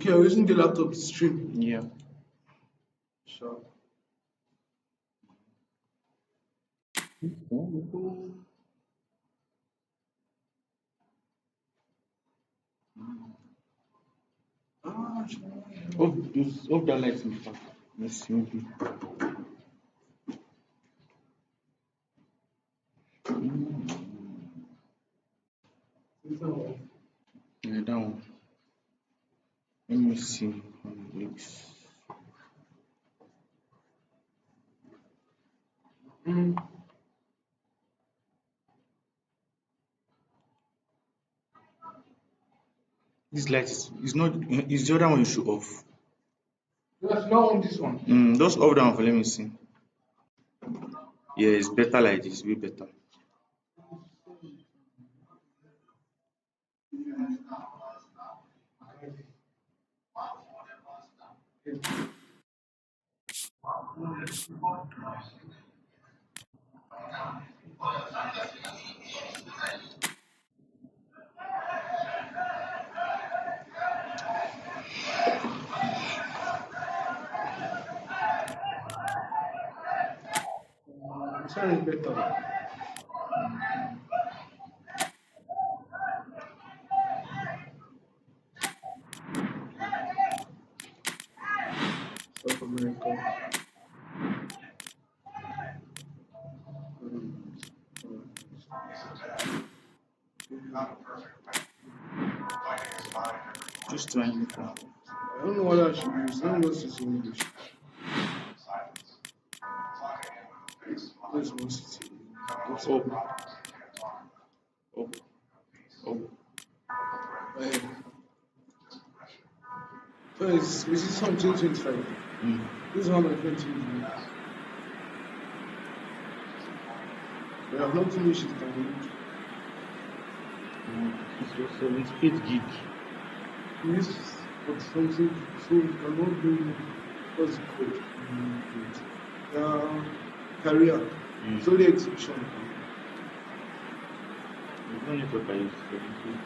Okay, I'm using the laptop to stream. Yeah. Sure. Ah, Hope that lights me back. Let's see. Maybe. Yeah, that one. Let me see how it looks. mm, This light is not. Is the other one you should off? that's not on this one. Just off that one for let me see. Yeah, it's better like this. Way better. This one is better. South America. Just trying to. I don't know what I should use. Let me just use English. Let's go city. What's up? Oh, oh. First, this is from 2025. This is one of my friends. We have not finished it. It's your 78 gig. Yes, but something so we cannot do what's it called? Career. It's only exhibition. You don't need to buy it. 78.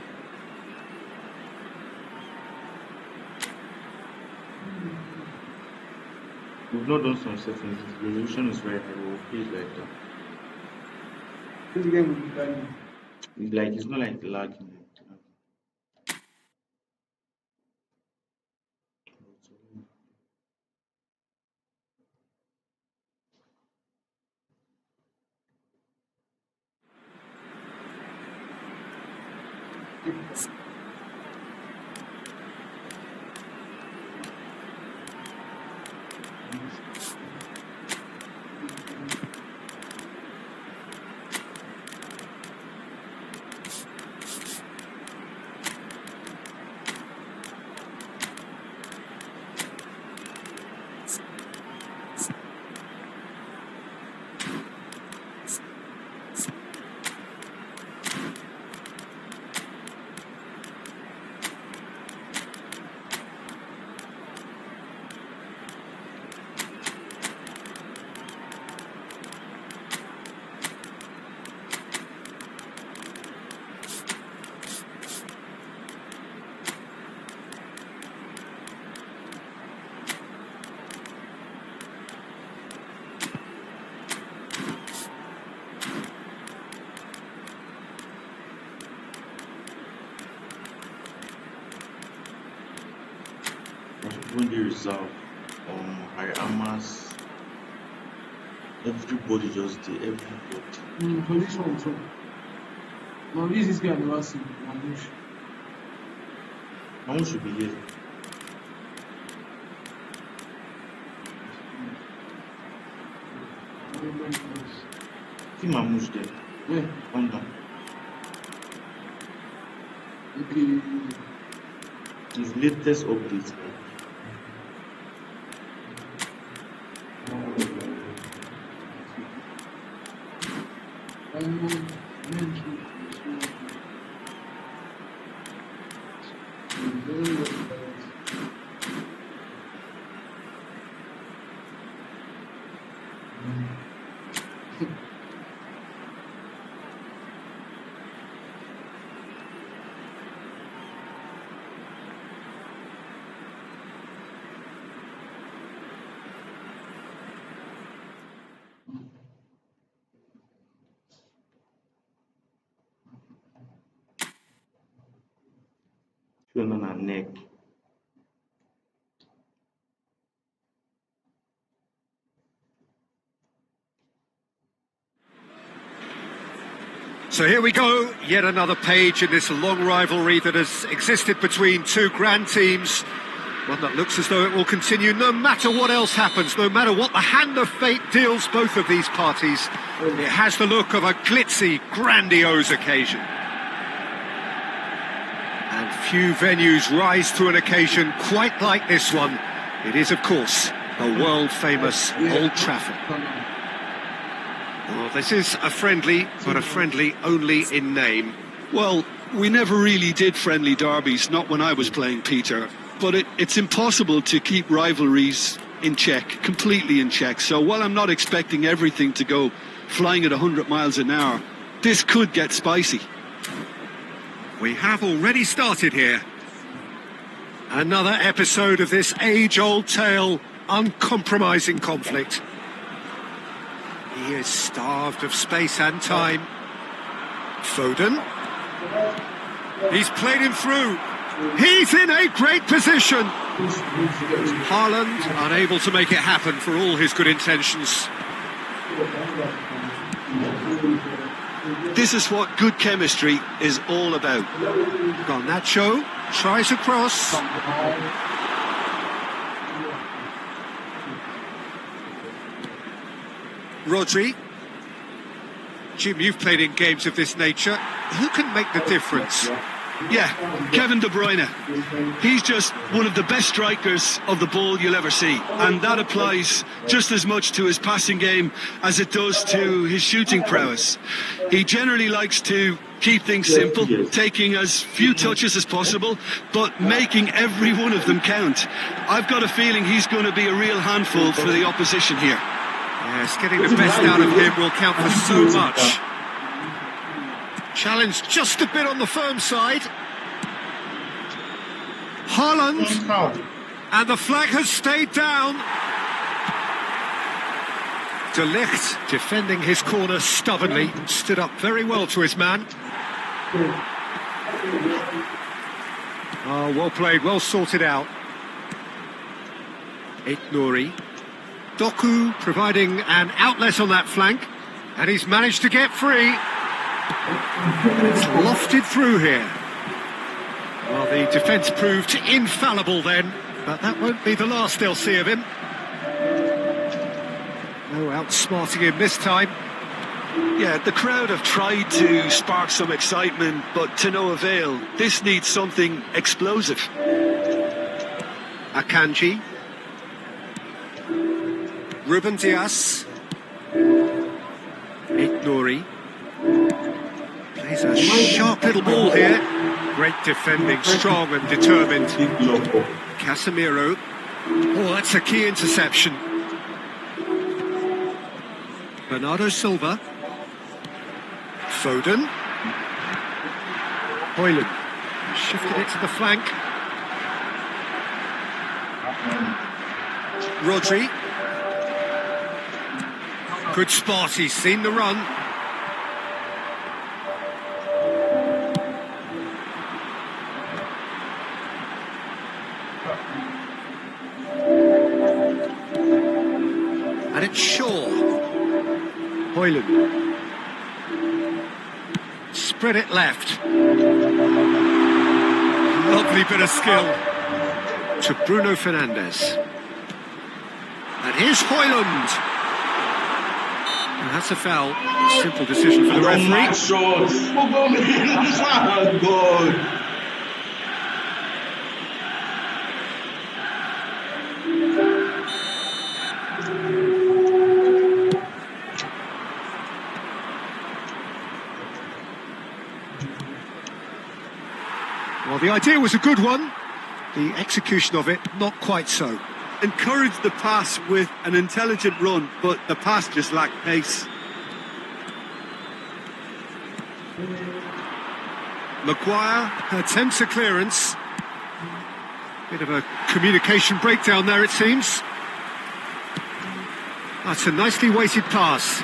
We've not done some settings. The resolution is very high. We'll play it like that. This game will be done. It's like it's not like lagging. When they reserve high Hamas, everybody just did everybody. For this one too. Now this guy never seen Mamush. No one should be here. See Mamush there. Yeah. Calm down. Okay. His latest update. and neck. So here we go, yet another page in this long rivalry that has existed between two grand teams. One that looks as though it will continue no matter what else happens, no matter what the hand of fate deals both of these parties. It has the look of a glitzy, grandiose occasion. And few venues rise to an occasion quite like this one. It is, of course, the world-famous Old Trafford. Well, this is a friendly, but a friendly only in name. Well, we never really did friendly derbies, not when I was playing, Peter. But it's impossible to keep rivalries in check, completely in check. So while I'm not expecting everything to go flying at 100 miles an hour, this could get spicy. We have already started here. Another episode of this age-old tale, uncompromising conflict. He is starved of space and time. Foden. He's played him through. He's in a great position. Haaland unable to make it happen for all his good intentions. This is what good chemistry is all about. Garnacho tries a cross. Rodri. Jim, you've played in games of this nature. Who can make the difference? Yeah, Kevin De Bruyne. He's just one of the best strikers of the ball you'll ever see. And that applies just as much to his passing game as it does to his shooting prowess. He generally likes to keep things simple, taking as few touches as possible, but making every one of them count. I've got a feeling he's going to be a real handful for the opposition here. Yes, getting the best out of him will count for so much. Challenge just a bit on the firm side. Haaland. And the flag has stayed down. De Ligt defending his corner stubbornly. Stood up very well to his man. Oh, well played, well sorted out. Nouri. Doku providing an outlet on that flank. And he's managed to get free. It's lofted through here. Well, the defence proved infallible then, but that won't be the last they'll see of him. No outsmarting him this time. Yeah, the crowd have tried to spark some excitement, but to no avail. This needs something explosive. Akanji. Ruben Dias. Nouri. Plays a sharp little ball here. Great defending, strong and determined. Casemiro. Oh, that's a key interception. Bernardo Silva. Foden. Højlund. Shifted it to the flank. Rodri. Good spot, he's seen the run. And it's Shaw. Højlund. Spread it left. Lovely bit of skill. To Bruno Fernandes. And here's Højlund. And that's a foul. Simple decision for the referee. Well, the idea was a good one. The execution of it, not quite so. Encouraged the pass with an intelligent run, but the pass just lacked pace. Maguire attempts a clearance. Bit of a communication breakdown there, it seems. That's a nicely weighted pass.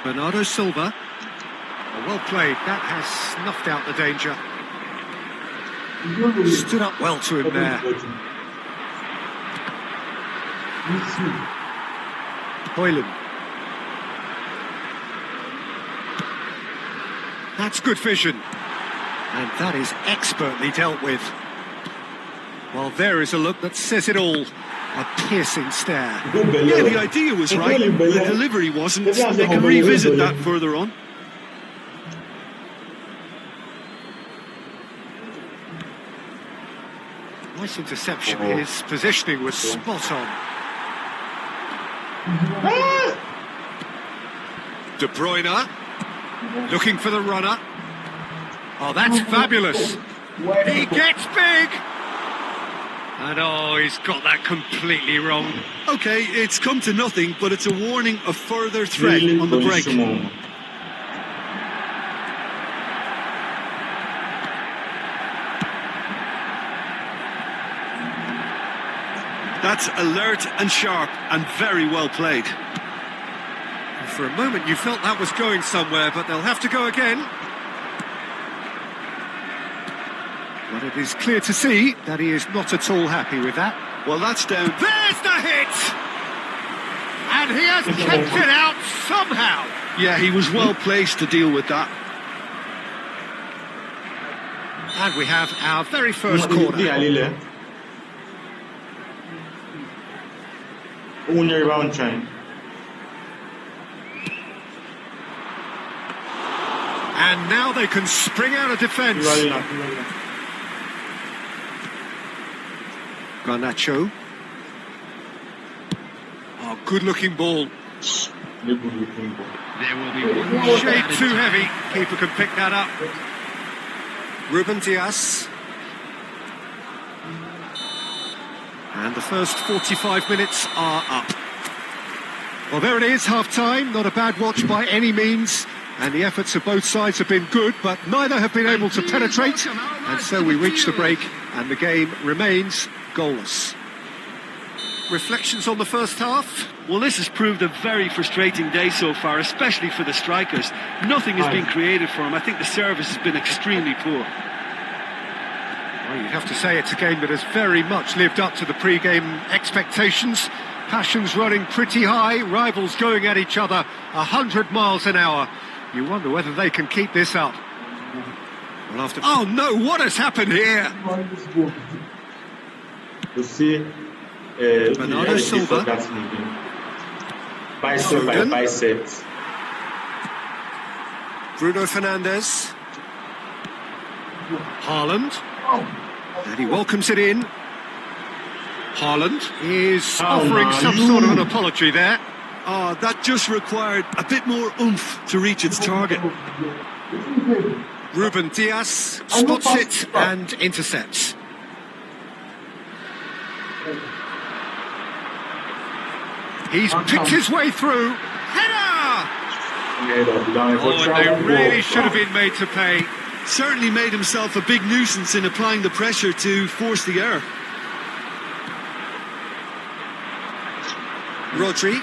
Bernardo Silva. Well played, that has snuffed out the danger. Stood up well to him there. Hoyland. That's good vision. And that is expertly dealt with. Well, there is a look that says it all. A piercing stare. Yeah, the idea was right. The delivery wasn't. They can revisit that further on. Nice interception. His positioning was spot on. De Bruyne looking for the runner. Oh, that's fabulous. He gets big. And oh, he's got that completely wrong. Okay, it's come to nothing, but it's a warning of further threat on the break. That's alert and sharp and very well played. For a moment you felt that was going somewhere, but they'll have to go again. But it is clear to see that he is not at all happy with that. Well, that's down. There's the hit! And he has kept it out somehow. Yeah, he was well placed to deal with that. And we have our very first corner. And now they can spring out of defence. Garnacho. Oh, good-looking ball. There will be one shade too heavy. Keeper can pick that up. Ruben Dias. And the first 45 minutes are up. Well, there it is, half-time. Not a bad watch by any means. And the efforts of both sides have been good, but neither have been able to penetrate. And so we reach the break, and the game remains goalless. Reflections on the first half? Well, this has proved a very frustrating day so far, especially for the strikers. Nothing has been created for them. I think the service has been extremely poor. Well, you'd have to say it's a game that has very much lived up to the pre-game expectations. Passions running pretty high, rivals going at each other 100 miles an hour. You wonder whether they can keep this up. Well, after... Oh no, what has happened here? Bernardo Silva. Biceps. Bruno Fernandes. Haaland. And he welcomes it in. Haaland is offering some sort of an apology there. Oh, that just required a bit more oomph to reach its target. Ruben Dias spots it and intercepts. He's picked his way through. Header! Oh, and they really should have been made to pay. Certainly made himself a big nuisance in applying the pressure to force the error. Rodri.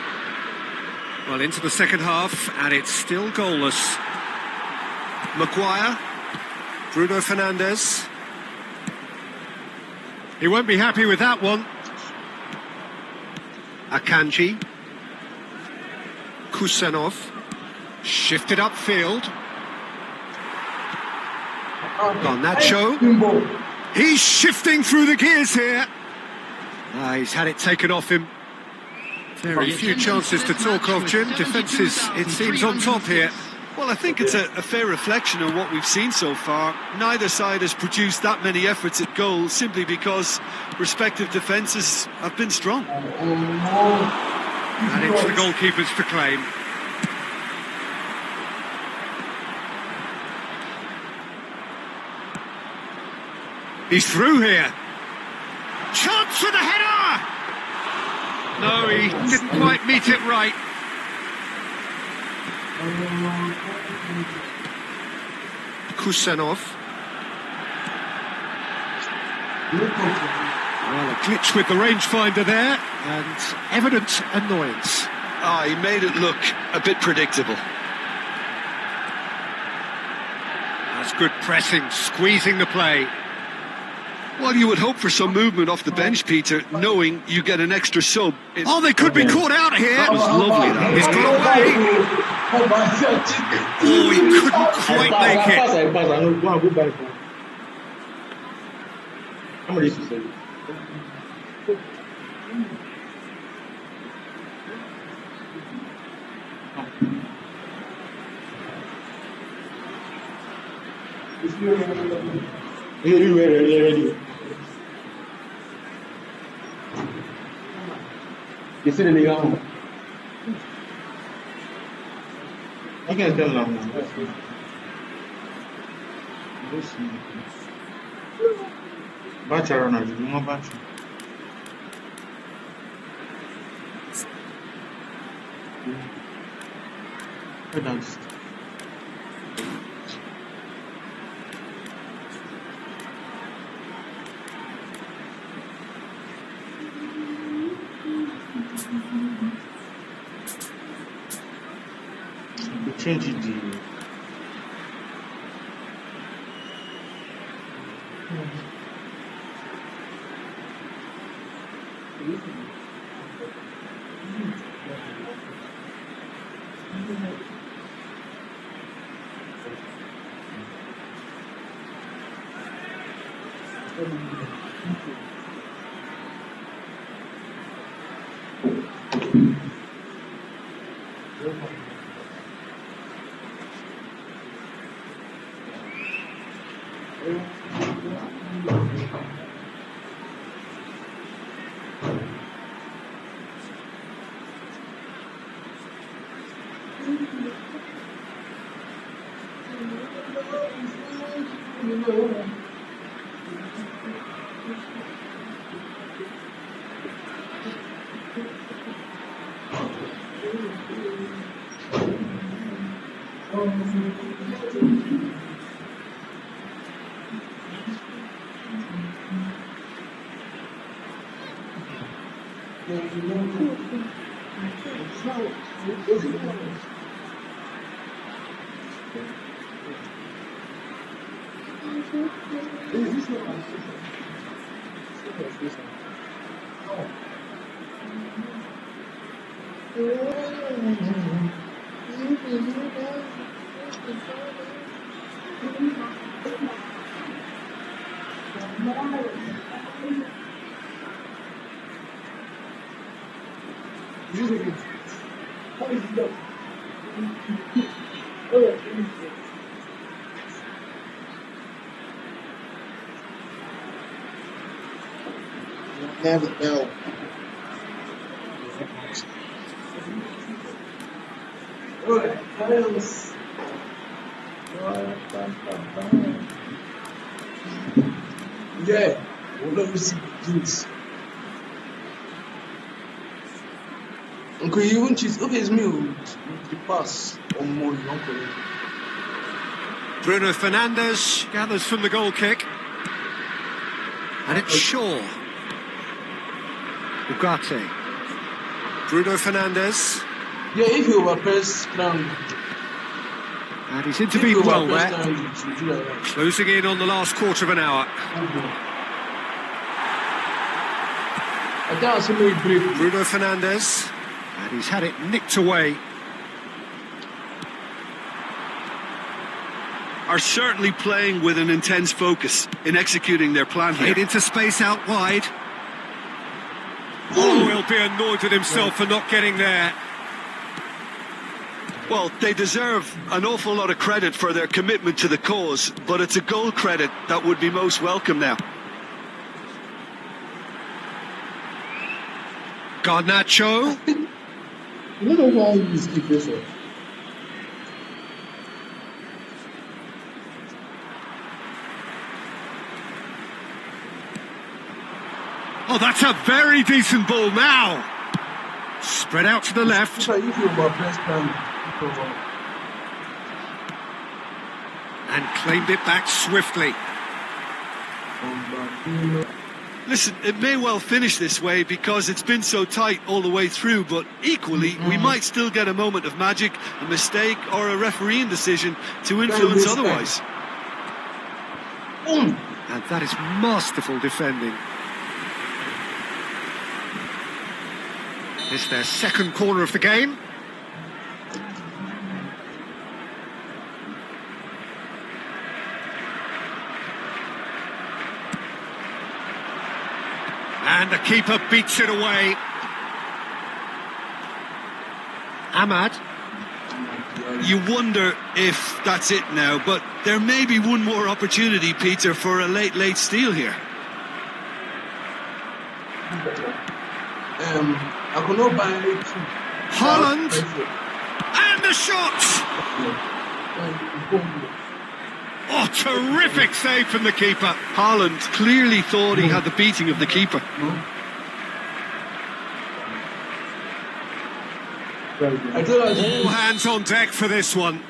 Well, into the second half, and it's still goalless. Maguire. Bruno Fernandes. He won't be happy with that one. Akanji. Kusanov. Shifted upfield. Garnacho. He's shifting through the gears here. He's had it taken off him. Very few chances to talk of, Jim. Defence is, it seems, on top here. Well, I think it's a fair reflection of what we've seen so far. Neither side has produced that many efforts at goal simply because respective defences have been strong. And it's the goalkeepers to claim. He's through here. Chance for the header! No, he didn't quite meet it right. Kusanov. Well, a glitch with the rangefinder there, and evident annoyance. He made it look a bit predictable. That's good pressing, squeezing the play. Well, you would hope for some movement off the bench, Peter, knowing you get an extra sub. Oh, they could be caught out here. That was lovely, that. He's got away. Oh, he couldn't quite make it. I pass. I know. Go and go back. I'm ready to say. Ready. You see the league on? I can't tell them. Bachelor or not? You want bachelor? That's change it. Never know. Yeah, we'll never see this. Okay, you won't choose. Okay, it's me who pass on more. Bruno Fernandes gathers from the goal kick. And it's Shaw. Ugarte. Bruno Fernandes. Yeah, if you overpress ground. And he's intervened well there. Closing in on the last quarter of an hour. I can't see me break. Bruno Fernandes. And he's had it nicked away. Are certainly playing with an intense focus in executing their plan here. Played into space out wide. Oh, he'll be annoyed with himself for not getting there. Well, they deserve an awful lot of credit for their commitment to the cause, but it's a goal credit that would be most welcome now. Garnacho. You don't know why you skip this one. Oh, that's a very decent ball now. Spread out to the left. If you overpress ground, And claimed it back swiftly. Listen, it may well finish this way because it's been so tight all the way through, but equally, we might still get a moment of magic, a mistake, or a refereeing decision to influence otherwise. And That is masterful defending. It's their second corner of the game. And the keeper beats it away. Ahmad. You wonder if that's it now, but there may be one more opportunity, Peter, for a late steal here. I could not buy it. Haaland. And the shot. Oh, terrific save from the keeper. Haaland clearly thought he had the beating of the keeper. All hands on deck for this one.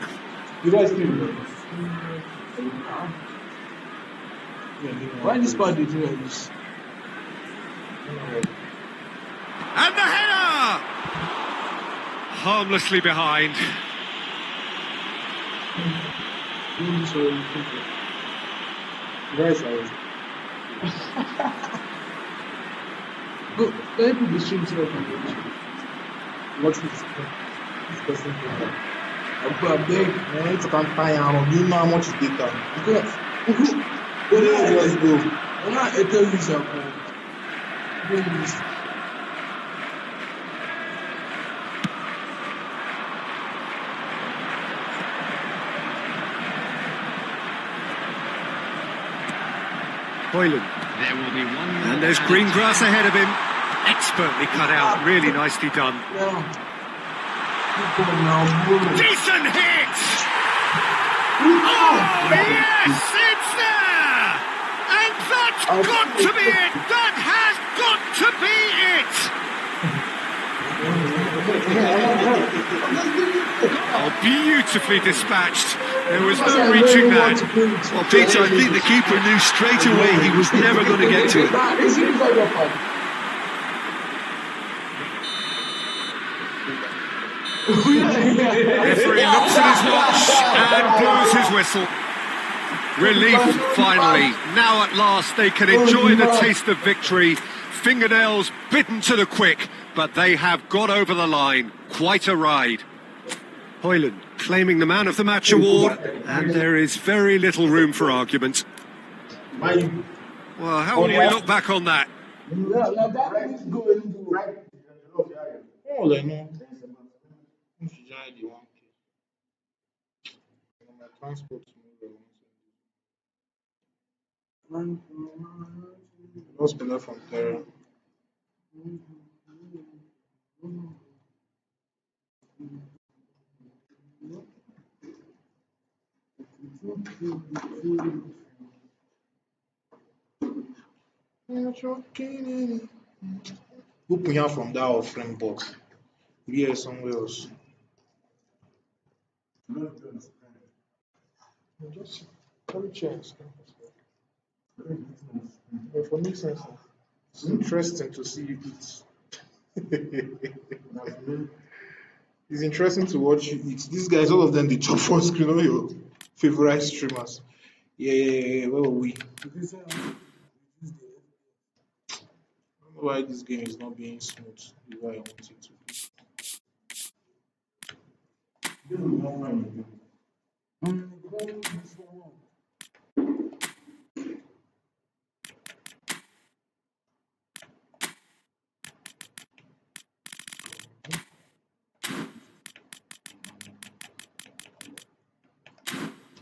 Why this part did you this? And the header! Harmlessly behind. Go, let me put the stream so I can watch this person. I beg, man, it's a campaign. You know how much is data. Let's go. I'm not a tell you something. Hoyland. There will be one. And there's green grass ahead of him. Expertly cut out, really nicely done. Decent hit! Oh, yes, it's there! And that's got to be it! That has got to be it! Oh, beautifully dispatched. There was no reaching that. Well, Peter, I think the keeper knew straight away he was never going to get to it. Referee looks at his watch and blows his whistle. Relief, finally. Now at last they can enjoy the taste of victory. Fingernails bitten to the quick, but they have got over the line. Quite a ride. Hoyland claiming the Man of the Match award, and there is very little room for argument. Well, how will you look back on that? Hospital from Terra. Who put her from that or frame box? Yeah, somewhere else. Just come chance. But for me, sense. It's interesting to see you eat. It's interesting to watch you eat. These guys, all of them, they chop on screen. All your favorite streamers. Yeah. Where were we? I don't know why this game is not being smooth the way I want it to be.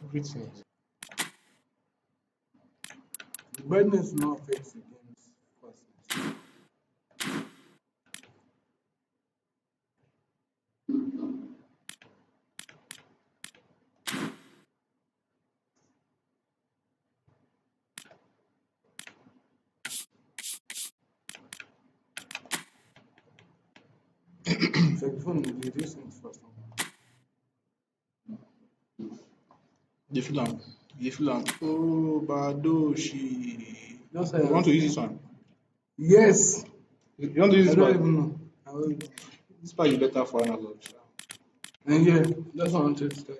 Everything. Badness now affects the game's fastness. It's like fun with the racing fast. The film. Oh, Badoshi. You want to use this one? Yes. You want to use this one? I don't even know. This part is better for analog. And yeah, that's what I wanted to say.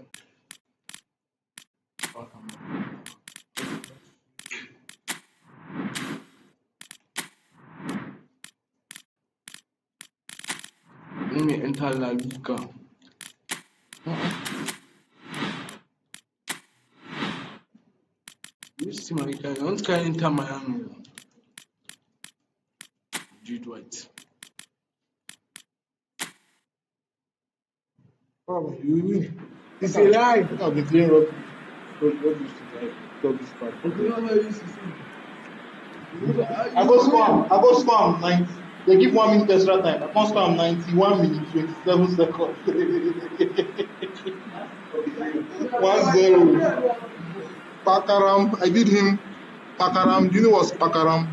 enter La Liga. This team, I don't carry enter Miami. Jude White. Oh, you. It's a lie. I've been playing rugby. What used to this part? I go score 90. They give 1 minute extra time. I can't score 91 minutes 27 seconds. 1-0. Pakaram. I did him. Pakaram. Do you know what's Pakaram?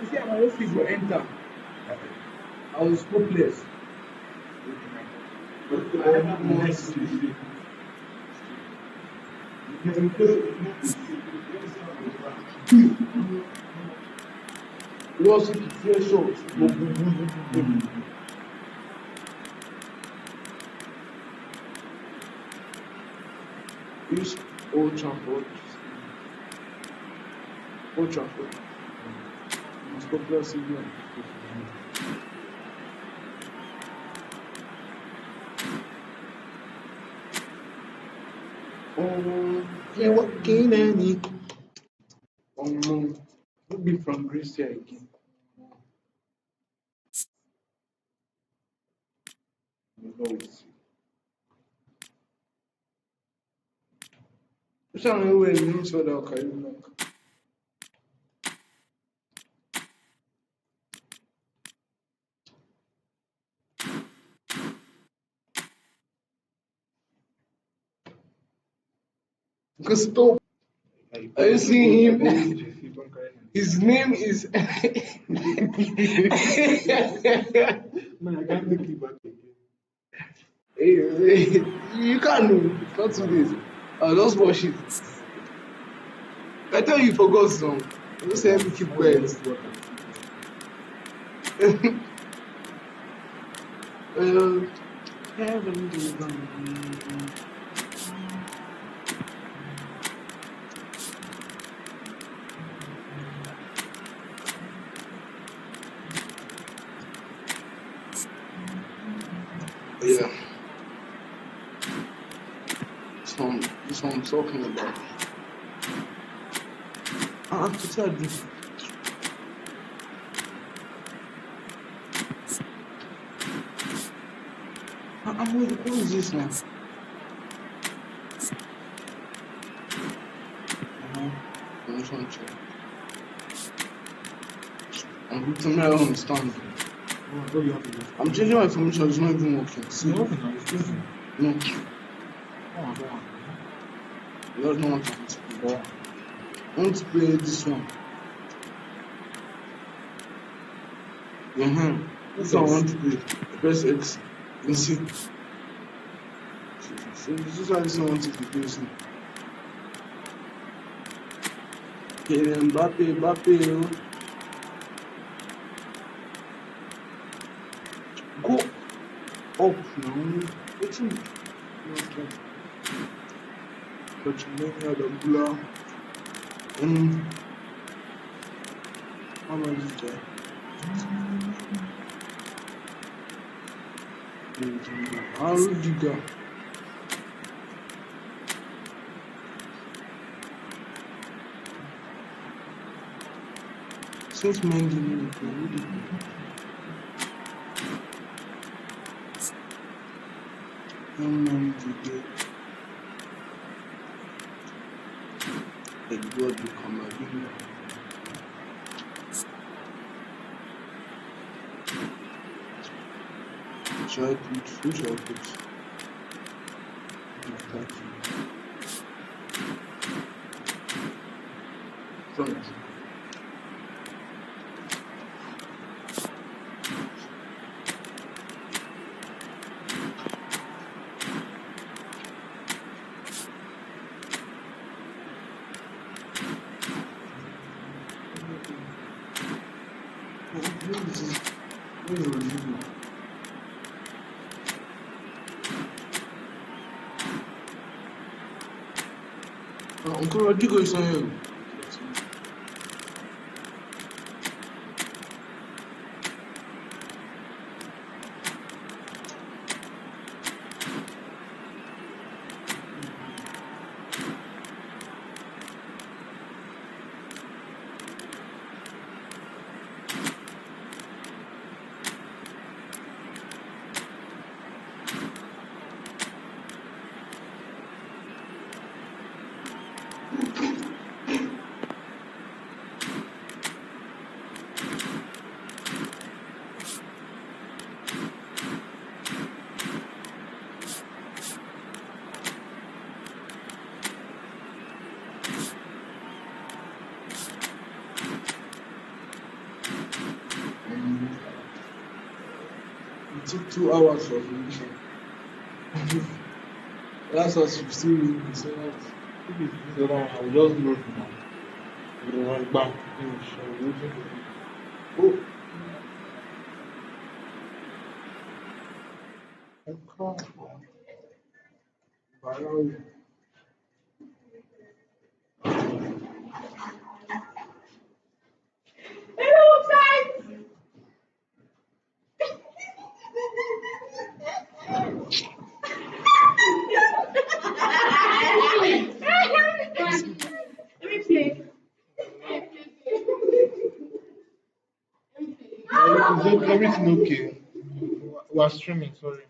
See, I'm a go enter. I was hopeless. Was it fair shot? Use Old Trafford. Old Trafford. It's popular stadium. Yeah, what can any? We'll be from Greece here again. Which one are we in Minnesota or Caribbean? Because stop. Are you seeing him? His name is. Man, I can't take it back again. You can't know. It's not 2 days. I'll just watch it. I tell you, forgot some. You say me keep quiet. Yeah. This one I'm talking about. It's a different. What is this now? I'm putting my own stand. I'm changing my information, it's not even working. See? No. You don't know what I'm saying. I want to play this one. This one I want to play. Press X. You can see. So this is why this one wants to play. Okay, Mbappe. Go up now. What's in? But many other blur. How much is that? Rudiger. Since Mendy, the God become a video. Should I put? Who should I put? Front. Uncle Rodrigo is on here. It took 2 hours for finish. That's what 15 minutes. So that's The other one, I will just load now. We will run back, finish. I will wait for it. Oh, I can't. Malawi. Is everything okay? We are streaming, sorry.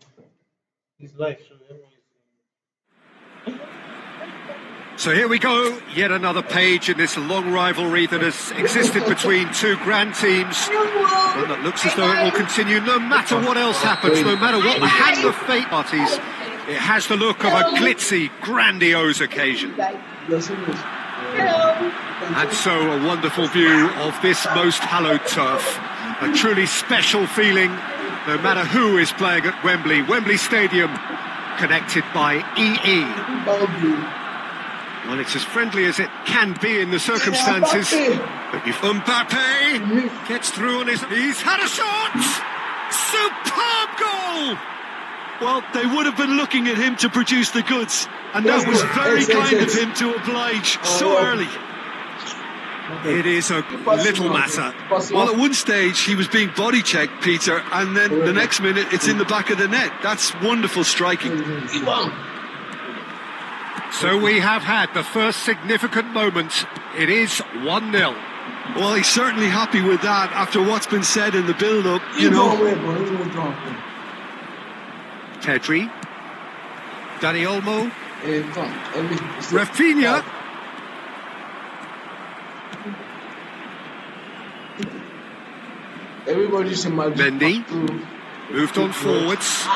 It's live, so everyone is. So here we go, yet another page in this long rivalry that has existed between two grand teams. One that looks as though it will continue no matter what else happens, no matter what the hand of fate parties. It has the look of a glitzy, grandiose occasion. And so a wonderful view of this most hallowed turf. A truly special feeling, no matter who is playing at Wembley. Wembley Stadium, connected by EE. Well, it's as friendly as it can be in the circumstances. But if Mbappe gets through on he's had a shot! Superb goal! Well, they would have been looking at him to produce the goods, and that was very kind of him to oblige so early. It is a little matter. Well, at one stage he was being body checked, Peter, and then the next minute it's in the back of the net. That's wonderful striking. So we have had the first significant moment. It is 1-0. Well, he's certainly happy with that after what's been said in the build-up, you know. Tedri, Dani Olmo, Rafinha. Everybody's in my Mendy moved on forwards.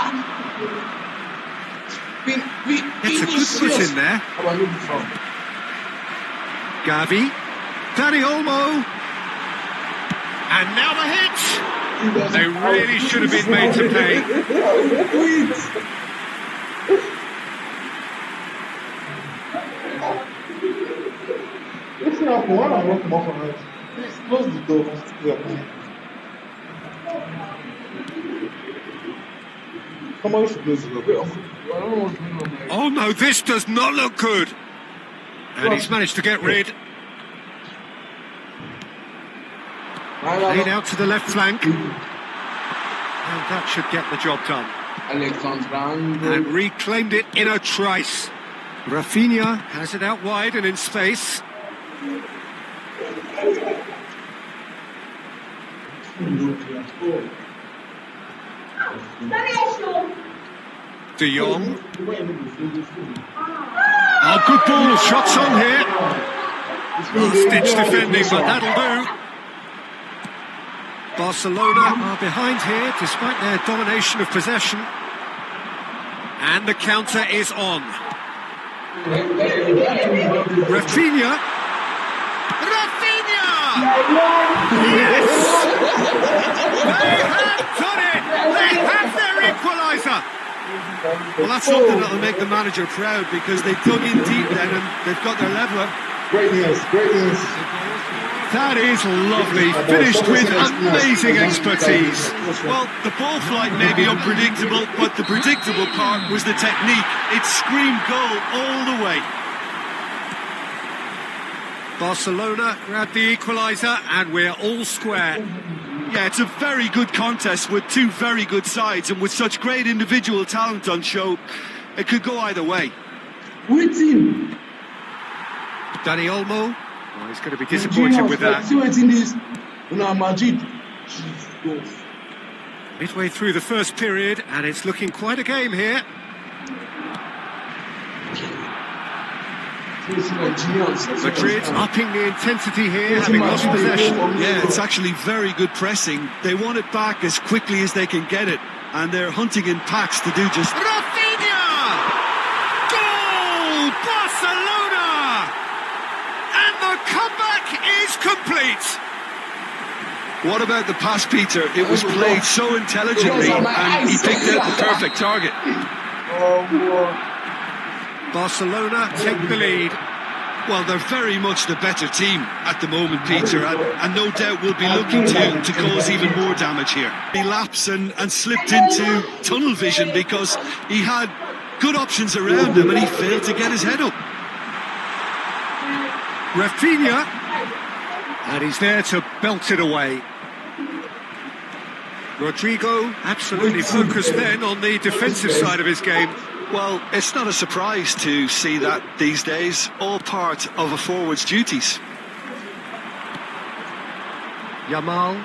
It's a good put in there. Gavi, Dani Olmo, and now the hit. They really should have been made to pay. Close the door. Somebody should close the door. Oh no, this does not look good. And he's managed to get rid. Laid out to the left flank. And that should get the job done. And reclaimed it in a trice. Rafinha has it out wide and in space. De Jong. Oh, good ball, shots on here. Last-ditch defending, but that'll do. Barcelona are behind here, despite their domination of possession. And the counter is on. Rafinha. Rafinha! Yes! They have done it! They have their equaliser! Well, that's something that'll make the manager proud, because they dug in deep then and they've got their leveller. Great news, great news. That is lovely, finished with amazing expertise. Well, the ball flight may be unpredictable, but the predictable part was the technique. It screamed goal all the way. Barcelona grabbed the equaliser and we're all square. Yeah, it's a very good contest with two very good sides, and with such great individual talent on show, it could go either way. Waiting. Dani Olmo, well, he's going to be disappointed with that. Madrid. Midway through the first period, and it's looking quite a game here. Madrid upping the intensity here, having lost possession. Yeah, it's actually very good pressing. They want it back as quickly as they can get it, and they're hunting in packs to do just... Rafinha! Goal! Barcelona! And the comeback is complete. What about the pass, Peter? It was played so intelligently and he picked out the perfect target. Barcelona take the lead. Well, they're very much the better team at the moment, Peter, and no doubt will be looking to cause even more damage here. He lapsed and slipped into tunnel vision because he had good options around him and he failed to get his head up. Rafinha, and he's there to belt it away. Rodrigo absolutely focused then on the defensive side of his game. Well, it's not a surprise to see that these days, all part of a forward's duties. Yamal,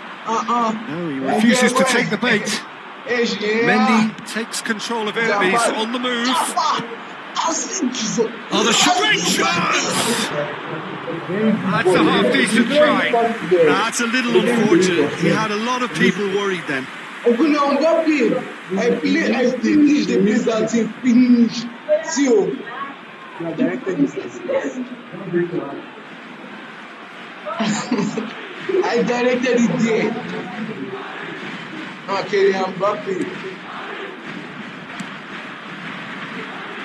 no, he refuses to take the bait. Mendy takes control of it, he's on the move. Oh, the great chance! That's a half-decent try. That's a little unfortunate. He had a lot of people worried then. I finish the place that thing, finish. See you. You are directed this. I directed it there. Okay, I'm Mbappe.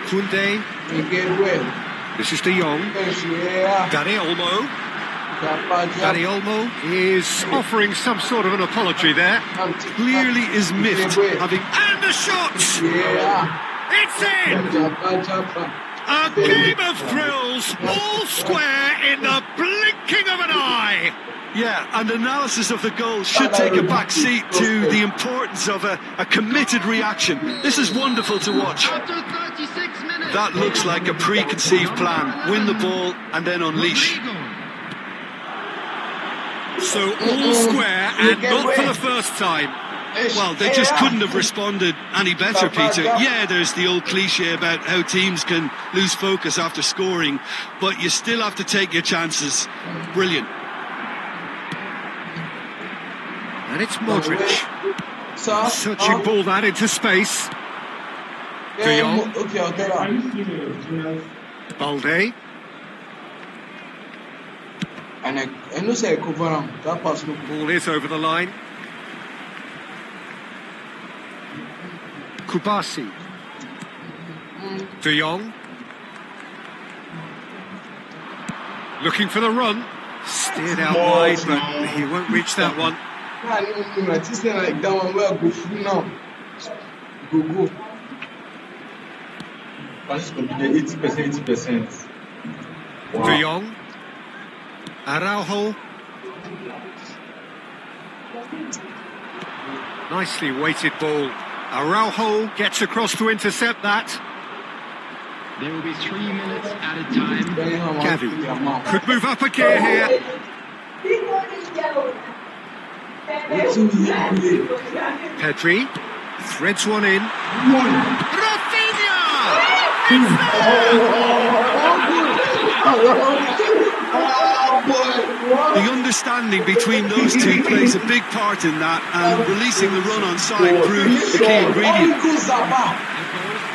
Kunde. You get well. This is De Jong. Dani Olmo. Dani Olmo is offering some sort of an apology there. Clearly is miffed. And the shot! It's in! A game of thrills, all square in the blinking of an eye. Yeah, and analysis of the goal should take a back seat to the importance of a committed reaction. This is wonderful to watch. That looks like a preconceived plan. Win the ball and then unleash. So all square and not for the first time. Well, they just couldn't have responded any better, Peter. Yeah, there's the old cliche about how teams can lose focus after scoring, but you still have to take your chances. Brilliant. And it's Modric. Searching ball that into space. De Jong. Balde. And I know say I cover him. That pass no Ball is over the line. Kubasi. De Jong. Looking for the run. Steered out wide, but he won't reach that one. It's like that one where I go through now. Go. Passes completed 80%. Wow. De Jong. Araujo. Nicely weighted ball. Araujo gets across to intercept that. There will be 3 minutes at a time. Gavi could move up a gear here. Pedri threads one in. Rafinha! The understanding between those two plays a big part in that, and releasing the run on side proved the key ingredient.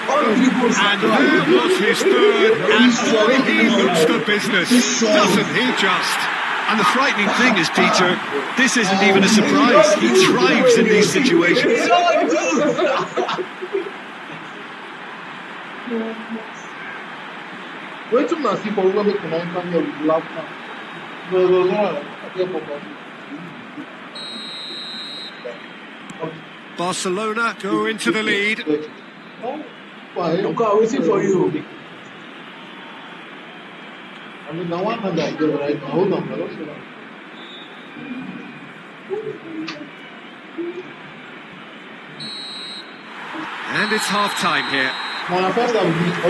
And there was his third, and boy, he looks the business, doesn't he just? And the frightening thing is, Peter, this isn't even a surprise. He thrives in these situations. Wait till I see for whoever can I come here with laughter. Barcelona go into the lead. I'm waiting for you. I mean, I want that girl right now. Hold on, hold on. And it's half-time here.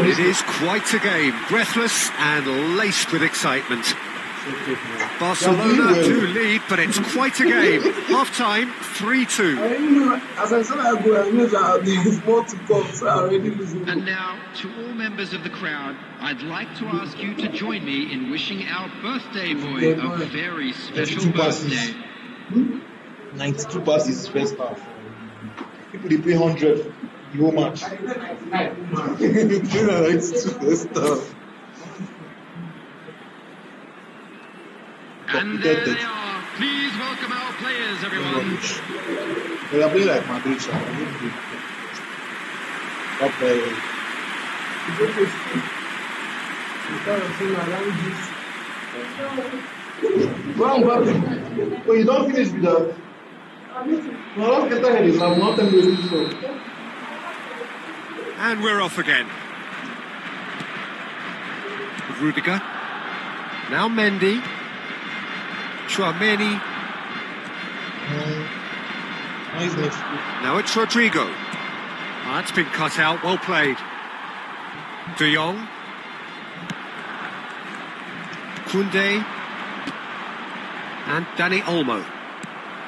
It is quite a game, breathless and laced with excitement. Barcelona do lead, but it's quite a game. Half-time, 3-2. As I said, I knew that there's more to come, so I already losing. And now, to all members of the crowd, I'd like to ask you to join me in wishing our birthday boy a very special birthday. 92 passes first half. People they play 100 the whole match. 92 first half. And there they are. Please welcome our players of rubbish. They are playing like Madrid. Okay. When you don't finish with that, no, get ahead is not so. And we're off again. Rudiger. Now Mendy. Chouameni. Now it's Rodrigo. That's been cut out, well played. De Jong. Koundé. And Dani Olmo.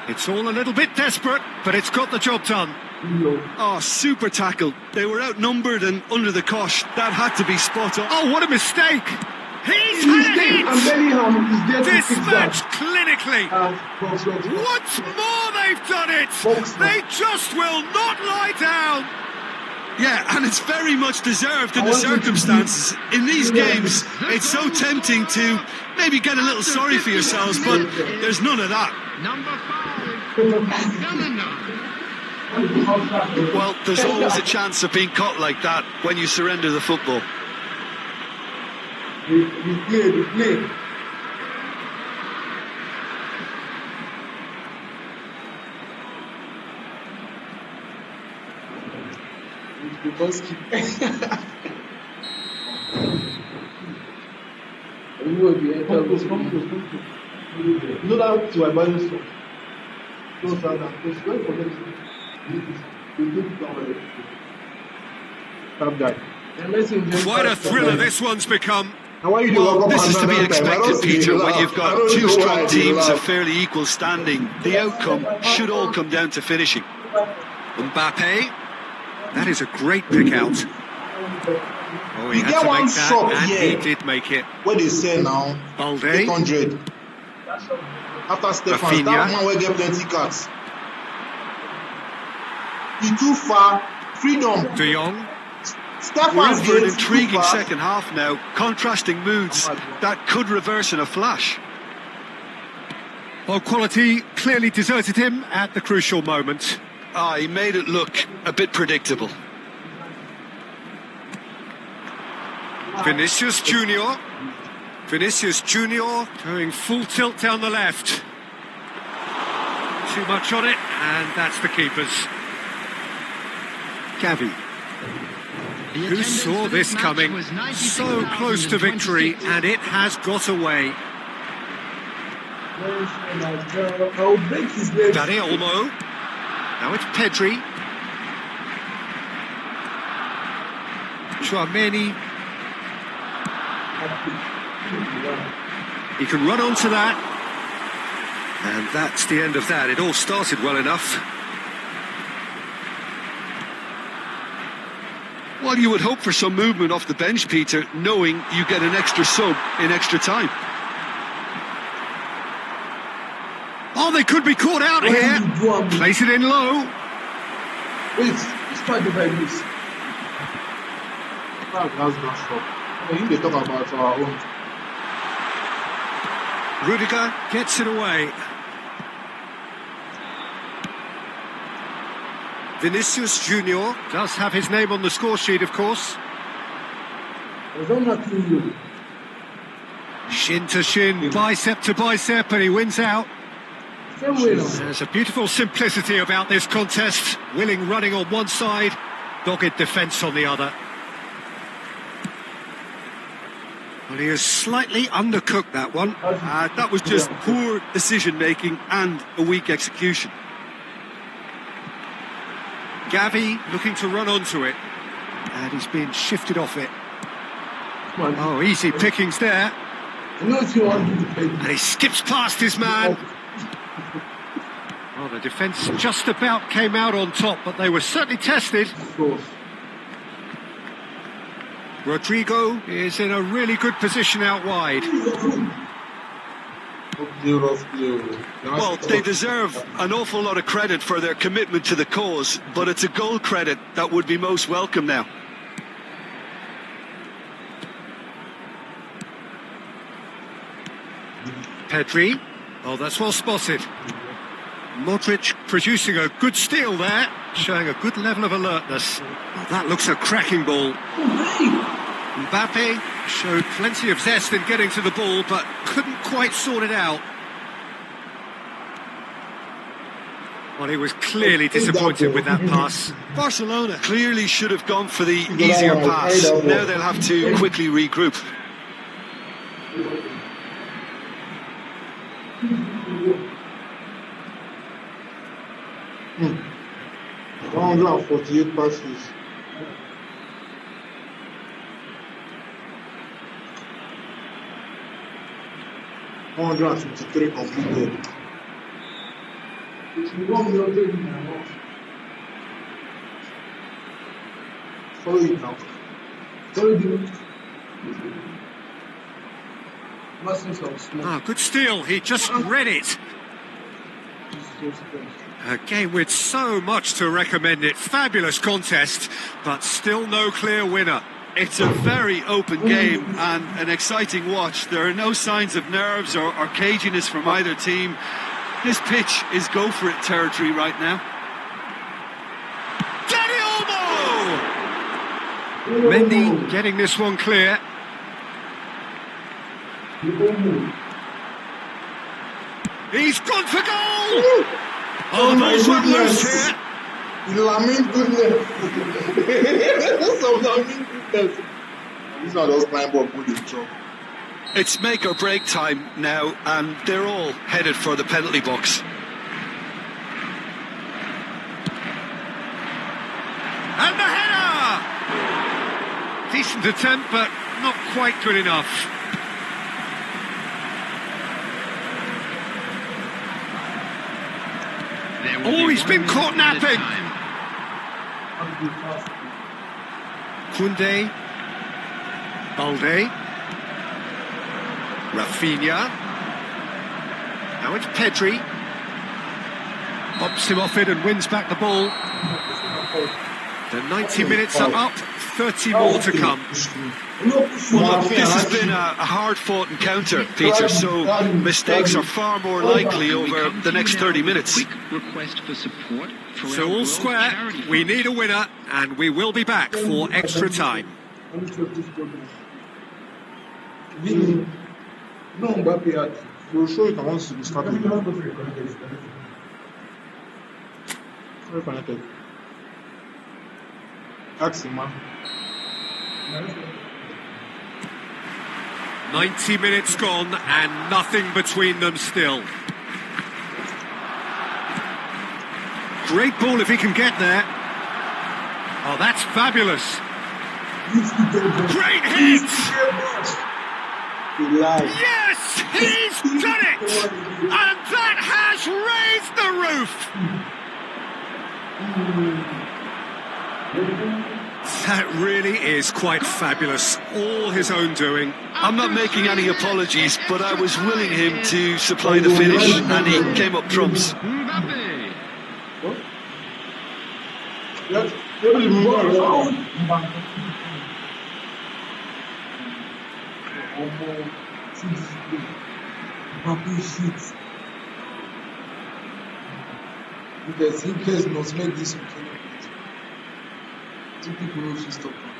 It's all a little bit desperate, but it's got the job done. Oh, super tackle. They were outnumbered and under the cosh. That had to be spot on. Oh, what a mistake! He's had a hit! And Bellingham is there to fix that. Dispatched clinically. Once more they've done it! They just will not lie down! Yeah, and it's very much deserved in the circumstances. In these games, it's so tempting to maybe get a little sorry for yourselves, but there's none of that. Number 5, Bellingham. Well, there's always a chance of being caught like that when you surrender the football. We play. You know that to my body so. Close down and close. Don't forget Quite a thriller this one's become. Well, this is to be expected, Peter, when you've got two strong teams of fairly equal standing. The outcome should all come down to finishing. Mbappe. That is a great pick out. Oh, he You had get to one make that, shot and here. he did make it. What they say now? Balde. 800. After Stefan, Rafinha. that man will get plenty cards. He's too far. Freedom. De Jong. We're in Stefan's for an getting intriguing too far. second half now. Contrasting moods that could reverse in a flash. Well, quality clearly deserted him at the crucial moment. Ah, he made it look a bit predictable. Vinicius Junior. Vinicius Junior going full tilt down the left. Too much on it, and that's the keeper's. Gavi. Who saw this coming? So close to victory, and it has got away. I'll break his legs. Dani Olmo. Now it's Pedri. Chouameni. He can run onto that. And that's the end of that. It all started well enough. Well, you would hope for some movement off the bench, Peter, knowing you get an extra sub in extra time. Oh, they could be caught out here. Place it in low. Wait, it's quite like this. That's not stop. I think they talk about our own. Rudiger gets it away. Vinicius Junior does have his name on the score sheet, of course. Shin to shin, bicep to bicep, and he wins out. There's a beautiful simplicity about this contest. Willing running on one side, dogged defence on the other. Well, he has slightly undercooked that one. That was just poor decision-making and a weak execution. Gavi looking to run onto it. And he's being shifted off it. Oh, easy pickings there. And he skips past his man. Well, the defence just about came out on top, but they were certainly tested. Rodrigo is in a really good position out wide. Well, they deserve an awful lot of credit for their commitment to the cause, but it's a goal credit that would be most welcome now. Pedri. Oh, that's well spotted. Modric producing a good steal there, showing a good level of alertness. Well, that looks a cracking ball. Mbappe showed plenty of zest in getting to the ball, but couldn't quite sort it out. Well, he was clearly disappointed with that pass. Barcelona clearly should have gone for the easier pass. Now they'll have to quickly regroup. Hmm. 148 passes. $153 completed. Follow it now. Ah, good steal. He just read it. A game with so much to recommend it. Fabulous contest, but still no clear winner. It's a very open game and an exciting watch. There are no signs of nerves or caginess from either team. This pitch is go-for-it territory right now. Danny Olmo! Mendy getting this one clear. He's gone for goal! Oh, the ball's run loose here. Lamin goodness. Some Lamin goodness. These are those climb up with the job. It's make or break time now, and they're all headed for the penalty box. And the header! Decent attempt, but not quite good enough. Oh, he's been caught napping. Koundé, Balde, Rafinha. Now it's Pedri. Bumps him off it and wins back the ball. The 90 minutes are up, 30 more to come. Well, look, this has been a hard-fought encounter, Peter, so mistakes are far more likely over the next 30 minutes. Request for support for So all square, we need a winner, and we will be back for extra time. No, Mbappe, we'll show you once we start. Very connected. Ask him, man. 90 minutes gone and nothing between them still. Great ball if he can get there. Oh, that's fabulous. Great hit! Yes, he's done it! And that has raised the roof! That really is quite fabulous. All his own doing. I'm not making any apologies, but I was willing him to supply the finish, and he came up trumps. Mbappe. Because he plays must make this okay. Two people know to stop him.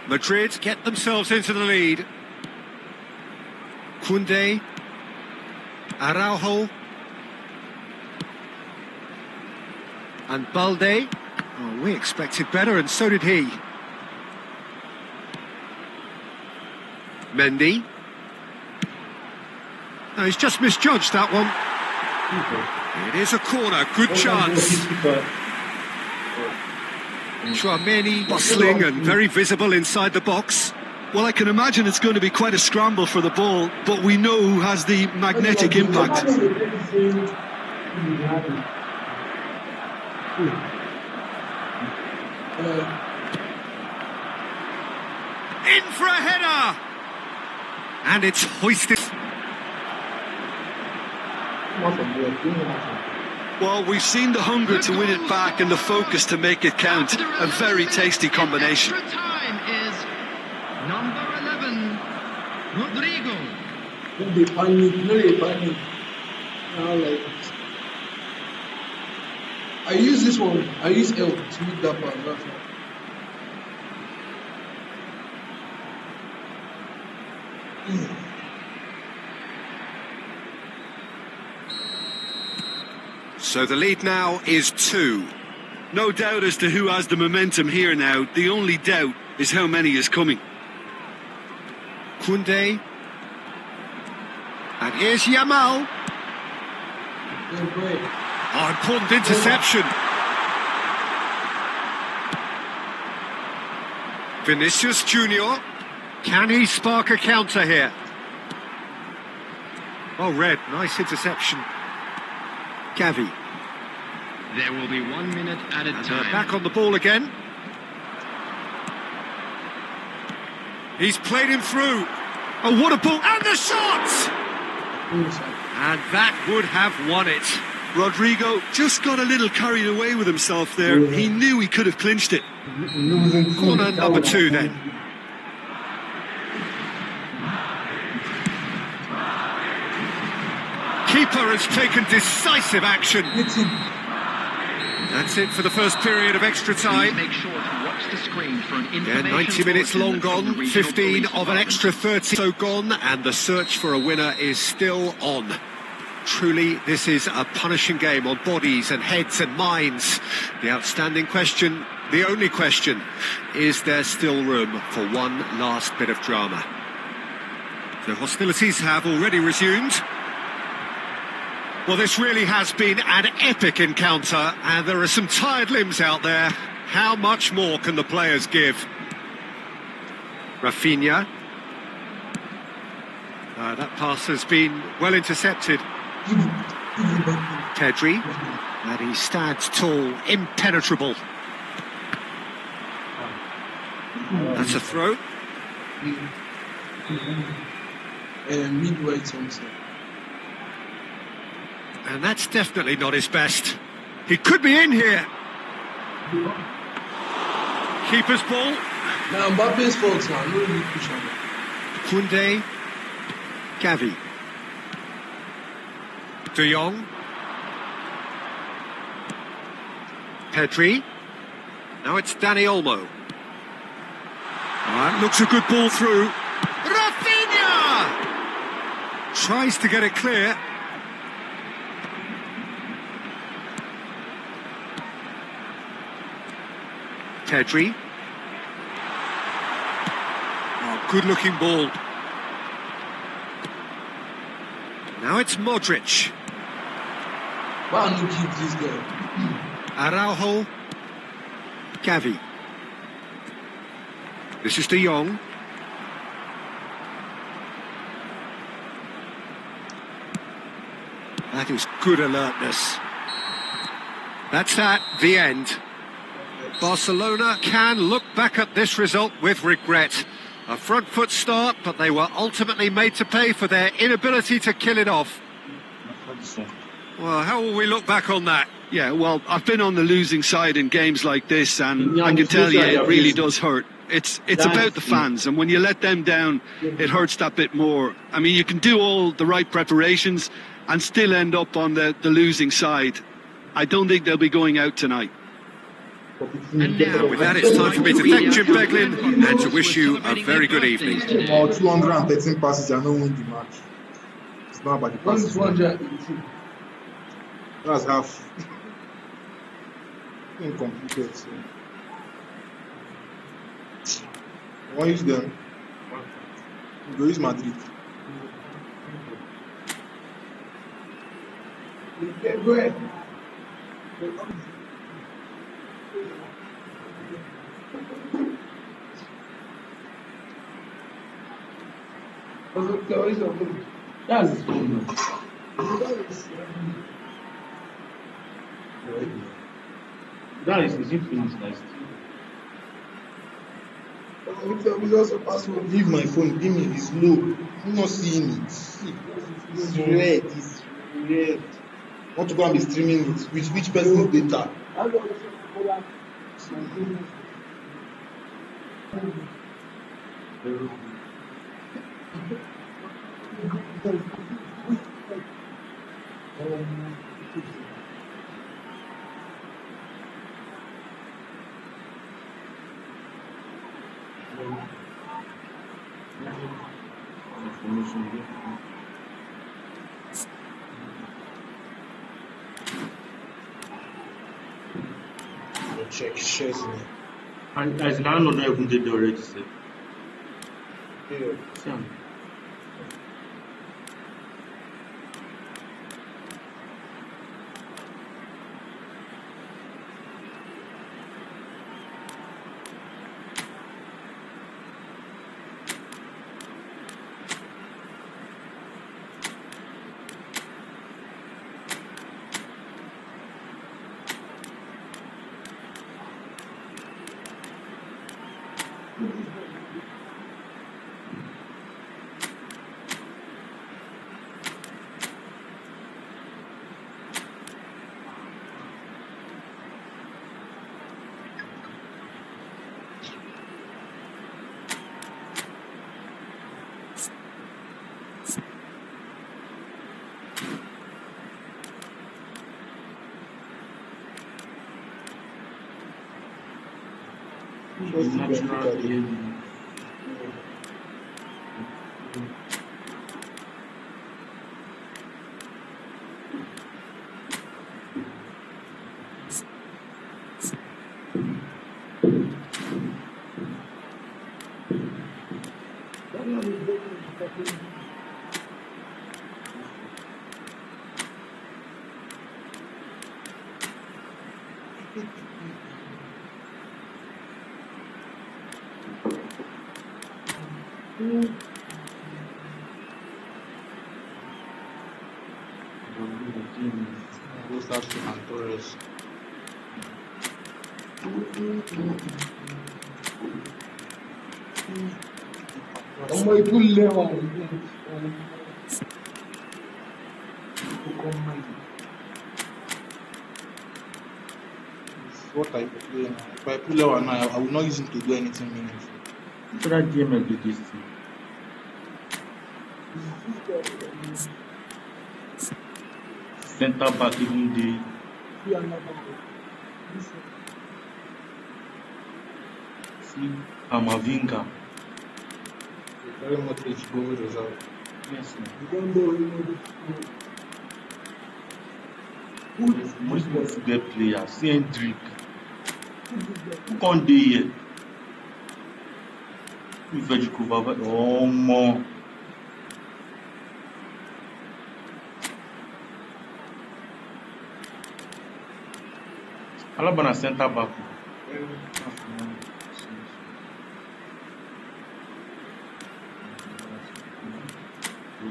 Madrid get themselves into the lead. Koundé, Araujo, and Balde. Oh, we expected better, and so did he. Mendy. No, he's just misjudged that one. It is a corner, good chance. Chouameni bustling and very visible inside the box. Well, I can imagine it's going to be quite a scramble for the ball, but we know who has the magnetic impact. In for a header! And it's hoisted. Well, we've seen the hunger to win it back and the focus to make it count. A very tasty combination. Extra time is number 11, Rodrigo. No, they panic. No, they panic. I use this one. I use L to meet that part. That's all. So the lead now is 2. No doubt as to who has the momentum here now. The only doubt is how many is coming. Koundé. And here's Yamal. Oh, important interception. Vinicius Junior. Can he spark a counter here? Oh, red. Nice interception. Gavi. There will be 1 minute at a time. Back on the ball again. He's played him through. Oh, what a ball. And the shot! And that would have won it. Rodrigo just got a little carried away with himself there. He knew he could have clinched it. Corner number 2 then. Keeper has taken decisive action. That's it for the first period of extra time. Make sure to watch the screen for an information 90 minutes long bulletin from the gone, regional 15 police of an extra 30 so gone, and the search for a winner is still on. Truly, this is a punishing game on bodies and heads and minds. The outstanding question, the only question, is there still room for one last bit of drama? The hostilities have already resumed. Well, this really has been an epic encounter, and there are some tired limbs out there. How much more can the players give? Rafinha. That pass has been well intercepted. Pedri. And he stands tall, impenetrable. That's a throw. Midway Thompson. And that's definitely not his best. He could be in here. Keeper's ball. Now Mbappe's fault now. No need push on it. Koundé. Gavi. De Jong. Pedri. Now it's Dani Olmo. That looks a good ball through. Rafinha! Tries to get it clear. Pedri. Oh, good-looking ball. Now it's Modric. Why don't you keep this guy? Araujo. Gavi. This is De Jong. That is good alertness. That's the end. Barcelona can look back at this result with regret. A front foot start, but they were ultimately made to pay for their inability to kill it off. Well, how will we look back on that? Yeah, well, I've been on the losing side in games like this, and I can tell you it really does hurt. It's about the fans, and when you let them down, it hurts that bit more. I mean, you can do all the right preparations and still end up on the losing side. I don't think they'll be going out tonight. And now, With that, it's time for me to thank Jim Beglin and to wish you a very good evening. About 213 passes, I don't win the match. It's not about the passes. 218. That's half. Incompleted. So. I want to use them. Go use Madrid. Go ahead. That's his phone. That is his influence, guys. Leave my phone. Give me. It's low. I'm not seeing it. See. It's red. It's red. Want to go and be streaming it with which person's data? Check shares me. And I now not even did the already said. Yeah. Sam. Natural behavior. Those last two and Torres. Ọmọ ikú lẹ́wà What I play now. If I pull out now, I will not use him to do anything meaningful. So that DML did this thing. Center back even the see Amavinga. Very much it's good result. Yes, man. Who is Most football players, see Hendrick. Who can't do here? Who is Vejikova? Oh, more. Alabama center back.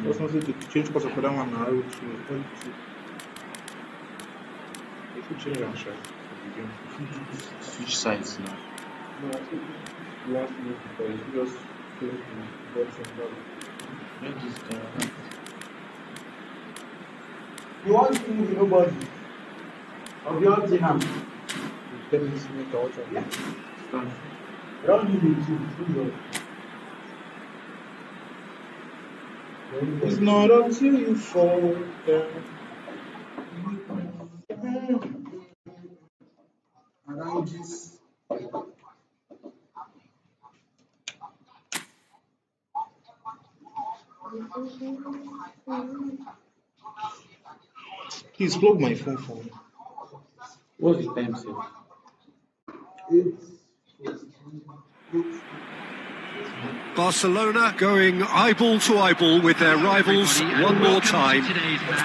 Just want to change course of that one now. If you change and share, Switch sides now. no, I think you want to make it for you. Just change the boxing. Where this guy? You want to move nobody? Of your Tottenham. 10 minutes to make out. Stand. Don't do it too. It's not until you fall down. Around this. Please plug my phone for me. What's the time, sir? Barcelona going eyeball to eyeball with their rivals one more time.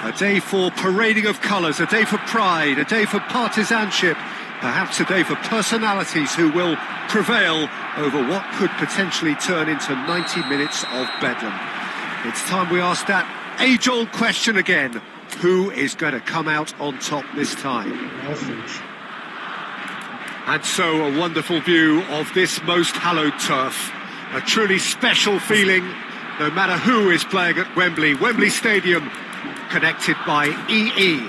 A day for parading of colours, a day for pride, a day for partisanship, perhaps a day for personalities who will prevail over what could potentially turn into 90 minutes of bedlam. It's time we ask that age-old question again. Who is going to come out on top this time? Message. And so a wonderful view of this most hallowed turf. A truly special feeling, no matter who is playing at Wembley. Wembley Stadium, connected by EE.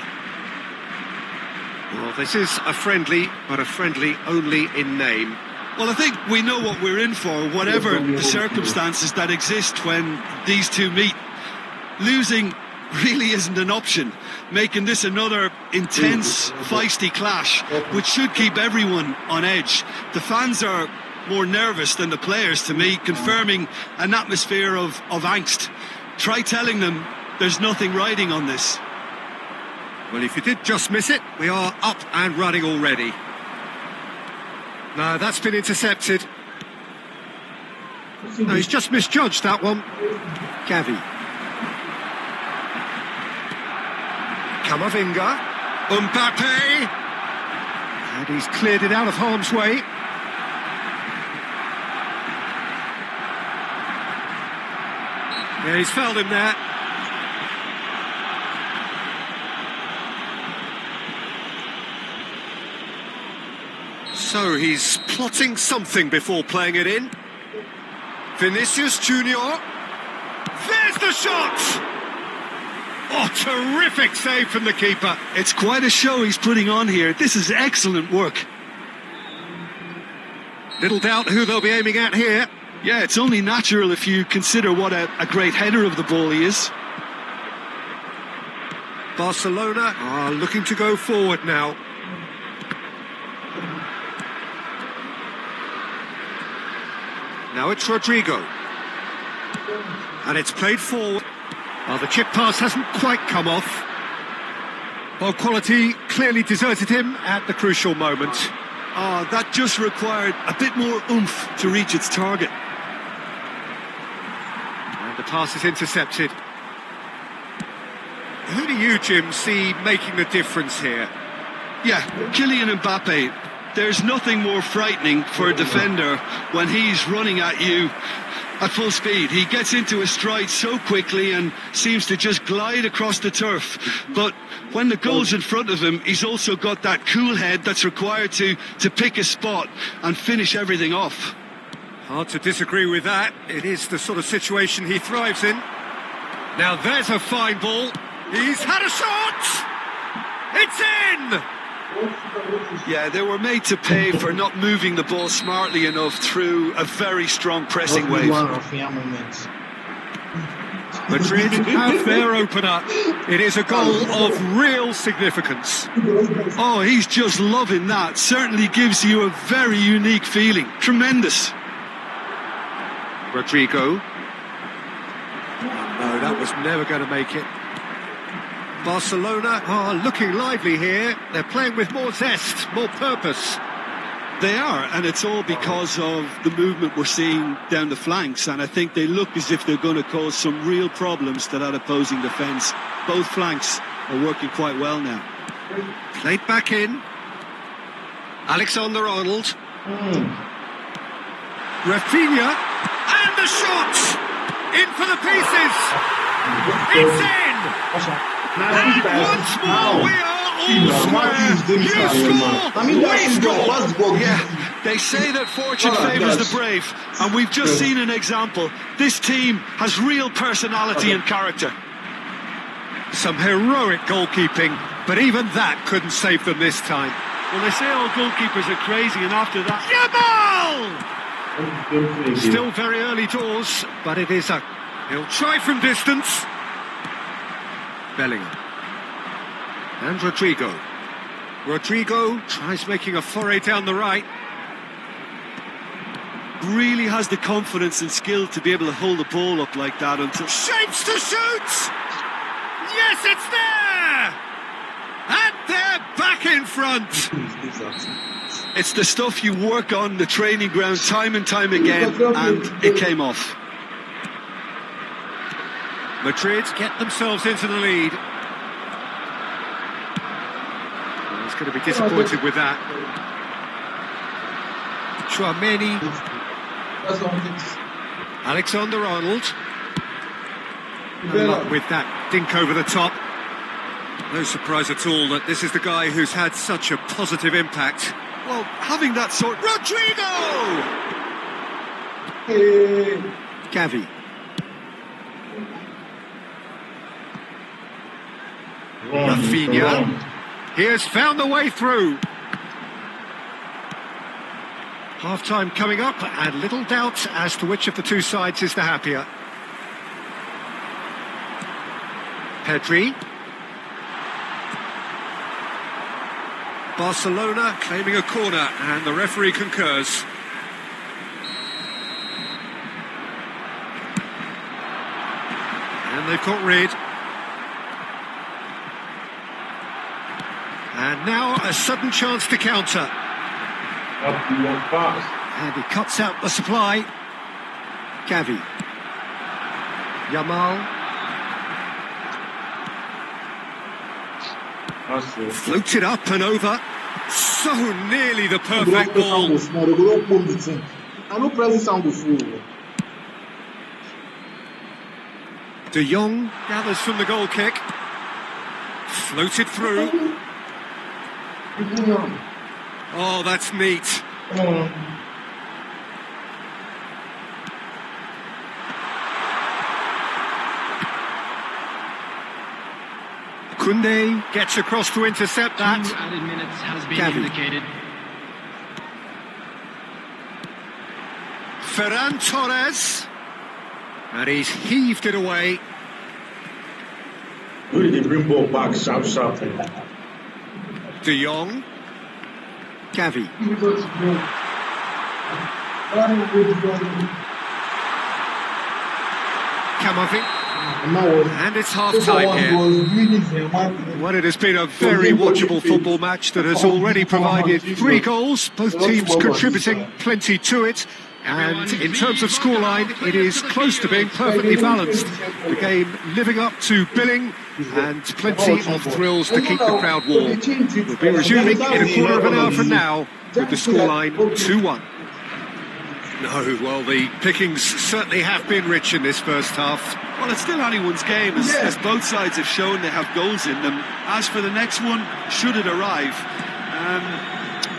Well, this is a friendly, but a friendly only in name. Well, I think we know what we're in for, whatever the circumstances that exist when these two meet. Losing really isn't an option, making this another intense, feisty clash, which should keep everyone on edge. The fans are more nervous than the players, to me, confirming an atmosphere of angst. Try telling them there's nothing riding on this. Well, if you did just miss it, we are up and running already. No, that's been intercepted. No, he's just misjudged that one. Gavi. Camavinga. Mbappe. And he's cleared it out of harm's way. Yeah, he's fouled him there. So he's plotting something before playing it in. Vinicius Junior. There's the shot! Oh, terrific save from the keeper. It's quite a show he's putting on here. This is excellent work. Little doubt who they'll be aiming at here. Yeah, it's only natural if you consider what a great header of the ball he is. Barcelona are looking to go forward now. Now it's Rodrigo. And it's played forward. Well, the chip pass hasn't quite come off. Ball quality clearly deserted him at the crucial moment. Oh, that just required a bit more oomph to reach its target. And the pass is intercepted. Who do you, Jim, see making the difference here? Yeah, Kylian Mbappe. There's nothing more frightening for a defender when he's running at you at full speed. He gets into his stride so quickly and seems to just glide across the turf. But when the goal's in front of him, he's also got that cool head that's required to pick a spot and finish everything off. Hard to disagree with that. It is the sort of situation he thrives in. Now there's a fine ball. He's had a shot! It's in! Yeah, they were made to pay for not moving the ball smartly enough through a very strong pressing wave. Madrid have their opener. It is a goal of real significance. Oh, he's just loving that. Certainly gives you a very unique feeling. Tremendous. Rodrigo. No, that was never going to make it. Barcelona are looking lively here. They're playing with more zest, more purpose. They are, and it's all because of the movement we're seeing down the flanks, and I think they look as if they're going to cause some real problems to that opposing defence. Both flanks are working quite well now. Played back in. Alexander-Arnold. Rafinha. And the shot! In for the pieces! It's in! And once more, we are all square. You score, Yeah, they say that fortune favours the brave, and we've just seen an example. This team has real personality and character. Some heroic goalkeeping, but even that couldn't save them this time. Well, they say all goalkeepers are crazy, and after that... Yamal! Still very early doors, but it is he'll try from distance. Bellingham. And Rodrigo. Rodrigo tries making a foray down the right. Really has the confidence and skill to be able to hold the ball up like that until... Shapes to shoot! Yes, it's there! And they're back in front! It's the stuff you work on the training ground time and time again, and it came off. Madrid get themselves into the lead. Well, he's going to be disappointed with that. Chouameni. Alexander-Arnold. No luck with that dink over the top. No surprise at all that this is the guy who's had such a positive impact. Well, having that sort... Rodrigo! Gavi. Rafinha. He has found the way through. Half-time coming up, and little doubt as to which of the two sides is the happier. Pedri. Barcelona claiming a corner, and the referee concurs. And they've got rid. And now a sudden chance to counter. And he cuts out the supply. Gavi. Yamal. Floated up and over. So nearly the perfect ball. De Jong gathers from the goal kick. Floated through. Oh, that's neat. Koundé gets across to intercept that. 2 added minutes has been Gavi. indicated. Ferran Torres. And he's heaved it away. Really, they bring ball back sharp. De Jong. Gavi. Camavinga. And it's half-time here. Well, it has been a very watchable football match that has already provided 3 goals, both teams contributing plenty to it. And in terms of scoreline, it is close to being perfectly balanced. The game living up to billing and plenty of thrills to keep the crowd warm. We'll be resuming in a quarter of an hour from now with the scoreline 2-1. No, well, the pickings certainly have been rich in this first half. Well, it's still anyone's game, as both sides have shown they have goals in them. As for the next one, should it arrive,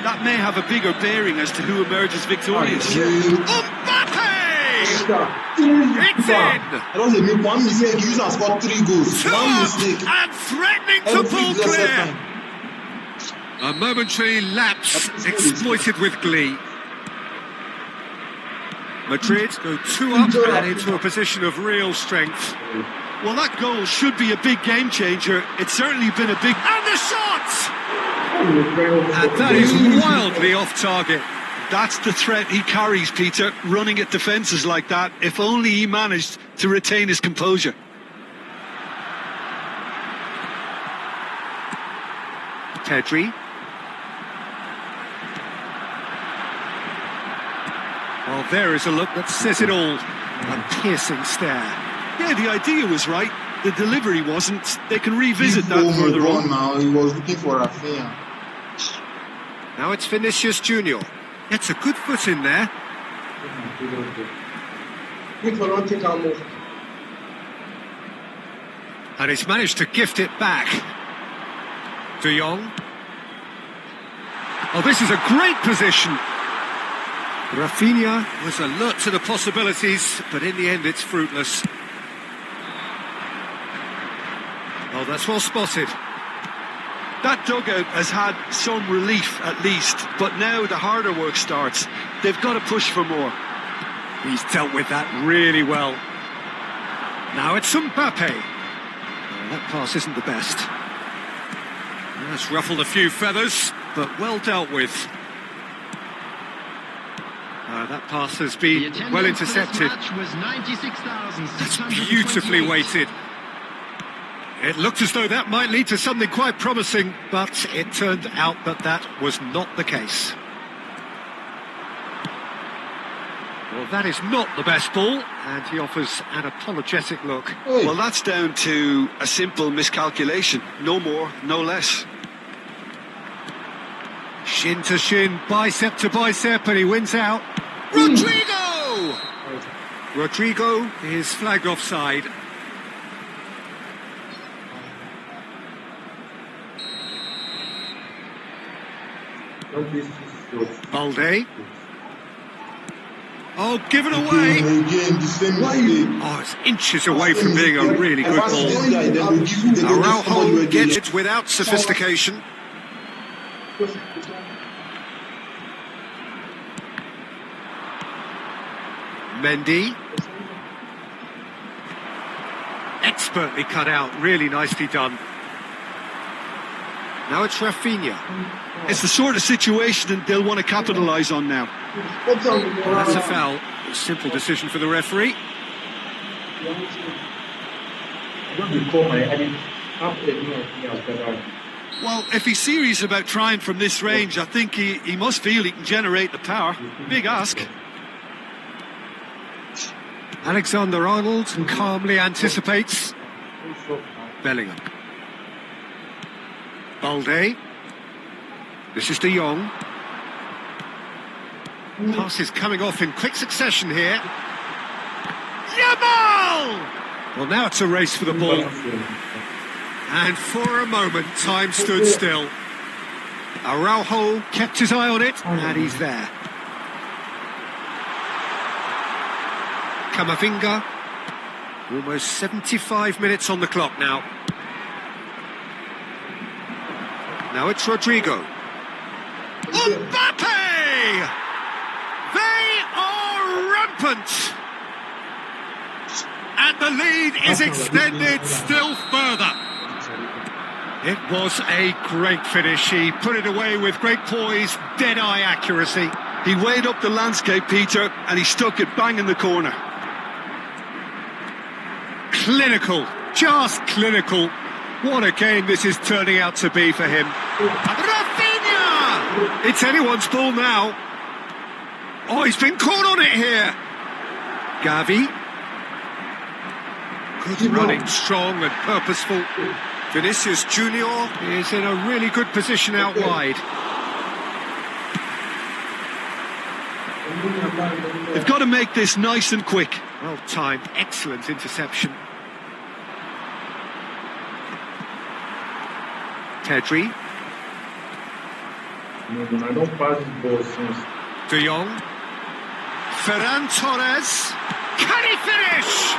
that may have a bigger bearing as to who emerges victorious. Mbappe! It's in! One mistake, you have scored 3 goals. One mistake. And threatening to pull clear. A momentary lapse exploited with glee. Madrid go 2 up and into a position of real strength. Well, that goal should be a big game changer. It's certainly been a big... And the shot! And that is wildly off target. That's the threat he carries, Peter, running at defences like that. If only he managed to retain his composure. Pedri. Well, there is a look that says it all. A piercing stare. Yeah, the idea was right. The delivery wasn't. They can revisit that further on. Now he was looking for Rafinha. Now it's Vinicius Junior. It's a good foot in there. And he's managed to gift it back. De Jong. Oh, this is a great position. Rafinha was alert to the possibilities, but in the end it's fruitless. Oh, that's well spotted. That dugout has had some relief at least, but now the harder work starts. They've got to push for more. He's dealt with that really well. Now it's Mbappe. Oh, that pass isn't the best. That's ruffled a few feathers, but well dealt with. That pass has been well intercepted. That's beautifully weighted. It looked as though that might lead to something quite promising, but it turned out that that was not the case. Well, that is not the best ball, and he offers an apologetic look. Well, that's down to a simple miscalculation. No more, no less. Shin to shin, bicep to bicep, and he wins out. Rodrigo! Rodrigo is flagged offside. Balde. Oh, given away. Again, the same mistake. Oh, it's inches away from being a really good ball. Araujo gets it without sophistication. Mendy. Expertly cut out, really nicely done. Now it's Rafinha. It's the sort of situation that they'll want to capitalise on now. Well, that's a foul. A simple decision for the referee. Well, if he's serious about trying from this range, I think he must feel he can generate the power. Big ask. Alexander-Arnold calmly anticipates. Bellingham. Balde. This is De Jong. Passes coming off in quick succession here. Yamal! Well, now it's a race for the ball. And for a moment, time stood still. Araujo kept his eye on it, and he's there. Camavinga. Almost 75 minutes on the clock now. Now it's Rodrigo. Mbappe! They are rampant! And the lead is extended still further. It was a great finish. He put it away with great poise, dead-eye accuracy. He weighed up the landscape, Peter, and he stuck it bang in the corner. Clinical, just clinical. What a game this is turning out to be for him. Rafinha! It's anyone's ball now. Oh, he's been caught on it here. Gavi. Good running, strong and purposeful. Vinicius Junior is in a really good position out wide. They've got to make this nice and quick. Well timed, excellent interception. Pedri. I don't pass the ball since. De Jong. Ferran Torres. Can he finish?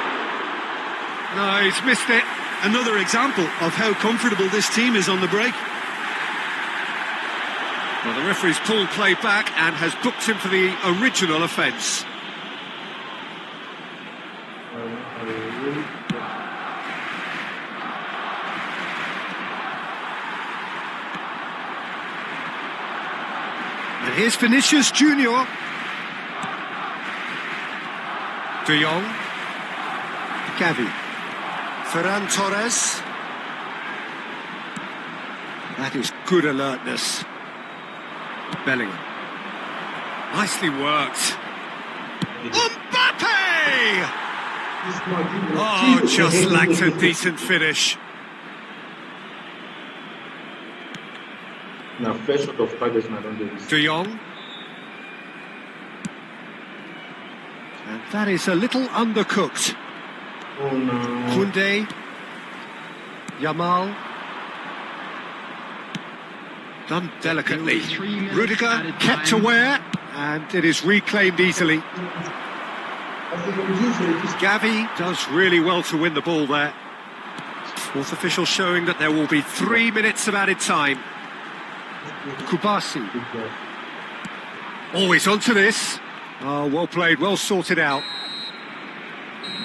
No, he's missed it. Another example of how comfortable this team is on the break. Well, the referee's pulled play back and has booked him for the original offence. And here's Vinicius Junior. De Jong. Gavi. Ferran Torres. That is good alertness. Bellingham. Nicely worked. Mbappe! Oh, just lacked a decent finish. Now, first shot of target, I don't do this. De Jong. And that is a little undercooked. Oh no. Koundé. Yamal. Done delicately. Rudiger kept aware, and it is reclaimed easily. Gavi does really well to win the ball there. Fourth official showing that there will be 3 minutes of added time. Kubasi. Always onto this. Oh, well played, well sorted out.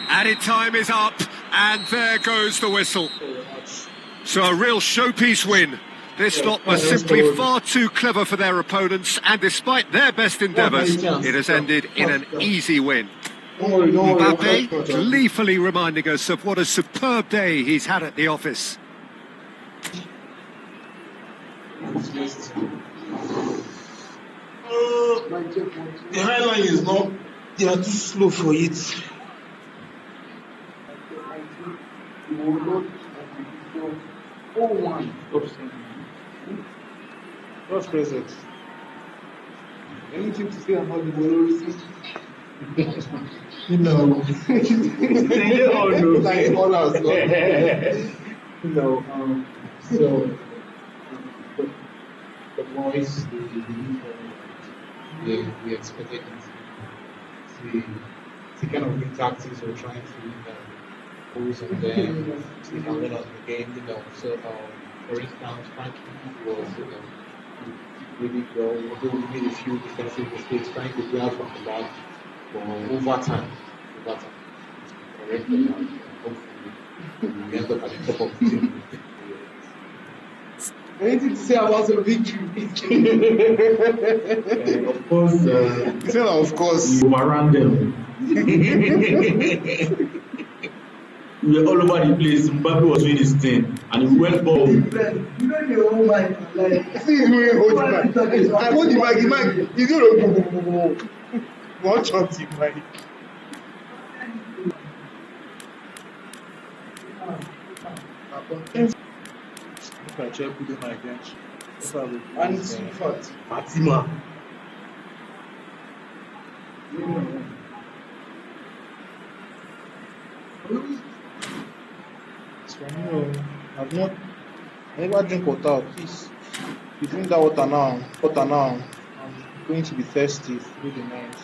Added time is up, and there goes the whistle. So a real showpiece win. This lot were simply far too clever for their opponents, and despite their best endeavours, it has ended in an easy win. Mbappe gleefully reminding us of what a superb day he's had at the office. The highline is not, they are too slow for it. What's present? Anything to say about the Boloris? No. Like all us. No. So the boys, we expected the kind of new tactics we're trying to pose on them, so they can win us the game, So for instance, Frankie was really well, although we made a few defensive mistakes trying to play out from the back. But over time, corrected and hopefully we end up at the top of the table. Anything to say about the victory? Of course, Of course. we overran them. We were all over the place. Mbappe was doing his thing, and we went ball. You know your own mind. Like, See, he's doing hold the mic. I hold the mic. He's doing one shot the mic. If I try putting my bench, and it's fact. Fatima. I never drink water, please. You drink that water now. I'm going to be thirsty through the night.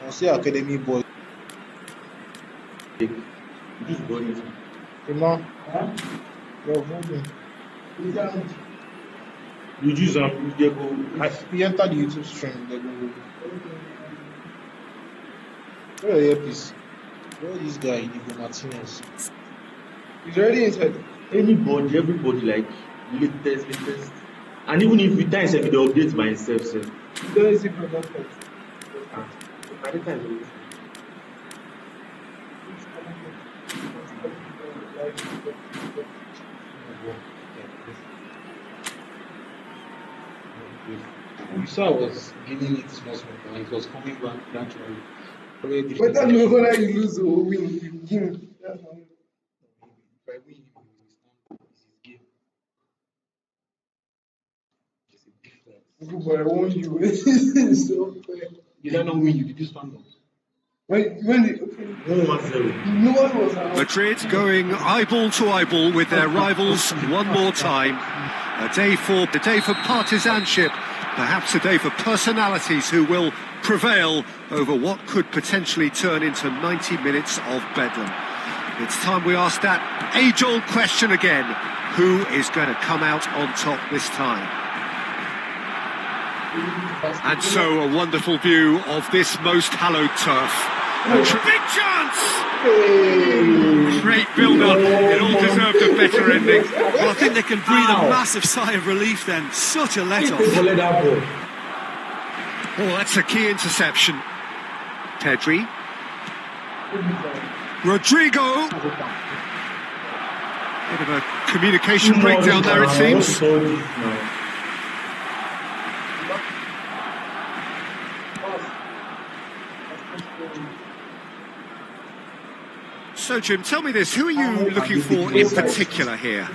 I see academy boy. Just go in. Emma, you're moving. You use them, you go. We enter the YouTube stream, they go. Where are your earpiece? Where is this guy, Diego Martinez? He's already inside. Anybody, everybody, like latest. And even if we times if they update by himself, sir. Don't see for that part. By the time You saw I was giving it small, and it was coming back naturally. But then whether you lose or win, you win. That's how If I win, he will stand. It's his game. It's a difference. but I won you. It's so fair. Did I not win you? Did you stand up? When the okay. 1-0. No one was around. Madrid going eyeball to eyeball with their rivals one more time. A day for partisanship, perhaps a day for personalities who will prevail over what could potentially turn into 90 minutes of bedlam. It's time we ask that age-old question again. Who is going to come out on top this time? And so a wonderful view of this most hallowed turf. Big chance! Great build-up. It all deserved a better ending. Well, I think they can breathe a massive sigh of relief then. Such a let-off. Oh, that's a key interception. Pedri. Rodrigo. Bit of a communication breakdown there, it seems. So, Jim, tell me this. Who are you looking for in particular here?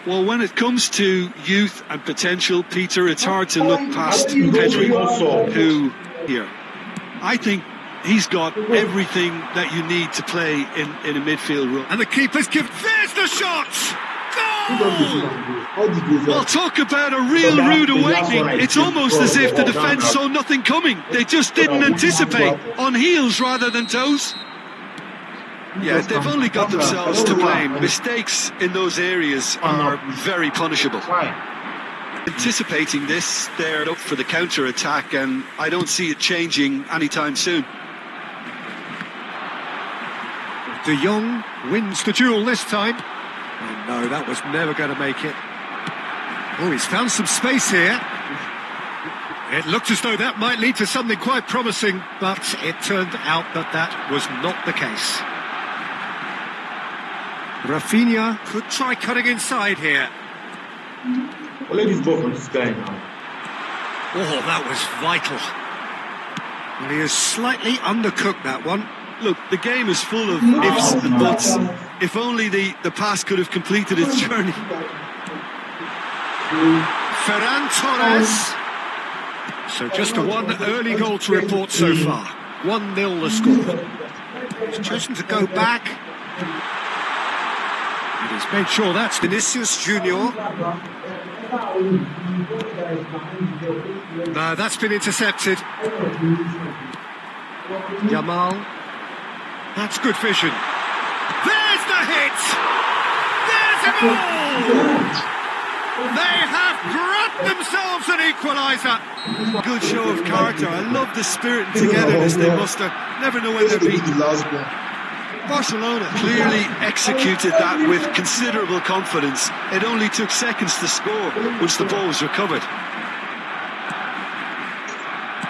Well, when it comes to youth and potential, Peter, it's hard to look past Pedri, who here. I think he's got everything that you need to play in a midfield role. And the keeper's given. There's the shot! Goal! Well, talk about a real rude awakening. It's almost as if the defence saw nothing coming. They just didn't anticipate. On heels rather than toes. Yeah, they've only got themselves to blame. Mistakes in those areas are very punishable. Anticipating this, they're up for the counter-attack, and I don't see it changing anytime soon. De Jong wins the duel this time. Oh no, that was never going to make it. Oh, he's found some space here. It looked as though that might lead to something quite promising, but it turned out that that was not the case. Rafinha could try cutting inside here. Well, let this ball from this guy now. Oh, that was vital. Well, he is slightly undercooked, that one. Look, the game is full of ifs and buts. If only the pass could have completed its journey. Ferran Torres. So just one early goal to report so far. 1-0 the score. He's chosen to go back. And he's made sure that's Vinicius Junior. No, that's been intercepted. Yamal. That's good vision. There's the hit! goal! They have brought themselves an equaliser. Good show of character. I love the spirit and togetherness they muster. Never know when they're beaten. Barcelona clearly executed that with considerable confidence. It only took seconds to score once the ball was recovered.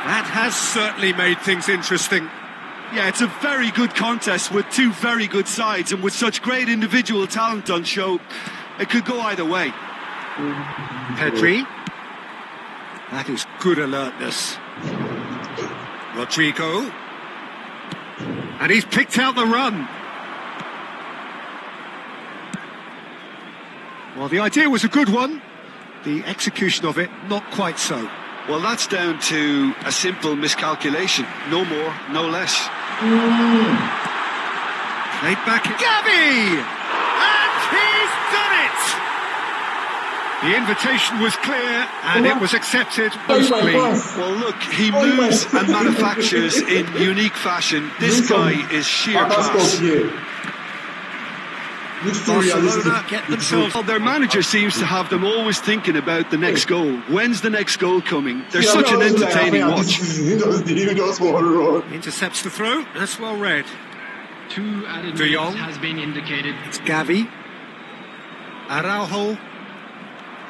That has certainly made things interesting. Yeah, it's a very good contest with two very good sides, and with such great individual talent on show, it could go either way. Pedri. That is good alertness. Rodrigo. And he's picked out the run. Well, the idea was a good one. The execution of it, not quite so. Well, that's down to a simple miscalculation. No more, no less. Played back. Gavi! And he's done it! The invitation was clear, and it was accepted most clean. Well, look, he moves and manufactures in unique fashion. This guy is sheer class. Barcelona get themselves... Well, their manager seems to have them always thinking about the next goal. When's the next goal coming? They're such an entertaining watch. Intercepts the throw. That's well read. 2 added minutes has been indicated. It's Gavi. Araujo.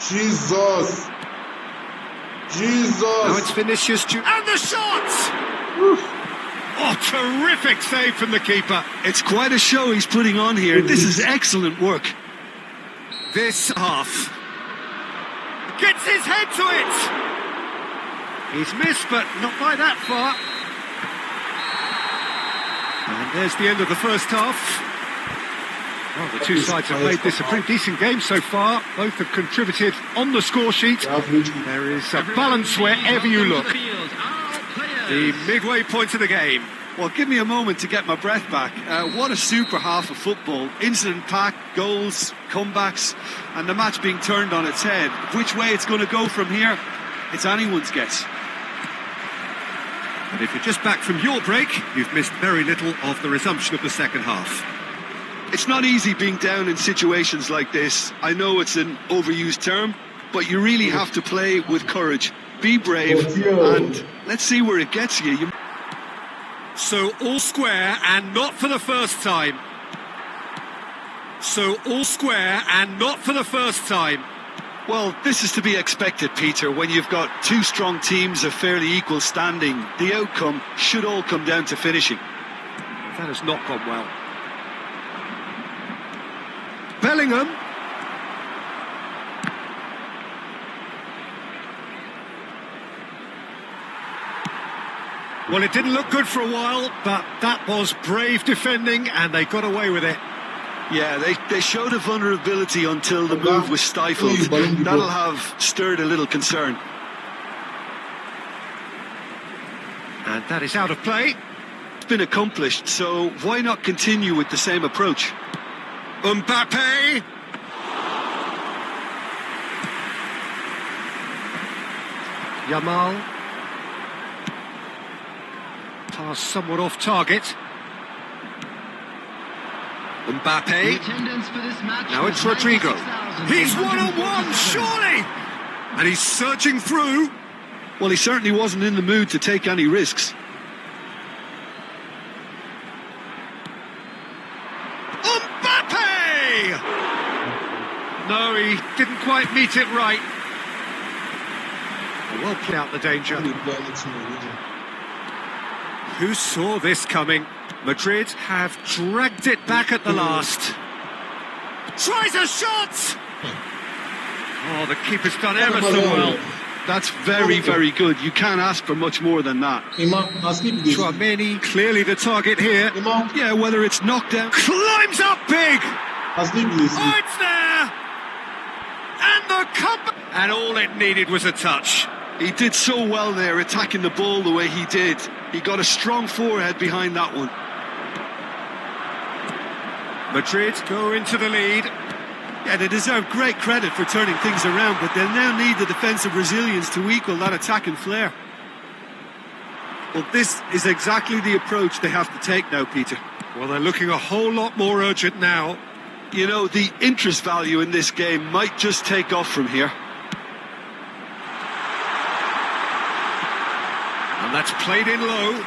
Jesus! Now it's Vinicius. And the shot! Oh, terrific save from the keeper. It's quite a show he's putting on here. This is excellent work. This half. Gets his head to it! He's missed, but not by that far. And there's the end of the first half. Well, the two sides have played this a pretty decent game so far. Both have contributed on the score sheet. There is a balance wherever you look. The midway point of the game. Well, give me a moment to get my breath back. What a super half of football. Incident-packed, goals, comebacks, and the match being turned on its head. Which way it's going to go from here, it's anyone's guess. And if you're just back from your break, you've missed very little of the resumption of the second half. It's not easy being down in situations like this. I know it's an overused term, but you really have to play with courage. Be brave, and let's see where it gets you. So all square, and not for the first time. So all square, and not for the first time. Well, this is to be expected, Peter. When you've got two strong teams of fairly equal standing, the outcome should all come down to finishing. That has not gone well. Bellingham. Well, it didn't look good for a while, but that was brave defending, and they got away with it. Yeah, they showed a vulnerability until the move was stifled. That'll have stirred a little concern. And that is out of play. It's been accomplished, so why not continue with the same approach? Mbappe. Yamal. Pass somewhat off target. Mbappe. Now it's Rodrigo. He's one-on-one, surely! And he's searching through. Well, he certainly wasn't in the mood to take any risks. Mbappe! No, he didn't quite meet it right. Well played out the danger. Who saw this coming? Madrid have dragged it back at the last. Tries a shot! Oh, the keeper's done ever so well. That's very, very good. You can't ask for much more than that. Tchouameni, clearly the target here. Yeah, whether it's knocked down. Climbs up big! Oh, it's there! And the comeback! And all it needed was a touch. He did so well there, attacking the ball the way he did. He got a strong forehead behind that one. Madrid go into the lead. Yeah, they deserve great credit for turning things around, but they'll now need the defensive resilience to equal that attacking flair. Well, this is exactly the approach they have to take now, Peter. Well, they're looking a whole lot more urgent now. You know, the interest value in this game might just take off from here. And that's played in low.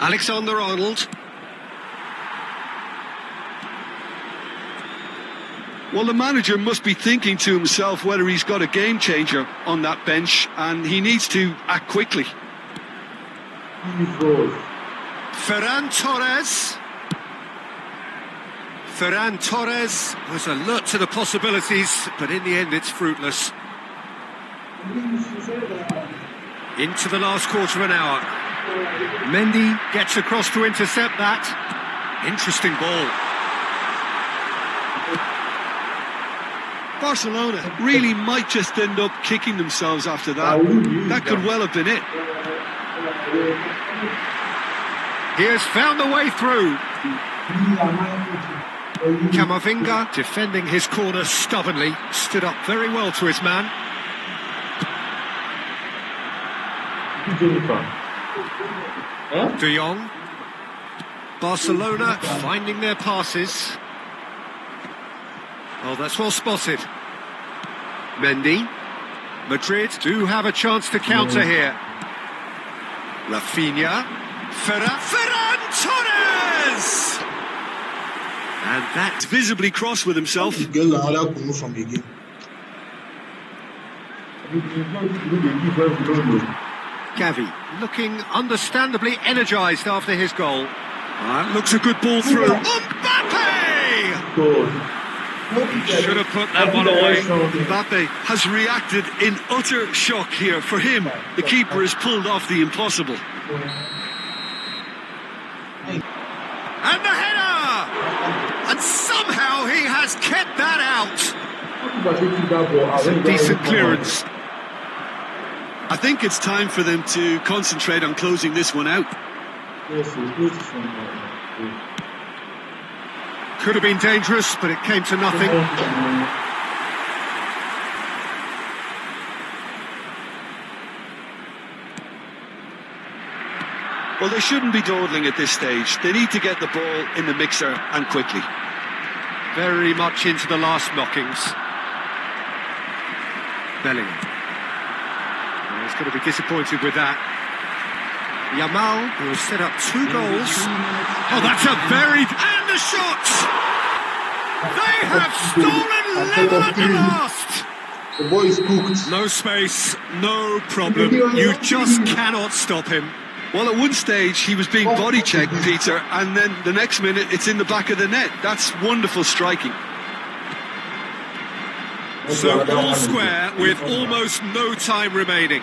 Alexander-Arnold. Well, the manager must be thinking to himself whether he's got a game changer on that bench, and he needs to act quickly. Ferran Torres. Ferran Torres was alert to the possibilities, but in the end it's fruitless. Into the last quarter of an hour. Mendy gets across to intercept that. Interesting ball. Barcelona really might just end up kicking themselves after that. That could well have been it. He has found the way through. Camavinga defending his corner stubbornly, stood up very well to his man. De Jong. Barcelona finding their passes. Oh, that's well spotted. Mendy. Madrid do have a chance to counter here. Rafinha. Ferran Torres! And that's Visibly cross with himself. Gavi looking understandably energised after his goal. Looks a good ball through. Mbappe! Should have put that one away. Mbappe has reacted in utter shock here. For him, the keeper has pulled off the impossible. And the header! And somehow he has kept that out. It's a decent clearance. I think it's time for them to concentrate on closing this one out. Could have been dangerous, but it came to nothing. Well, they shouldn't be dawdling at this stage. They need to get the ball in the mixer, and quickly. Very much into the last knockings. Bellingham. He's going to be disappointed with that. Yamal, who has set up 2 goals. Oh, that's a very... And the shot! They have stolen level at the last! The boy is cooked. No space, no problem. You just cannot stop him. Well, at one stage, he was being body-checked, Peter, and then the next minute, it's in the back of the net. That's wonderful striking. So all square with almost no time remaining.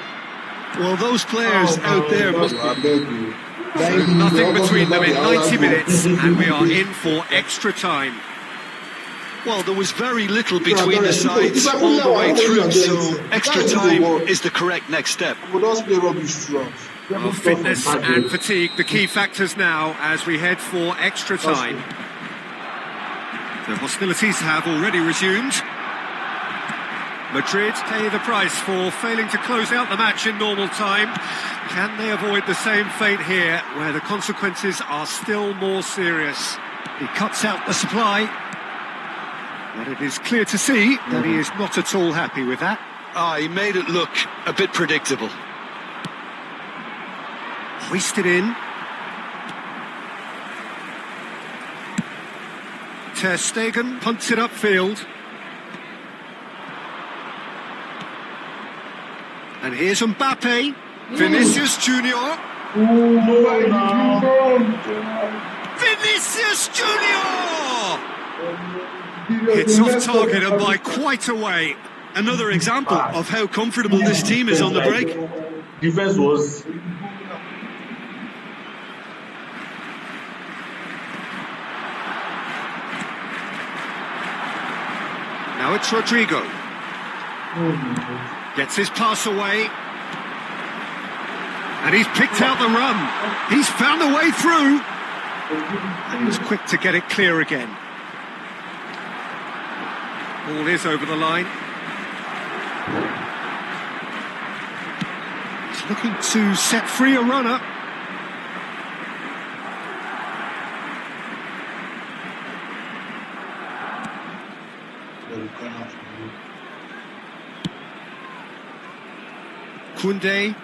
Well, those players out there must... Nothing between them in 90 minutes, and we are in for extra time. Well, there was very little between the sides all the way through, so extra time is the correct next step. Well, fitness and fatigue, the key factors now as we head for extra time. The hostilities have already resumed. Madrid pay the price for failing to close out the match in normal time. Can they avoid the same fate here, where the consequences are still more serious? He cuts out the supply, but it is clear to see that he is not at all happy with that. He made it look a bit predictable. Hoisted in. Ter Stegen punts it upfield. And here's Mbappe. Vinicius Junior. Vinicius Junior! Hits off target and by quite a way. Another example of how comfortable this team is on the break. Defense was... Now it's Rodrigo. Gets his pass away. And he's picked out the run. He's found a way through. And he's quick to get it clear again. Ball is over the line. He's looking to set free a runner. Koundé,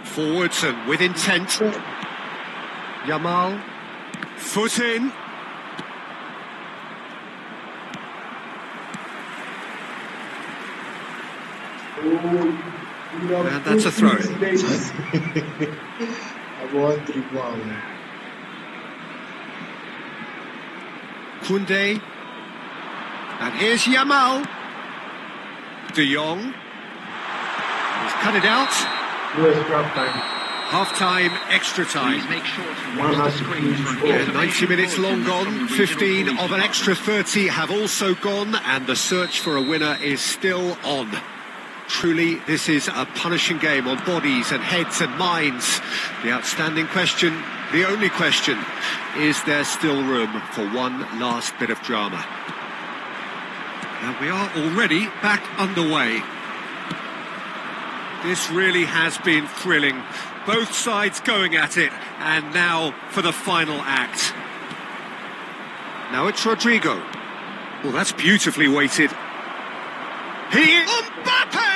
forwards and with intent. Yamal, foot in. And that's a throw. Koundé. And here's Yamal. De Jong. He's cut it out. Half-time, extra time. Please make sure to watch the screen for Yeah, 90 minutes long gone. 15 of an extra 30 have also gone, and the search for a winner is still on. Truly, this is a punishing game on bodies and heads and minds. The outstanding question, the only question, is there still room for one last bit of drama? And we are already back underway. This really has been thrilling. Both sides going at it, and now for the final act. Now it's Rodrigo. Well, that's beautifully weighted. Mbappe!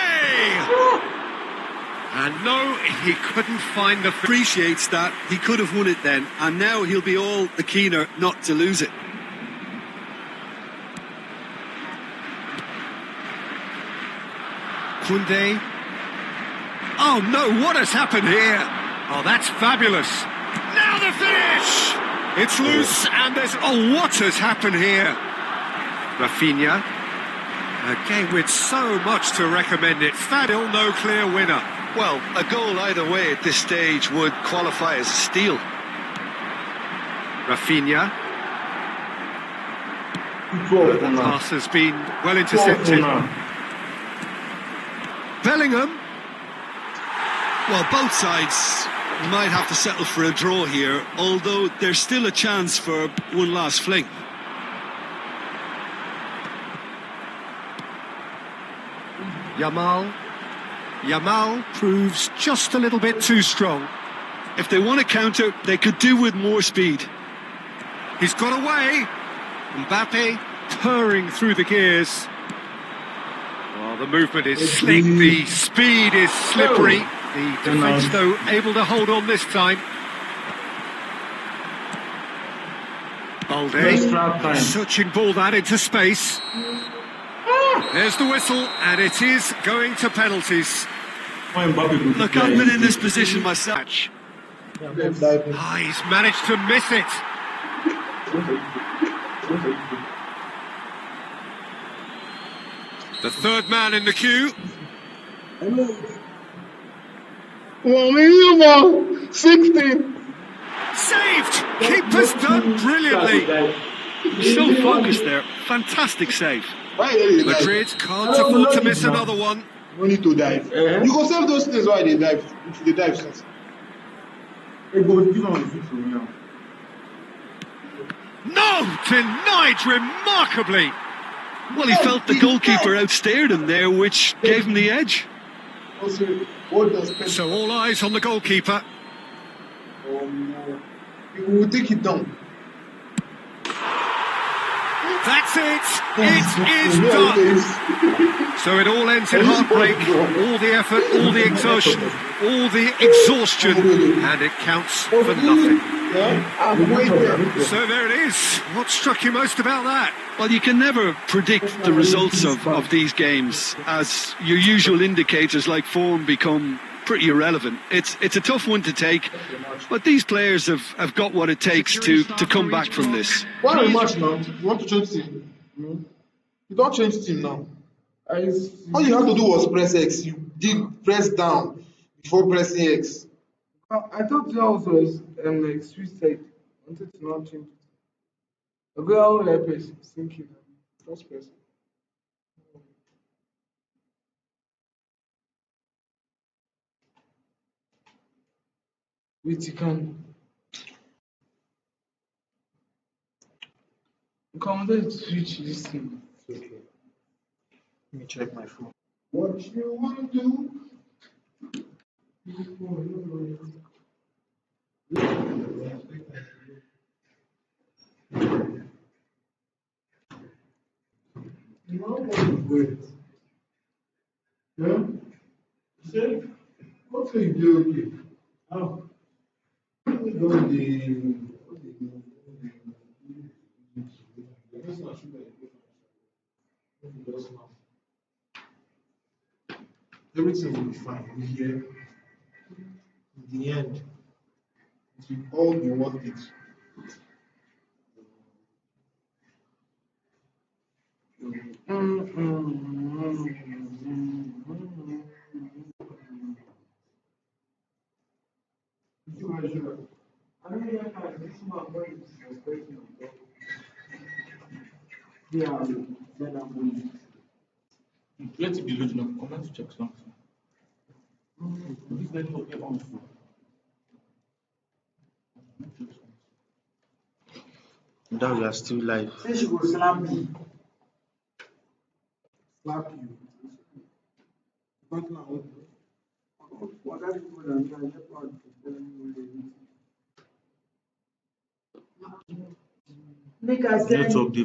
And no, he couldn't find the... Appreciates that. He could have won it then, and now he'll be all the keener not to lose it. Koundé. Oh no, what has happened here? Oh, that's fabulous. Now the finish! It's loose and there's... Oh, what has happened here? Rafinha. A game with so much to recommend it. Still no clear winner. Well, a goal either way at this stage would qualify as a steal. Rafinha. The pass has been well intercepted. Bellingham. Well, both sides might have to settle for a draw here, although there's still a chance for one last fling. Yamal. Yamal proves just a little bit too strong. If they want to counter, they could do with more speed. He's got away. Mbappe purring through the gears. Oh, the movement is slick, the speed is slippery. The defence, though, able to hold on this time. Balde, searching ball that into space. There's the whistle, and it is going to penalties. Look, I've been in this position myself. Ah, he's managed to miss it. The third man in the queue. 16. Saved! Keeper's done brilliantly. So focused there. Fantastic save. Madrid can't afford to miss another one. No need to dive. You go save those things while they dive. If they dive since. No! Denied remarkably. Well, he felt the goalkeeper outstared him there, which gave him the edge. So all eyes on the goalkeeper. He will take it down. That's it! It is done! So it all ends in heartbreak, all the effort, all the exertion, all the exhaustion, and it counts for nothing. So there it is. What struck you most about that? Well, you can never predict the results of these games, as your usual indicators like form become pretty irrelevant. It's a tough one to take, but these players have got what it takes to come back from this. Why a match now? You want to change team? You don't change team now. All you had to do was press X. You did press down before pressing X. I thought that was like switch side. I wanted to not change it. Okay, how will I press? Thinking. Just press. Wait, you can. You can then switch this thing. Okay. Let me check my phone. What you want to do? Wait. Yeah? Say, what say you do okay? How? Everything will be fine. Here, in the end, it will all be worth it. Let it be loading up. Come to check something. This network is on full. Now we are still live. Say she go slap me. Slap you. But now, What are you going to do? Make I send. Network dey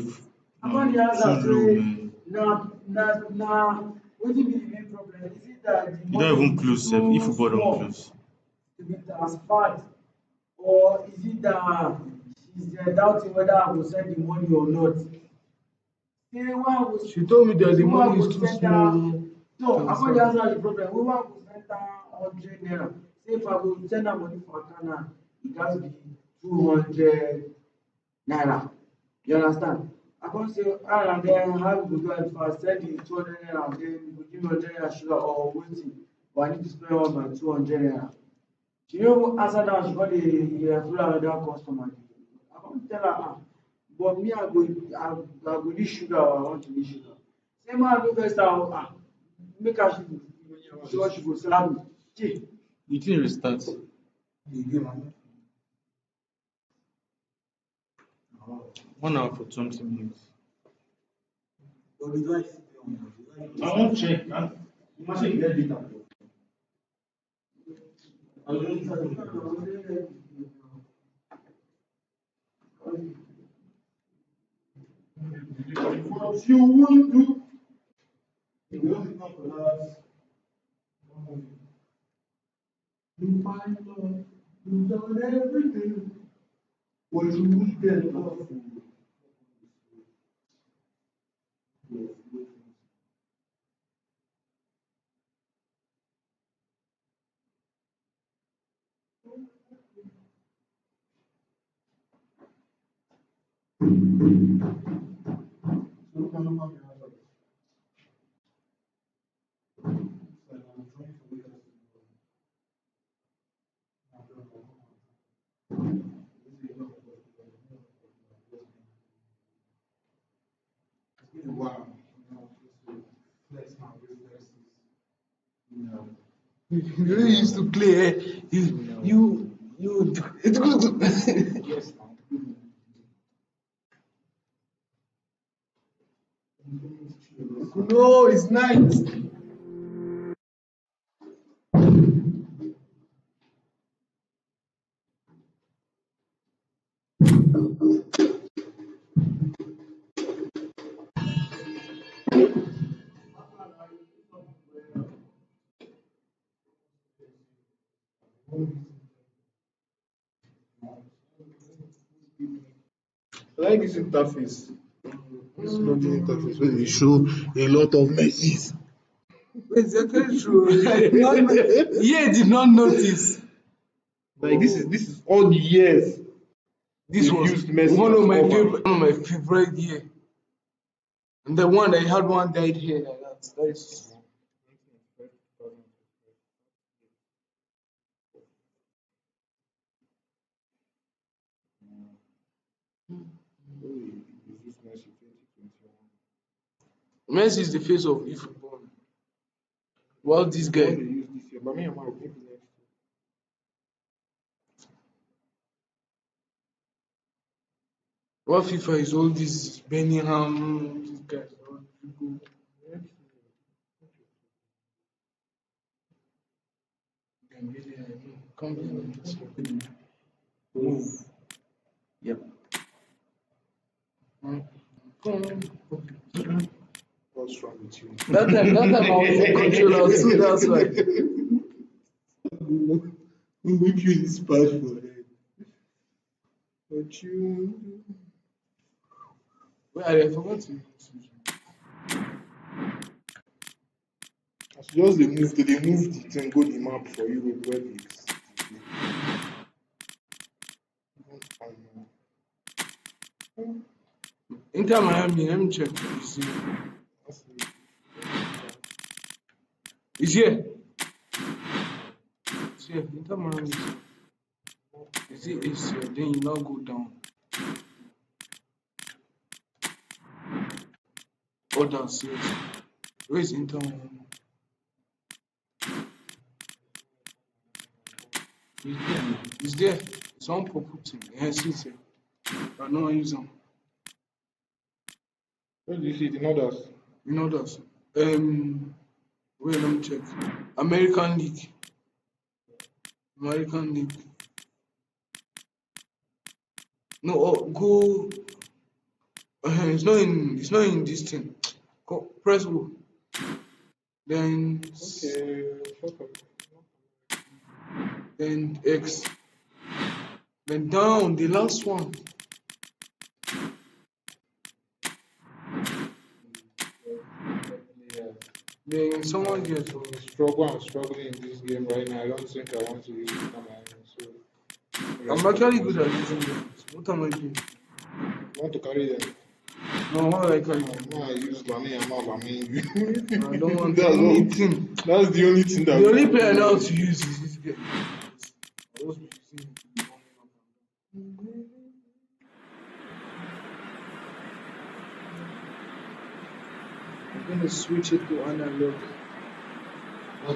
I'm on the answer too low, say, man. what do you be the main problem? Is it that the You don't even close sef. too Efootball don't small close. to be transferred, or is it that she's doubting whether I will send the money or not? Say why would she told me that the why money is would too send her? small. No, I'm on the answer the problem. We want to send her 100 naira. Say if I will send her money for Ghana, it has to be 200 naira. You understand? I can't say, and then how we go if I send the 200 naira and then you go give me 100 naira sugar or waiting, but I need to spend all my 200 naira. She don't answer that, she got the full another customer. I can't tell her, but me, I go need sugar or I want to need sugar. Say, man, go first, make her she what she go slap me. Okay. The thing restart. The game, man. 1 hour for 20 minutes. But the life is on. I won't check. You must say get data. I will not tell What you want to you want to for that. You find love, you've done everything. What you need get love. Wow. You really used to play, eh? It's good. Yes, no, it's night. I like this interface. This login interface where they show a lot of messages. It's actually true. Yeah, did not notice. Like this is all the years. This They was used Messi one as of my cover. favorite year. And the one I had one died here like that. That is Messi is the face of eFootball. Well, this They guy. use this year, but me and my opinion next year. What FIFA is all this Bellingham, these guys. Move. Yep. What's wrong with you? That time I was in controller too, that's why. We make you this bad for it. But you. Wait, I forgot to. As just they move the thing, go the map for Europe where they Inter Miami, let me check. You see. It's here. It's here. Inter Miami. Is it? It's here. Then you now go down. Others, yes. Where is Inter Miami? It's there. It's one purple thing. Yes, it's here. But no one use them. Where do you see the others? In others. Wait, let me check. American League. American League. No, go. It's not in this thing. Go, press O. Then then X. Then down the last one. Then someone gets I'm struggling in this game right now. I don't think I want to use it. I'm actually good at using games. What am I doing? I want to carry them. No, what I carry? No, I use Bami and Bami. I don't want anything. That's the only thing that. The only player I know how to use is this game. I was using it. I'm gonna switch it to analog.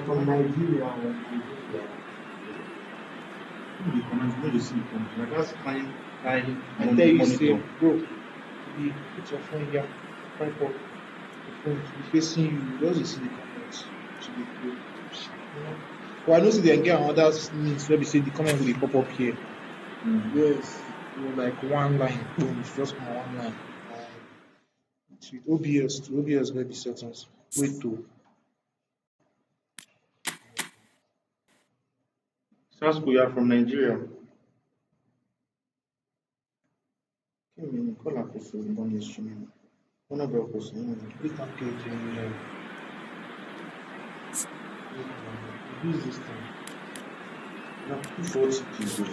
From Nigeria. The comments, no, they see it from like that's fine. I tell you, say, bro, you put your phone here, right up, the phone to be facing you, you just see the comments. Well, I know see they get another needs where we say the comment will pop up here. Yes. Like one line, boom, it's just on one line. With OBS to OBS where the settings. Wait to. Sasco, you are from Nigeria. Call up for one instrument. One of your person, click on page and use this thing. Now, 240 people.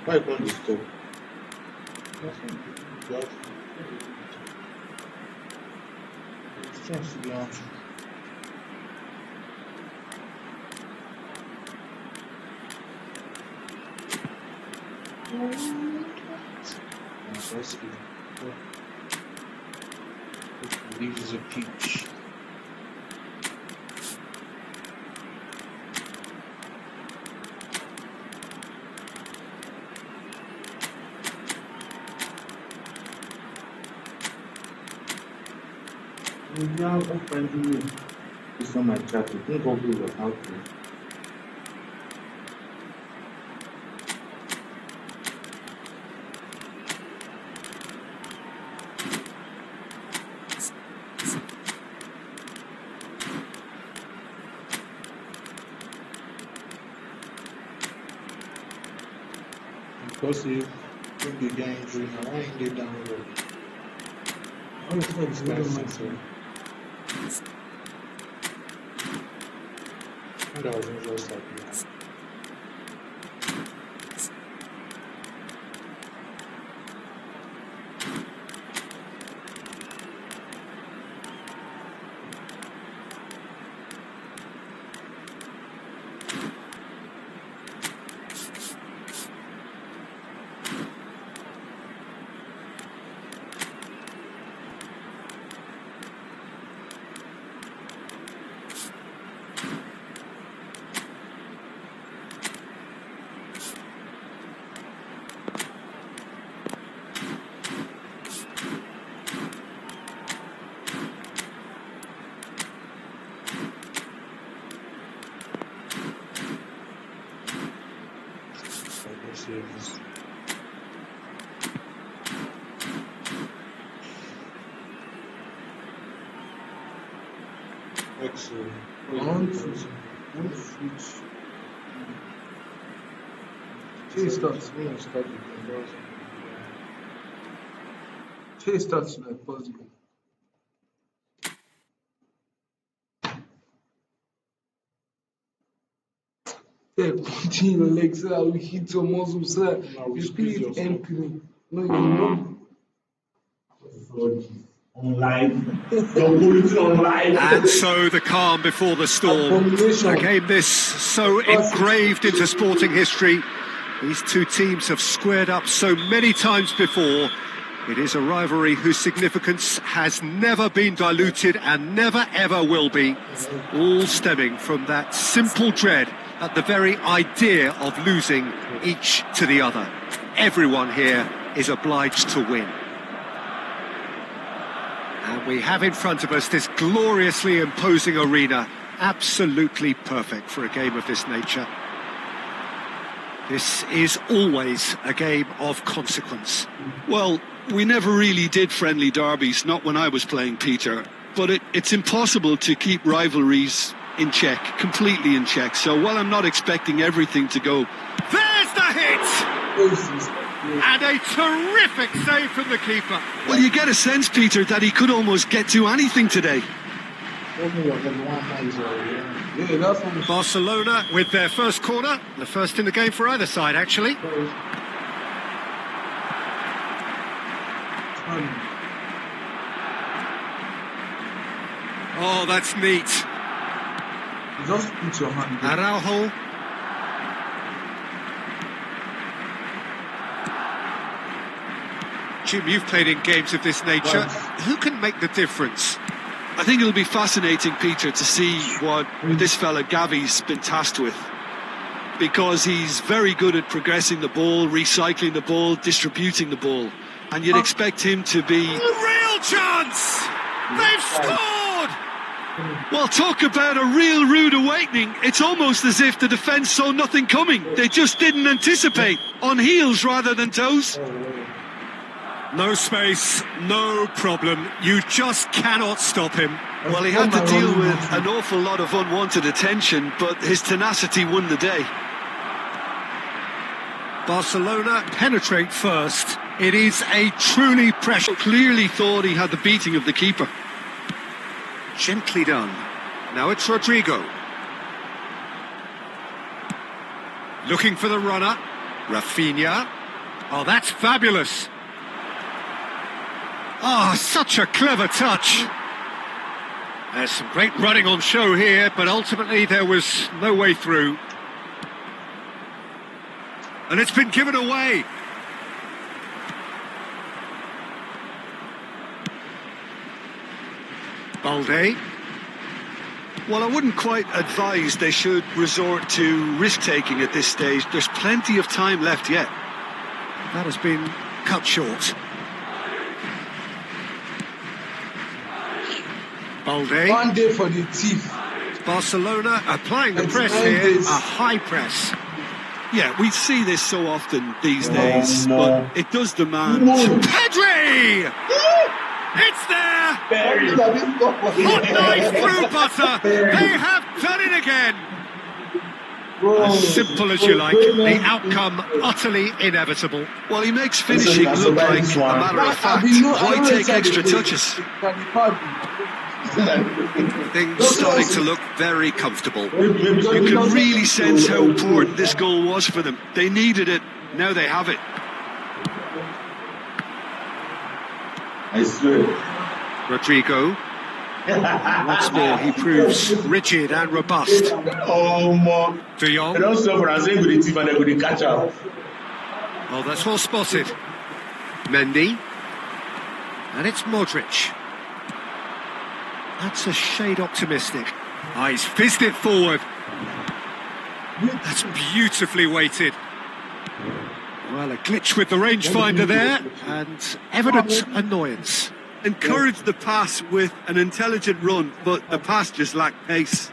Why can't you stop? It's trying to be on. Let's see. This is a peach. Now, I'm finding you. It's on my chat. You think of it was out there. Because if you get injury, now why ain't they download? I'm going to go myself. That was just like that. Excellent. I want to switch. Chase starts. Chase starts like possible. Yeah, putting your legs so that we hit your muscles, sir. You squeeze it empty. No, you know. On live. You're bulletin on live. And so the calm before the storm. A game this so engraved into sporting history. These two teams have squared up so many times before. It is a rivalry whose significance has never been diluted and never ever will be. All stemming from that simple dread at the very idea of losing each to the other. Everyone here is obliged to win. And we have in front of us this gloriously imposing arena, absolutely perfect for a game of this nature. This is always a game of consequence. Well, we never really did friendly derbies, not when I was playing, Peter. But it's impossible to keep rivalries in check, completely in check. So while I'm not expecting everything to go... There's the hit! And a terrific save from the keeper. Well, you get a sense, Peter, that he could almost get to anything today. Barcelona with their first corner, the first in the game for either side, actually. Oh, that's neat. Just put your hand there. Araujo. Jim, you've played in games of this nature. Who can make the difference? I think it'll be fascinating, Peter, to see what this fella Gavi's been tasked with. Because he's very good at progressing the ball, recycling the ball, distributing the ball. And you'd expect him to be... Real chance! They've scored! Well, talk about a real rude awakening. It's almost as if the defence saw nothing coming. They just didn't anticipate. On heels rather than toes. No space, no problem. You just cannot stop him. Well, he had to deal with an awful lot of unwanted attention, but his tenacity won the day. Barcelona penetrate first. It is a truly pressure. Clearly thought he had the beating of the keeper. Gently done. Now it's Rodrigo. Looking for the runner. Rafinha. Oh, that's fabulous. Oh, such a clever touch. There's some great running on show here, but ultimately there was no way through. And it's been given away. Balde. Well, I wouldn't quite advise they should resort to risk-taking at this stage. There's plenty of time left yet. That has been cut short. Balde. One day for the thief. Barcelona applying the press here, a high press. Yeah, we see this so often these days, but it does demand... Pedri! It's there! Hot knife through butter! They have done it again! As simple as you like, the outcome utterly inevitable. Well, he makes finishing look like a matter of fact. Why take extra touches? Things starting to look very comfortable. You can really sense how important this goal was for them. They needed it, now they have it. I swear. Rodrigo. Once more, he proves rigid and robust. Oh, man. De Jong. They don't suffer as they go to tip and they go to catch up. Oh, that's well spotted. Mendy. And it's Modric. That's a shade optimistic. Ah, he's fizzed it forward. That's beautifully weighted. Well, a glitch with the rangefinder there, and evident annoyance. Encouraged the pass with an intelligent run, but the pass just lacked pace.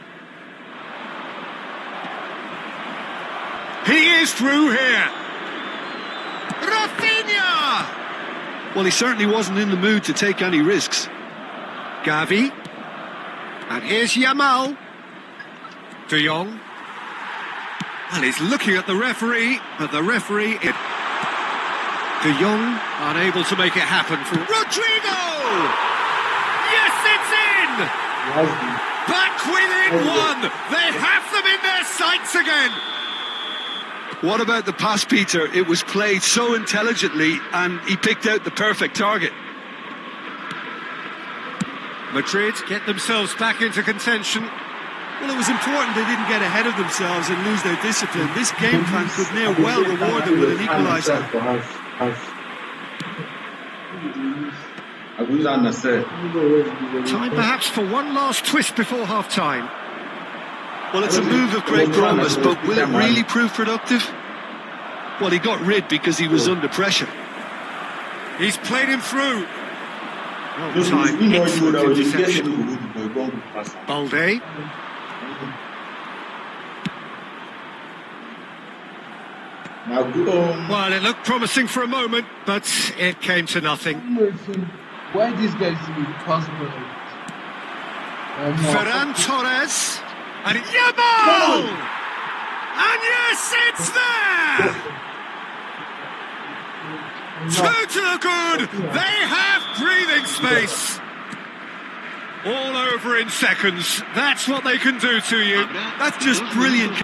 He is through here. Rafinha! Well, he certainly wasn't in the mood to take any risks. Gavi. And here's Yamal. De Jong. And he's looking at the referee, but the referee... De Jong unable to make it happen for Rodrigo! Yes, it's in! Back within one! They have them in their sights again! What about the pass, Peter? It was played so intelligently and he picked out the perfect target. Madrid get themselves back into contention. Well, it was important they didn't get ahead of themselves and lose their discipline. This game plan could near well reward them with an equaliser. Time perhaps for one last twist before half-time. Well, it's a move of great promise, but will it really prove productive? Well, he got rid because he was under pressure. He's played him through. Time, excellent interception. Balde. Well, it looked promising for a moment, but it came to nothing. Why these guys pass ball? Ferran Torres. And Yamal! And yes, it's there! Two to the good! They have breathing space! All over in seconds. That's what they can do to you. That's just brilliant.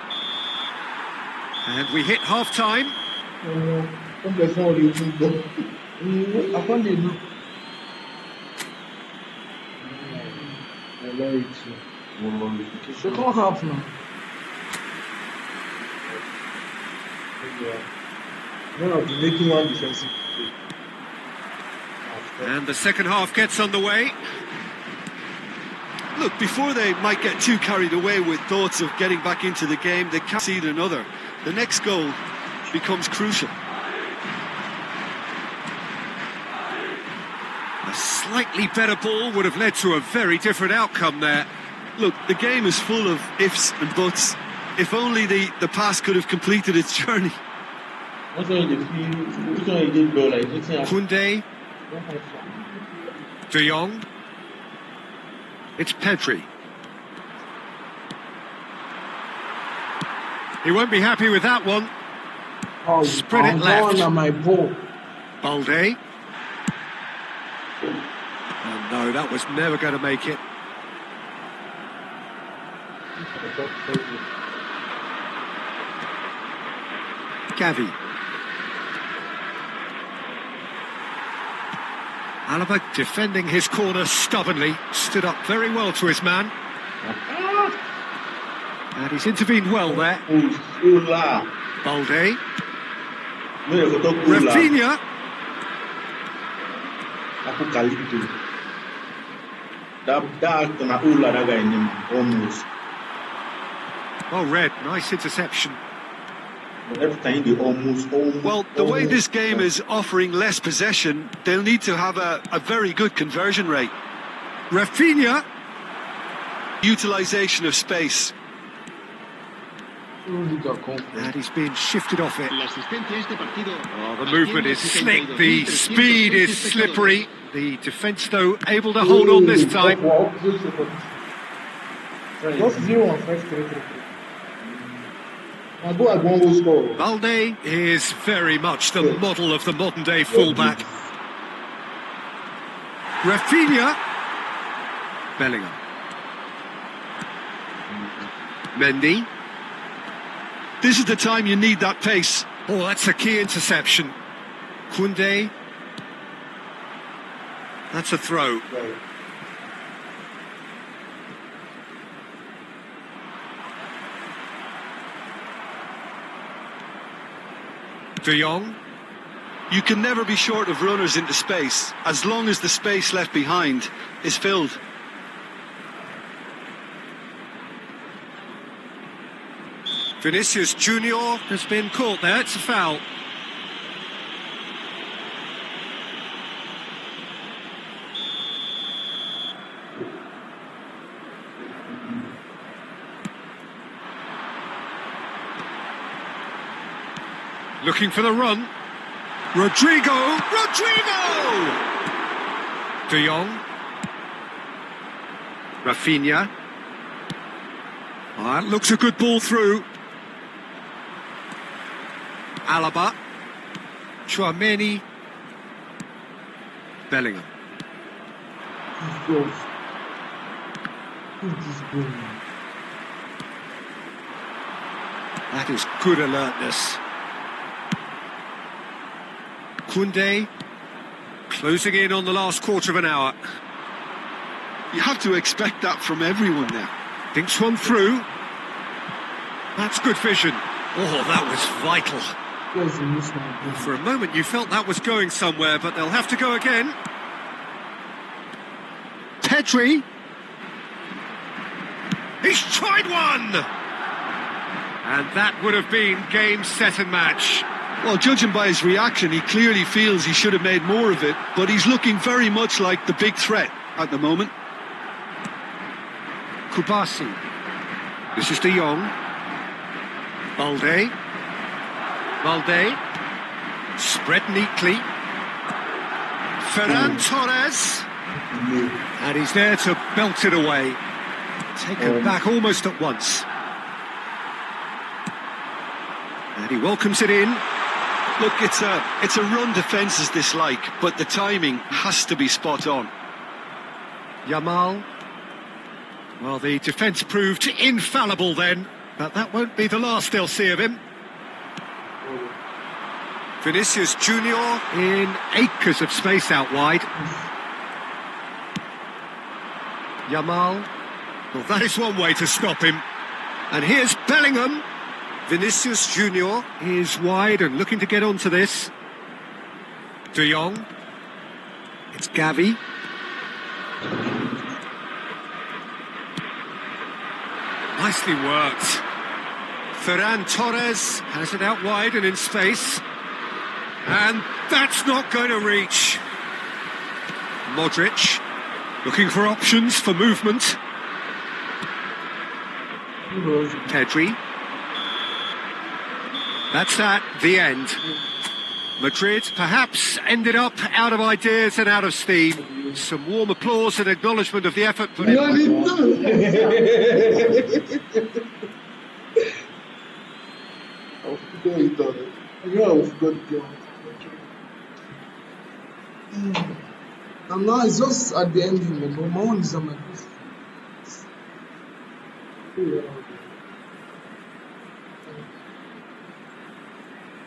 And we hit half-time. Second half now. Making one defensive play. And the second half gets underway. Look, before they might get too carried away with thoughts of getting back into the game, they can't see another. The next goal becomes crucial. A slightly better ball would have led to a very different outcome there. Look, the game is full of ifs and buts. If only the pass could have completed its journey. Koundé. De Jong. It's Pedri. He won't be happy with that one. Spread it left. On my ball. Balde. Oh no, that was never going to make it. Gavi. Alaba defending his corner stubbornly, stood up very well to his man. And he's intervened well there. Balde. Rafinha. Well read, nice interception. Well, the way this game is offering less possession, they'll need to have a very good conversion rate. Rafinha. Utilisation of space. And he's being shifted off it. Oh, the movement is slick, the speed is slippery. The defence, though, able to hold on this time. Balde is very much the model of the modern-day fullback. Rafinha. Bellingham. Mendy. This is the time you need that pace. Oh, that's a key interception. Koundé. That's a throw. De Jong. You can never be short of runners into space, as long as the space left behind is filled. Vinicius Junior has been caught there, it's a foul. Looking for the run. Rodrigo! De Jong. Rafinha. That looks a good ball through. Alaba. Chouameni. Bellingham. That is good alertness. Koundé. Closing in on the last quarter of an hour. You have to expect that from everyone now. Thinks one through. That's good vision. Oh, that was vital. For a moment you felt that was going somewhere, but they'll have to go again. Pedri. He's tried one! And that would have been game, set and match. Well, judging by his reaction, he clearly feels he should have made more of it, but he's looking very much like the big threat at the moment. Kubasi. This is De Jong. Balde. Spread neatly. Ferran Torres. And he's there to belt it away. Taken back almost at once. And he welcomes it in. Look, it's a run defences dislike, but the timing has to be spot on. Yamal. Well, the defence proved infallible then, but that won't be the last they'll see of him. Vinicius Junior in acres of space out wide. Yamal. Well, that is one way to stop him. And here's Bellingham. Vinicius Junior is wide and looking to get onto this. De Jong. It's Gavi. Nicely worked. Ferran Torres has it out wide and in space. And that's not going to reach. Modric looking for options for movement. Pedri. That's that, the end. Madrid perhaps ended up out of ideas and out of steam. Some warm applause and acknowledgement of the effort put in. And now it's just at the ending, but my own is on my face.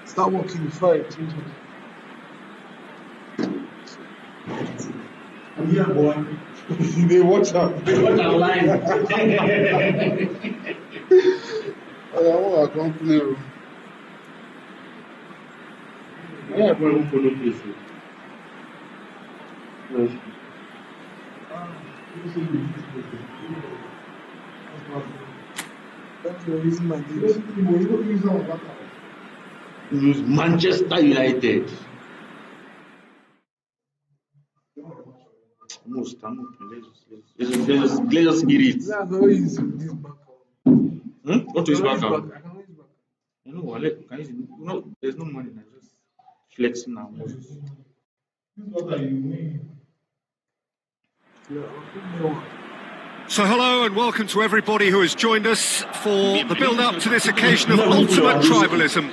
Start working before I change it. I'm here, boy. They watch out. They watch our line. I can't play. Yeah, boy, we follow this. That's the reason my deal. Use Manchester United. Most I'm open. Let's just hear it. Yeah, I can always use this back. What is back out? I can always back. You know what? Can you no, there's no money now. Just flexing now. What are you mean? So hello and welcome to everybody who has joined us for the build-up to this occasion of ultimate tribalism.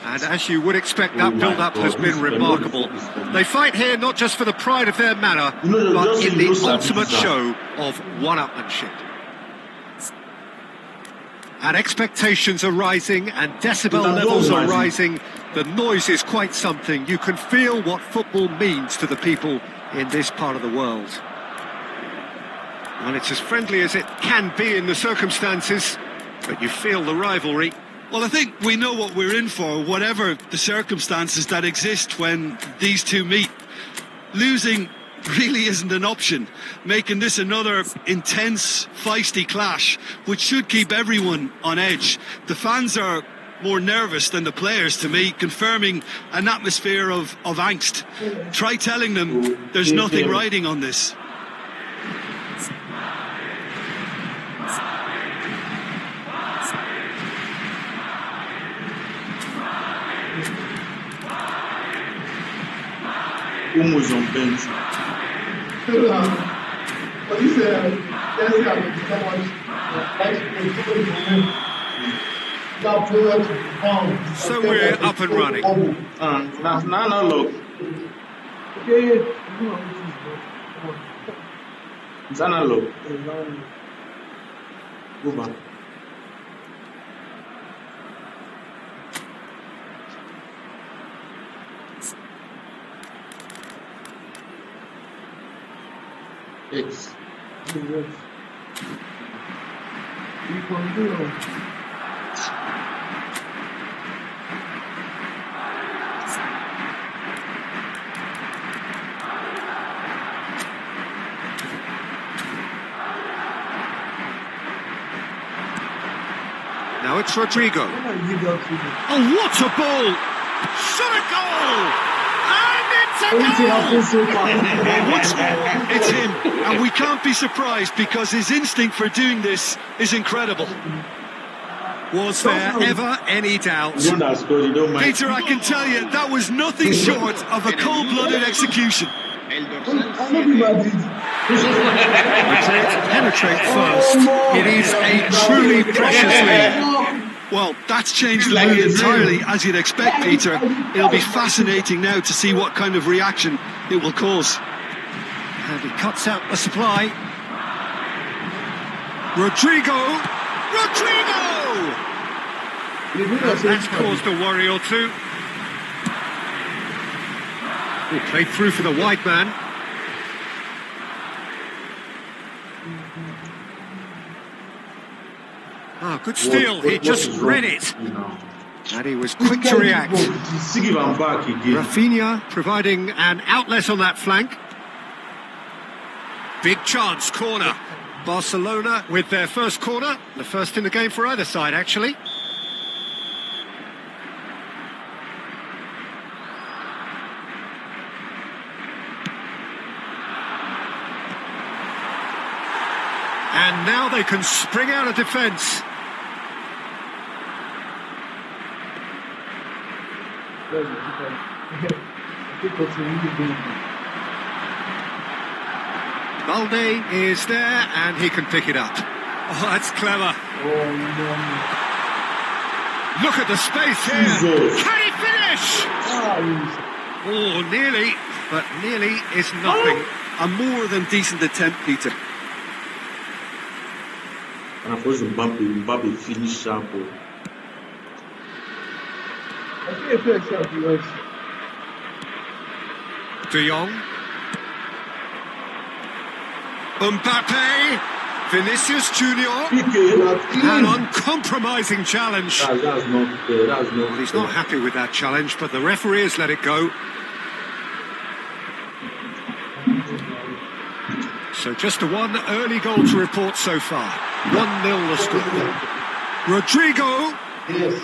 And as you would expect, that build-up has been remarkable. They fight here not just for the pride of their manor, but in the ultimate show of one-upmanship. And expectations are rising and decibel levels are rising. The noise is quite something. You can feel what football means to the people in this part of the world. And it's as friendly as it can be in the circumstances, but you feel the rivalry. Well, I think we know what we're in for, whatever the circumstances that exist when these two meet. Losing really isn't an option, making this another intense, feisty clash, which should keep everyone on edge. The fans are more nervous than the players, to me, confirming an atmosphere of angst. Try telling them there's nothing riding on this. Almost on bench. But this Chelsea have become one So we're up and running. Now look. Okay. It's analog. Go back. X. Now it's Rodrigo. Oh, what a ball! Shot a goal! And it's a goal! Once more, it's him, and we can't be surprised because his instinct for doing this is incredible. Was there ever any doubt? You don't score, you don't mind. Peter, I can tell you, that was nothing short of a cold-blooded execution. El dorsal The clear to penetrate first. It is a truly precious lead. Well, that's changed the mood entirely, as you'd expect, Peter. It'll be fascinating now to see what kind of reaction it will cause. And he cuts out the supply. Rodrigo! That's caused a worry or two. He played through for the wide man. Ah, good steal. He just read it. And he was quick to react. See, give him back again. Rafinha providing an outlet on that flank. Big chance, corner. Barcelona with their first corner. The first in the game for either side, actually. And now they can spring out of defence. Balde is there and he can pick it up. Oh, that's clever. Look at the space here. Jesus. Can he finish? Oh, nearly, but nearly is nothing. A more than decent attempt, Peter. And of course, Mbappe finish sharp. De Jong. Mbappe. Vinicius Junior. An uncompromising challenge. That's not fair. That's not He's fair. not happy with that challenge, but the referee has let it go. So just a one early goal to report so far. 1-0 the score. Rodrigo. Yes.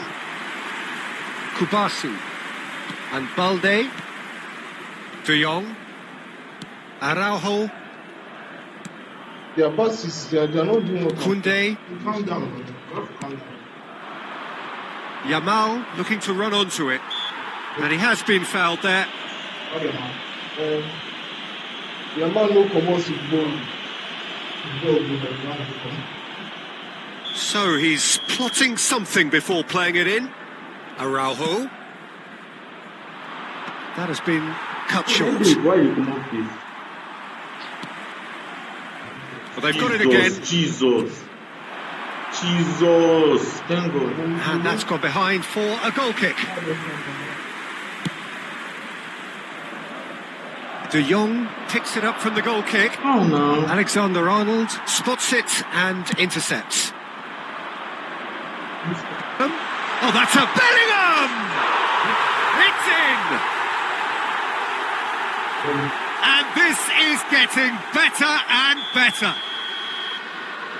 Kubasi. And Balde. De Jong. Araujo. Their passes, they are not doing what. Koundé. Calm down. Calm down. Yamal looking to run onto it. And he has been fouled there. Their man no commerce with ball. So he's plotting something before playing it in. Araujo. That has been cut short. Why you come up this? But they've got it again. Jesus. Thank God. And that's gone behind for a goal kick. De Jong picks it up from the goal kick. Oh no. Alexander-Arnold spots it and intercepts. Oh, that's a Bellingham! It's in! And this is getting better and better.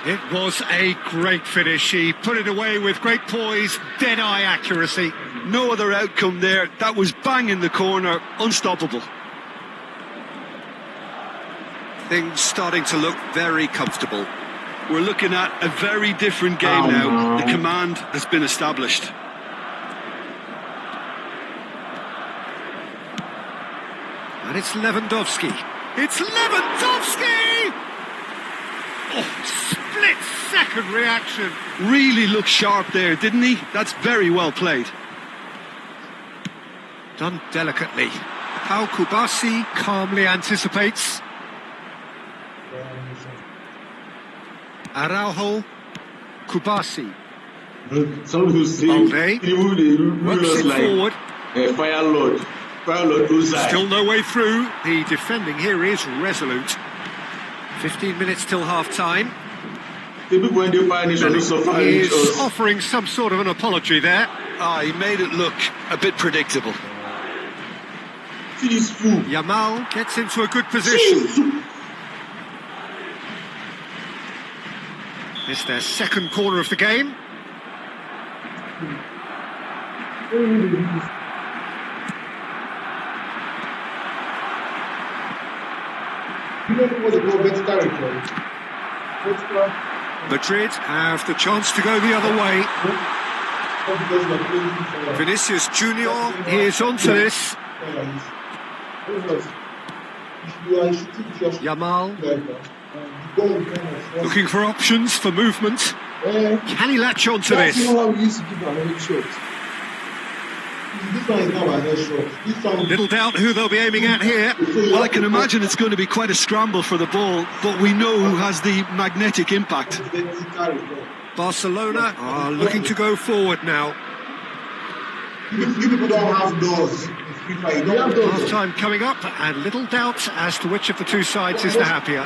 It was a great finish. He put it away with great poise, dead-eye accuracy. No other outcome there. That was bang in the corner, unstoppable. Things starting to look very comfortable. We're looking at a very different game now. The command has been established. And it's Lewandowski. It's Lewandowski! Split-second reaction. Really looked sharp there, didn't he? That's very well played. Done delicately. Pau Kubasi calmly anticipates. Araujo, Kubasi. Some people say Balde people they works rule us it like forward. Fire Lord. Fire Lord Ozai. Still no way through. The defending here is resolute. 15 minutes till half-time. The people when they fire nation don't suffer He with is us. offering some sort of an apology there. He made it look a bit predictable. See this fool. Yamal gets into a good position. It's their second corner of the game. Madrid have the chance to go the other way. Vinicius Junior is onto this. Yamal looking for options for movement. Can he latch onto this? Little doubt who they'll be aiming at here. Well, I can imagine it's going to be quite a scramble for the ball, but we know who has the magnetic impact. Barcelona are looking to go forward now. You people don't have doors. Half time coming up, and little doubt as to which of the two sides is the happier.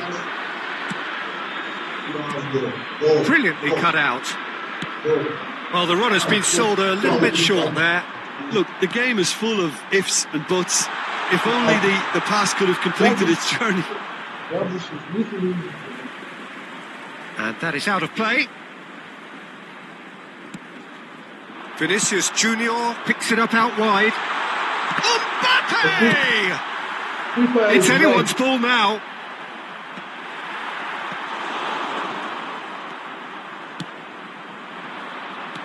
Brilliantly cut out. Well, the run has been sold a little bit short there. Look, the game is full of ifs and buts. If only the pass could have completed its journey. And that is out of play. Vinicius Junior picks it up out wide. Mbappe! It's anyone's ball now.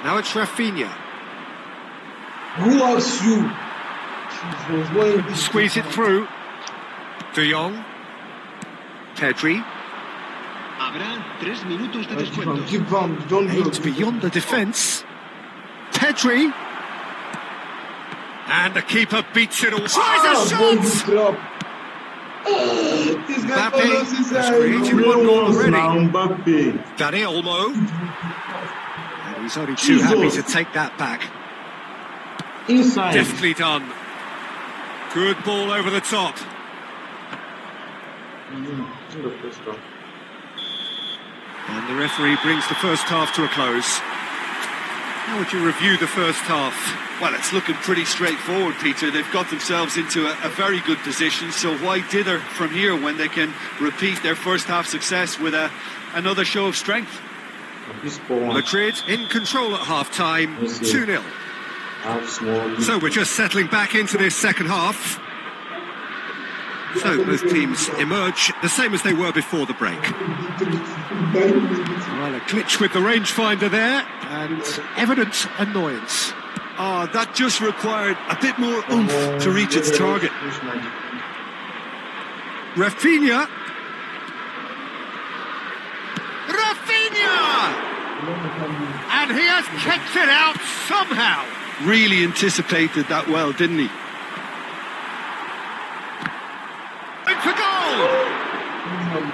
Now it's Rafinha. Who asked you? Squeeze it through. De Jong. Pedri. Habrá 3 minutos de descuento. Aims beyond the defence. Pedri. And the keeper beats it all. Tries a shot! Mbappe has created one goal already. Dani Olmo. And he's only too happy to take that back. Inside. Deftly done. Good ball over the top. And the referee brings the first half to a close. How would you review the first half? Well, it's looking pretty straightforward, Peter. They've got themselves into a very good position, so why dither from here when they can repeat their first half success with another show of strength? Madrid in control at half-time, 2-0. So we're just settling back into this second half. So both teams emerge the same as they were before the break. Well, a glitch with the rangefinder there, and evident annoyance. That just required a bit more oomph to reach its target. Rafinha! Rafinha! And he has kicked it out somehow. Really anticipated that well, didn't he? For goal!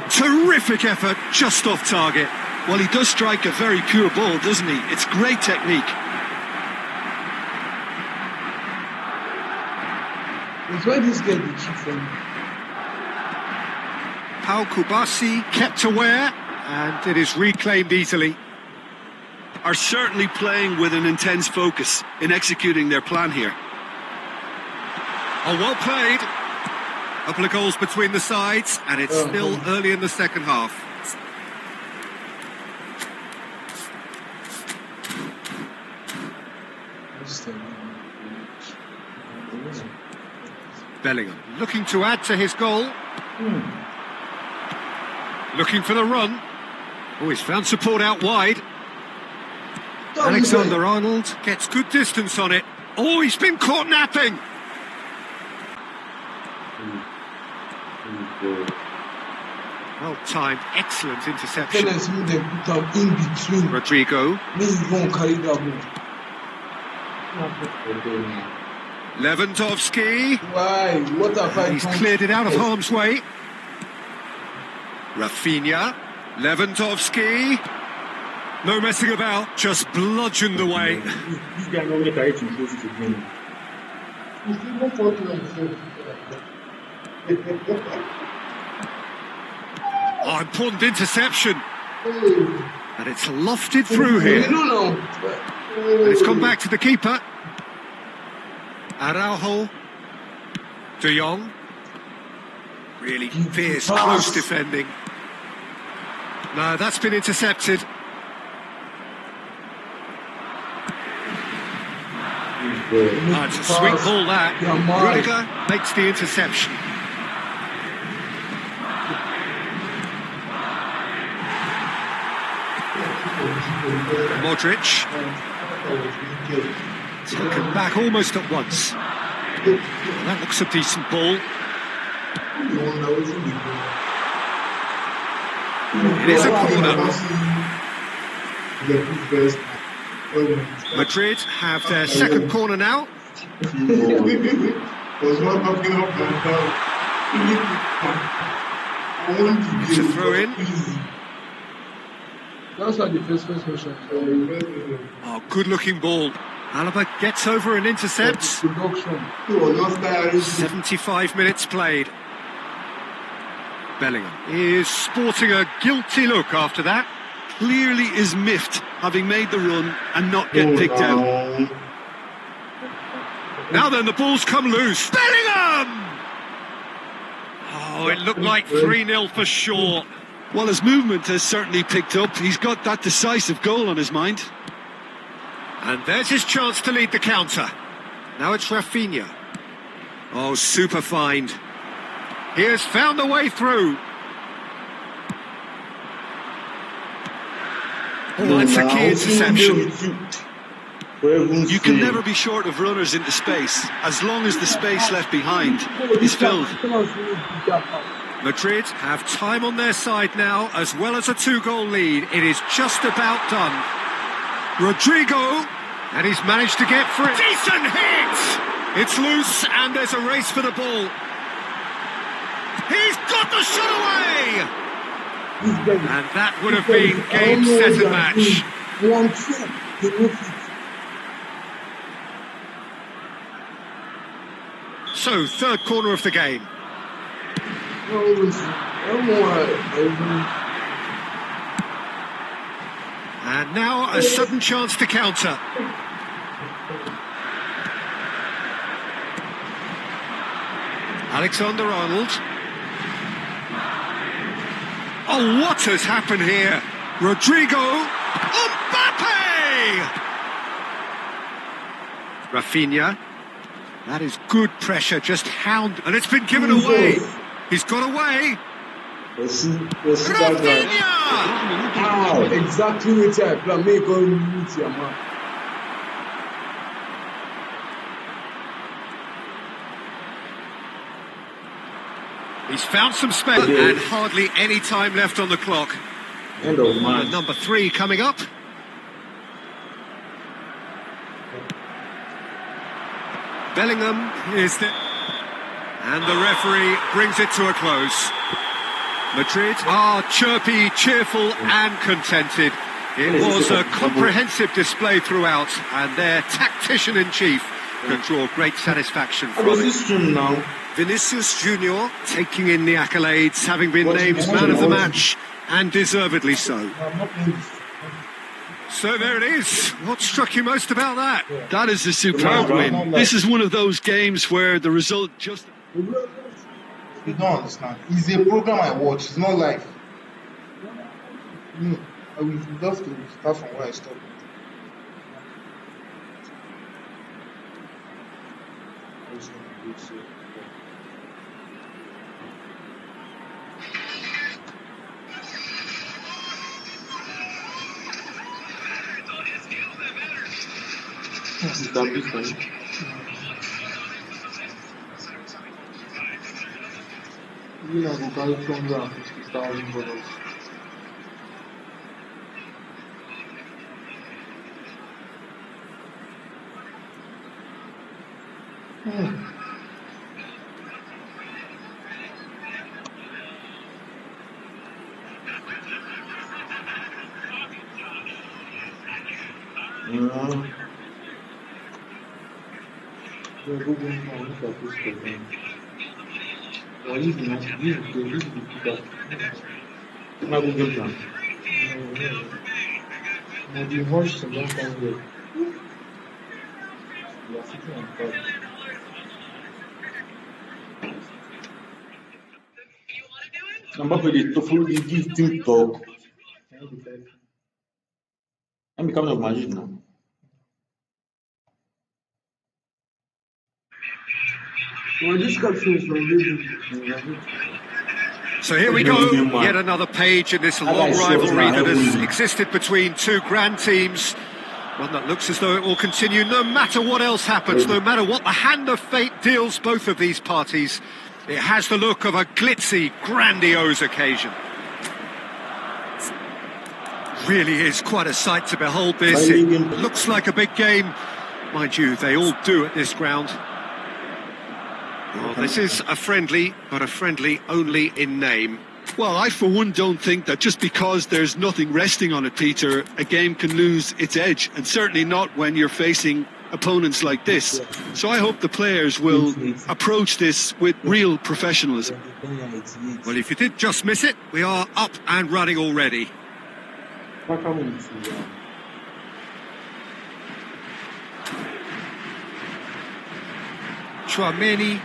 Terrific effort, just off target. Well, he does strike a very pure ball, doesn't he? It's great technique. It's where this guy the cheat from. Pau Kubasi kept aware, and it is reclaimed easily. Are certainly playing with an intense focus in executing their plan here. Oh, well played. A couple of goals between the sides, and it's still early in the second half. Bellingham looking to add to his goal. Looking for the run. Oh, he's found support out wide. Alexander-Arnold gets good distance on it. Oh, he's been caught napping. Well timed, excellent interception. Tell us who they put out in between. Rodrigo. This is going to carry that ball. Lewandowski. Why? What have I done? He's cleared it out of harm's way. Rafinha. Lewandowski. No messing about, just bludgeoned away. This guy normally carries him close to him. Oh, important interception. And it's lofted through here. And it's gone back to the keeper. Araujo. De Jong. Really fierce, close defending. No, that's been intercepted. It's a sweet ball that. Rudiger makes the interception. Modric. Taken back almost at once. That looks a decent ball. It is a corner. Madrid have their second corner now. It's a throw in. That's like the first motion. Oh, good looking ball. Alaba gets over and intercepts. 75 minutes played. Bellingham is sporting a guilty look after that. Clearly is miffed, having made the run and not get picked out. Now then, the ball's come loose. Bellingham! Oh, it looked like 3-0 for sure. Well, his movement has certainly picked up. He's got that decisive goal on his mind. And there's his chance to lead the counter. Now it's Rafinha. Oh, super find. He has found a way through. Oh, that's a key interception. You can never be short of runners into space, as long as the space left behind is filled. Madrid have time on their side now, as well as a 2-goal lead. It is just about done. Rodrigo, and he's managed to get free. Decent hit! It's loose, and there's a race for the ball. He's got the shot away! And that would have been game, set and match. So, third corner of the game. And now a sudden chance to counter. Alexander-Arnold. Oh, what has happened here? Rodrigo. Mbappe! Rafinha. That is good pressure, just hound. And it's been given away. He's got away. Rafinha! Exactly what I plan. Make all meet your man. He's found some space and hardly any time left on the clock. End of match. Number 3 coming up. Bellingham is there. And the referee brings it to a close. Madrid are chirpy, cheerful and contented. It was a comprehensive display throughout, and their tactician-in-chief can draw great satisfaction from it. Vinicius Junior taking in the accolades, having been named man of the match, and deservedly so. So there it is. What struck you most about that? That is a superb win. This is one of those games where the result just... You don't understand. It's a program I watch. It's not live. No, I will love to start from where I stopped. You know, go carry from ground. $1,000. Mbappe dey follow the give team talk. I'm becoming of Madrid now. Well, this caption is from Liverpool. So here we go, yet another page in this long rivalry that has existed between two grand teams. One that looks as though it will continue no matter what else happens, no matter what the hand of fate deals both of these parties. It has the look of a glitzy, grandiose occasion. Really is quite a sight to behold this. It looks like a big game. Mind you, they all do at this ground. Well, this is a friendly, but a friendly only in name. Well, I for one don't think that just because there's nothing resting on it, Peter, a game can lose its edge, and certainly not when you're facing opponents like this. So I hope the players will approach this with real professionalism. Well, if you did just miss it, we are up and running already. Chouameni.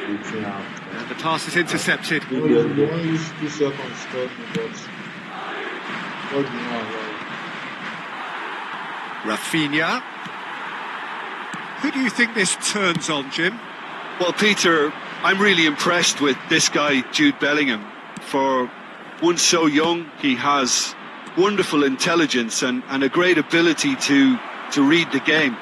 And the pass is intercepted. Rafinha. Who do you think this turns on, Jim? Well, Peter, I'm really impressed with this guy, Jude Bellingham. For one so young, he has wonderful intelligence and a great ability to read the game.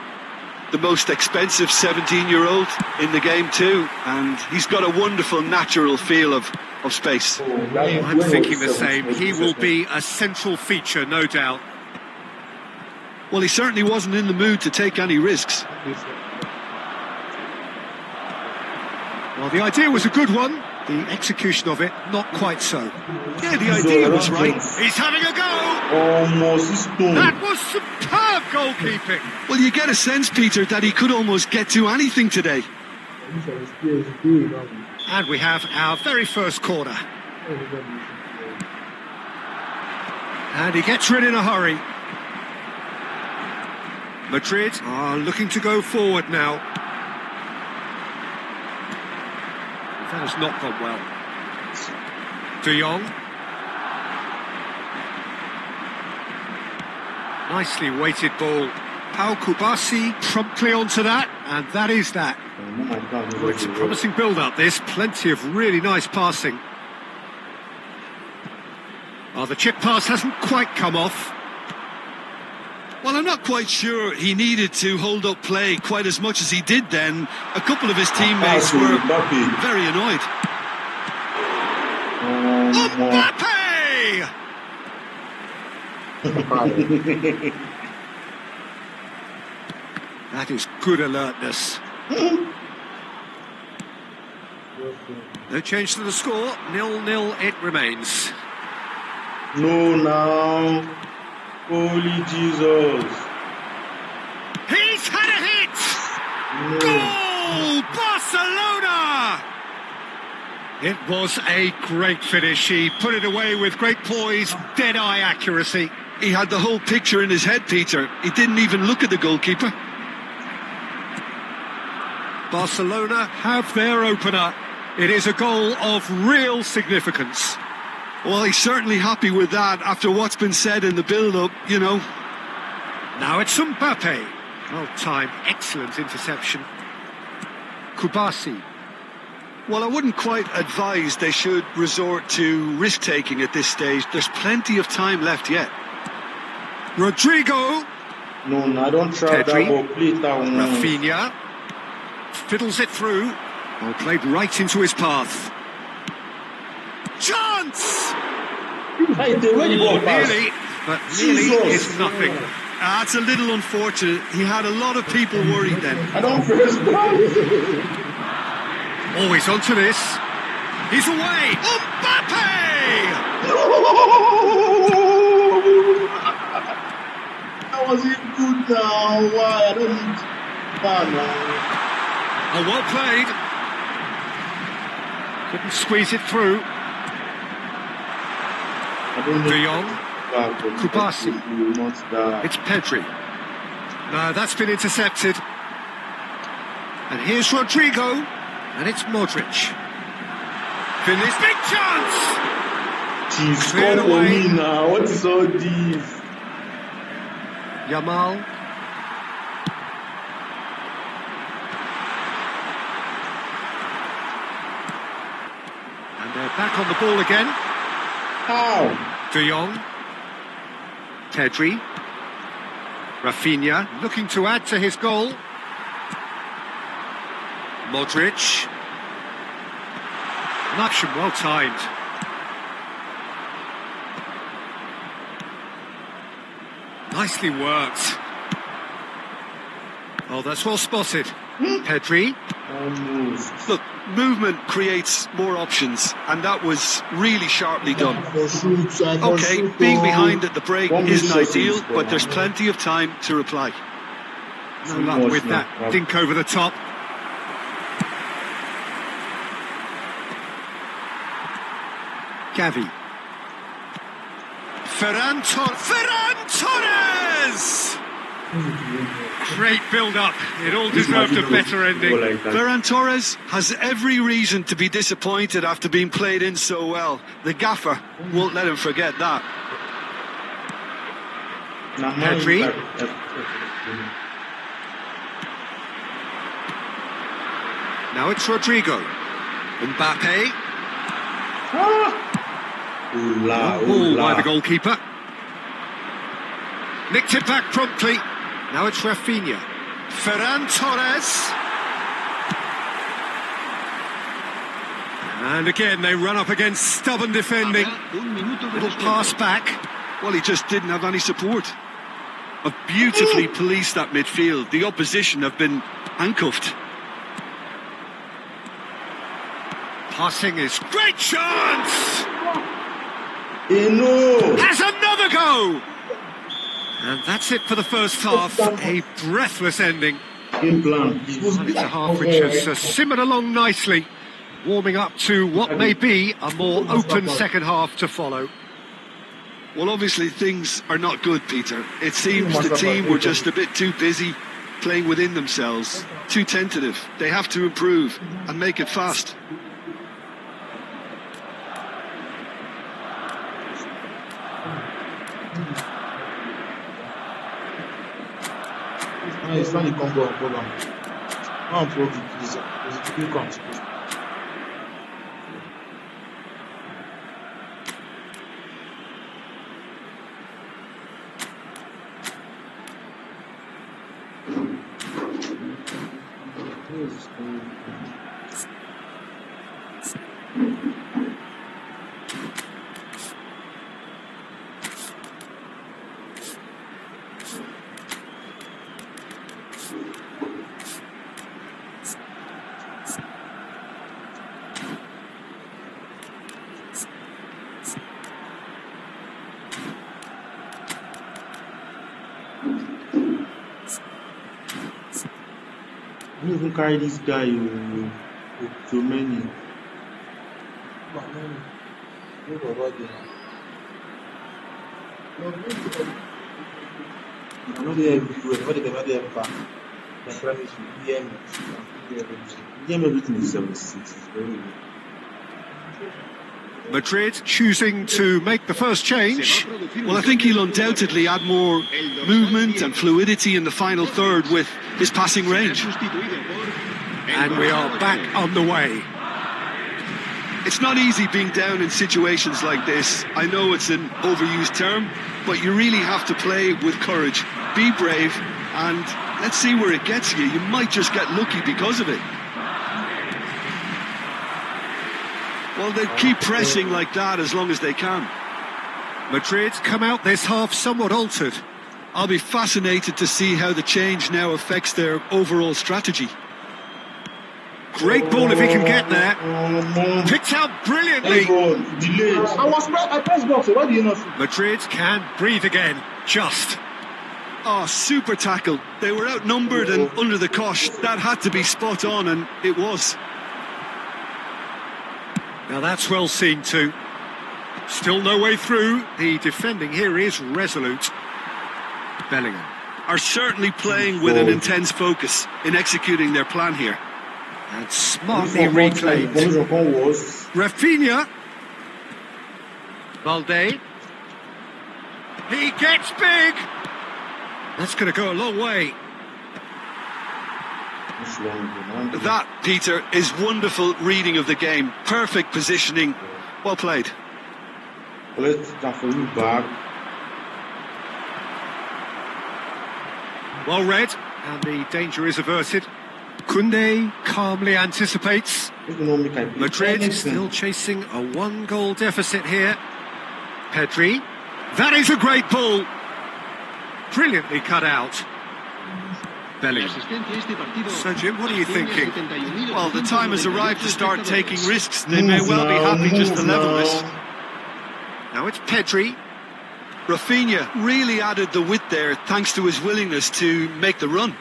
The most expensive 17-year-old in the game too, and he's got a wonderful natural feel of space. I'm thinking the same. He will be a central feature, no doubt. Well, he certainly wasn't in the mood to take any risks. Well, the idea was a good one. The execution of it, not quite so. Yeah, the idea was right. He's having a go! That was superb goalkeeping! Well, you get a sense, Peter, that he could almost get to anything today. And we have our very first corner. And he gets rid in a hurry. Madrid are looking to go forward now. That has not gone well. De Jong. Nicely weighted ball. Pau Kubasi promptly onto that, and that is that. Oh, it's a promising build-up, this. Plenty of really nice passing. Oh, the chip pass hasn't quite come off. Well, I'm not quite sure he needed to hold up play quite as much as he did then. A couple of his teammates were very annoyed. Mbappe! That is good alertness. No change to the score. 0-0 it remains. No, now. Holy Jesus. He's had a hit! No. Goal! Barcelona! It was a great finish. He put it away with great poise, dead-eye accuracy. He had the whole picture in his head, Peter. He didn't even look at the goalkeeper. Barcelona have their opener. It is a goal of real significance. Well, he's certainly happy with that after what's been said in the build-up, you know. Now it's Mbappe. Well timed, excellent interception. Kubasi. Well, I wouldn't quite advise they should resort to risk-taking at this stage. There's plenty of time left yet. Rodrigo. No, I don't try that ball. Please, that one. Rafinha. Fiddles it through. Well, played right into his path. chance! Hey, they went Oh, ball pass. nearly, but nearly Jesus. is nothing. That's a little unfortunate. He had a lot of people worried then. I don't press that. Always onto this. He's away. Mbappe! That wasn't good now. Why? I don't need far now. Oh, well played. Couldn't squeeze it through. I don't De need Jong. Kubasi. Not that. It's Pedri. No, that's been intercepted. And here's Rodrigo. And it's Modric. Finished. Big chance! Jeez, Cleared come for away. me now. What is all this? Yamal. And they're back on the ball again. How? De Jong. Pedri. Rafinha looking to add to his goal. Modric. An action well timed. Nicely worked. Oh, that's well spotted. Pedri. Almost. Look, movement creates more options, and that was really sharply done. Okay, being behind at the break isn't ideal, but there's plenty of time to reply. No luck with that dink over the top. Gavi. Ferran Torres! Great build-up. It all deserved a better ending. Ferran Torres has every reason to be disappointed after being played in so well. The gaffer won't let him forget that. Pedri. Now it's Rodrigo. Mbappe. Ball by the goalkeeper. Nicked it back promptly. Now it's Rafinha. Ferran Torres. And again they run up against stubborn defending. Little pass back. Well, he just didn't have any support. Have beautifully policed that midfield. The opposition have been handcuffed. Passing is great chance! Has another go! And that's it for the first half. A breathless ending. Game plan. And it's a half which has simmered along nicely, warming up to what may be a more open second half to follow. Well, obviously things are not good, Peter. It seems the team were just a bit too busy playing within themselves, too tentative. They have to improve and make it fast. It's not the combo program. Not pro it's a comes. I don't even carry this guy to many. I know they everywhere, but they never back. I promise you, DM everything is 76. It's very good. Madrid choosing to make the first change. Well, I think he'll undoubtedly add more movement and fluidity in the final third with his passing range. And we are back on the way. It's not easy being down in situations like this. I know it's an overused term, but you really have to play with courage. Be brave, and let's see where it gets you. You might just get lucky because of it. Well, they keep pressing like that as long as they can. Madrid come out this half somewhat altered. I'll be fascinated to see how the change now affects their overall strategy. Great ball if he can get there. Picked out brilliantly. I pressed box, so why do you not see? Madrid can breathe again. Just. Oh, super tackle. They were outnumbered and under the cosh. That had to be spot on, and it was. Now that's well seen too. Still no way through. The defending here is resolute. Bellingham Are certainly playing with an intense focus in executing their plan here. and smartly reclaimed. Rafinha. Valde. He gets big. That's going to go a long way. That, Peter, is wonderful reading of the game. Perfect positioning. Well played. Well read, and the danger is averted. Koundé calmly anticipates. Madrid still chasing a one-goal deficit here. Pedri. That is a great ball. Brilliantly cut out. Bellingham. So, Jim, what are you thinking? Well, the time has arrived to start taking risks. They may well be happy just to level this. Now it's Pedri. Rafinha really added the width there thanks to his willingness to make the run.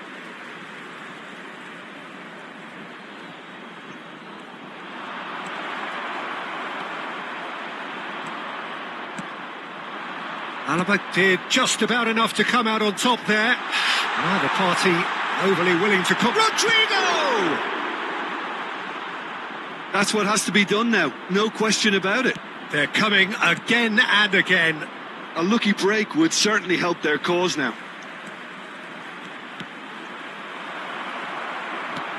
Alaba did just about enough to come out on top there. Now the party overly willing to come. Rodrigo! That's what has to be done now, no question about it. They're coming again and again. A lucky break would certainly help their cause now.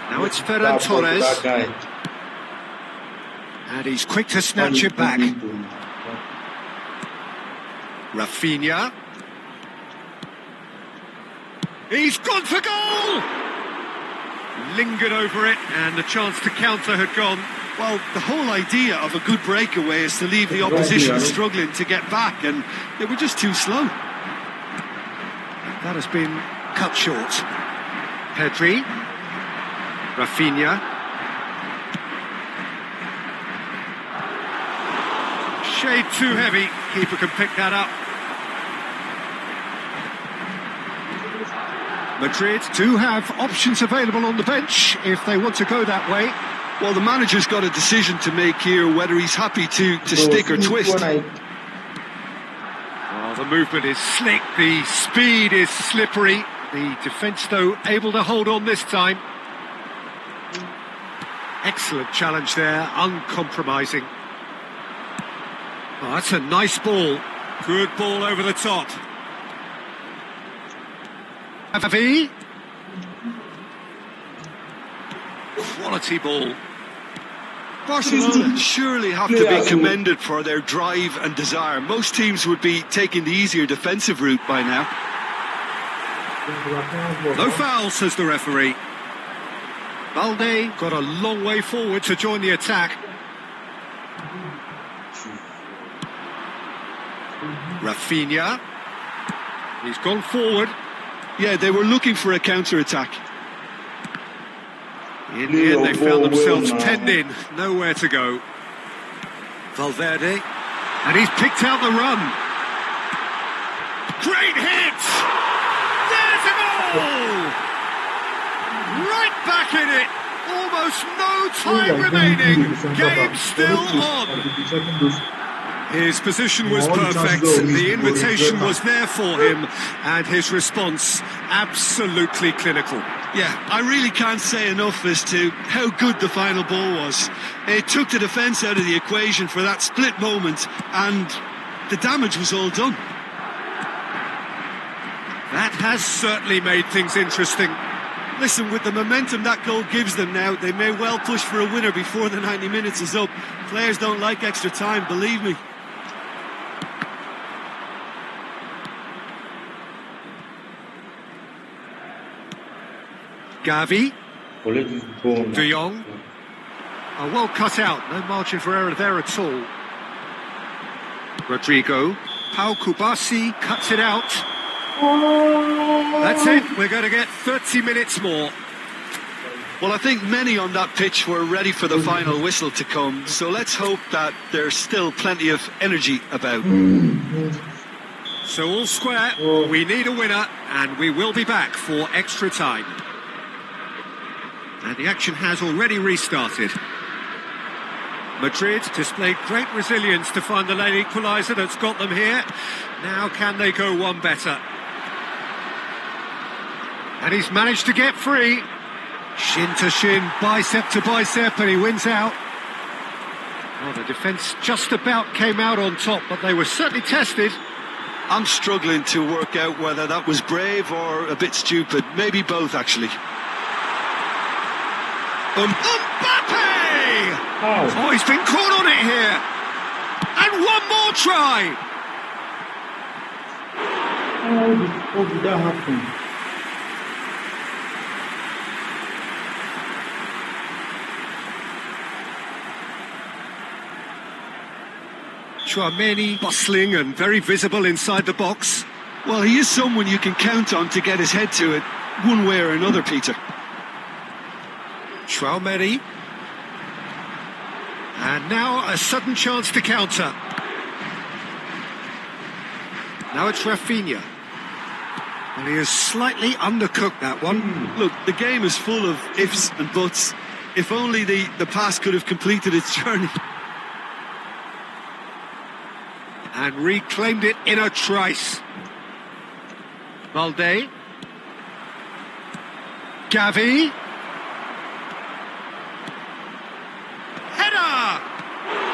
Now it's Ferran Torres. And he's quick to snatch it back. Rafinha. He's gone for goal! Lingered over it, and the chance to counter had gone. Well, the whole idea of a good breakaway is to leave the opposition struggling to get back, and they were just too slow. That has been cut short. Pedri. Rafinha. Shade too heavy. Keeper can pick that up. Madrid do have options available on the bench if they want to go that way. Well, the manager's got a decision to make here, whether he's happy to stick or twist. Oh, the movement is slick, the speed is slippery. The defence, though, able to hold on this time. Excellent challenge there, uncompromising. Oh, that's a nice ball. Good ball over the top. Xavi. Quality ball. Barcelona surely have to be commended for their drive and desire. Most teams would be taking the easier defensive route by now. No foul, says the referee. Valde got a long way forward to join the attack. Rafinha. He's gone forward. Yeah, they were looking for a counter-attack. In the end, they found themselves penned in, nowhere to go. Valverde, and he's picked out the run. Great hit! There's a goal! Right back in it. Almost no time remaining. Game still on. His position was perfect, the invitation was there for him, and his response absolutely clinical. Yeah, I really can't say enough as to how good the final ball was. It took the defence out of the equation for that split moment, and the damage was all done. That has certainly made things interesting. Listen, with the momentum that goal gives them now, they may well push for a winner before the 90 minutes is up. Players don't like extra time, believe me. Gavi. De Jong. Oh, well cut out, no margin for error there at all. Rodrigo, Pau Kubasi cuts it out. That's it, we're going to get 30 minutes more. Well, I think many on that pitch were ready for the final whistle to come, so let's hope that there's still plenty of energy about. So all square, we need a winner, and we will be back for extra time. And the action has already restarted. Madrid displayed great resilience to find the late equaliser that's got them here. Now can they go one better? And he's managed to get free. Shin to shin, bicep to bicep, and he wins out. Well, the defence just about came out on top, but they were certainly tested. I'm struggling to work out whether that was brave or a bit stupid. Maybe both, actually. Mbappe! Oh, he's been caught on it here. And one more try. How did that happen? Chouameni bustling and very visible inside the box. Well, he is someone you can count on to get his head to it, one way or another, Peter. Chouameni. And now a sudden chance to counter. Now it's Rafinha. And he has slightly undercooked that one. Look, the game is full of ifs and buts. If only the pass could have completed its journey. And reclaimed it in a trice. Valde. Gavi. Header!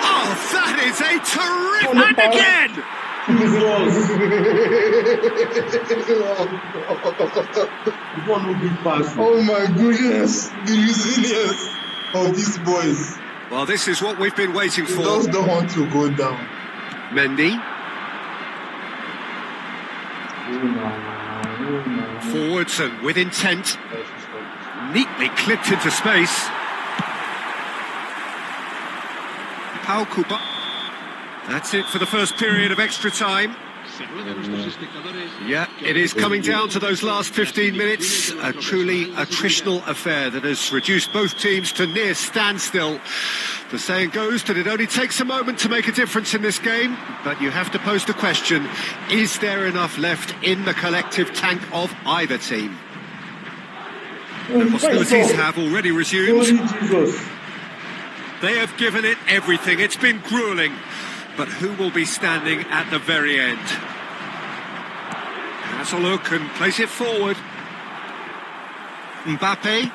Oh, that is a terrific... And again! Oh my goodness, the resilience of these boys. Well, this is what we've been waiting for. They just don't want to go down. Mendy. Forwards and with intent. Neatly clipped into space. Pau Kuba. That's it for the first period of extra time. Yeah, it is coming down to those last 15 minutes. A truly attritional affair that has reduced both teams to near standstill. The saying goes that it only takes a moment to make a difference in this game, but you have to pose the question, is there enough left in the collective tank of either team? The hostilities have already resumed. They have given it everything. It's been gruelling. But who will be standing at the very end? Has a look and place it forward. Mbappe.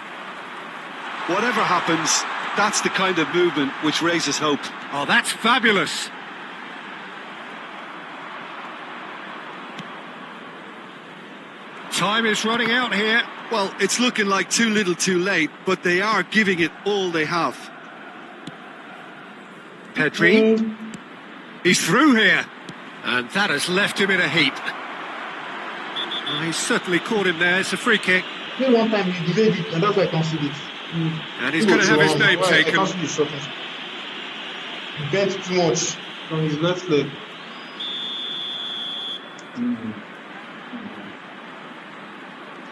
Whatever happens, that's the kind of movement which raises hope. Oh, that's fabulous. Time is running out here. Well, it's looking like too little too late, but they are giving it all they have. Pedri. He's through here. And that has left him in a heap. He's certainly caught him there. It's a free kick. One time he delayed it, and that's why I can't see it. And he's going to have his name taken. I can't see the shot. He bent too much from his left leg.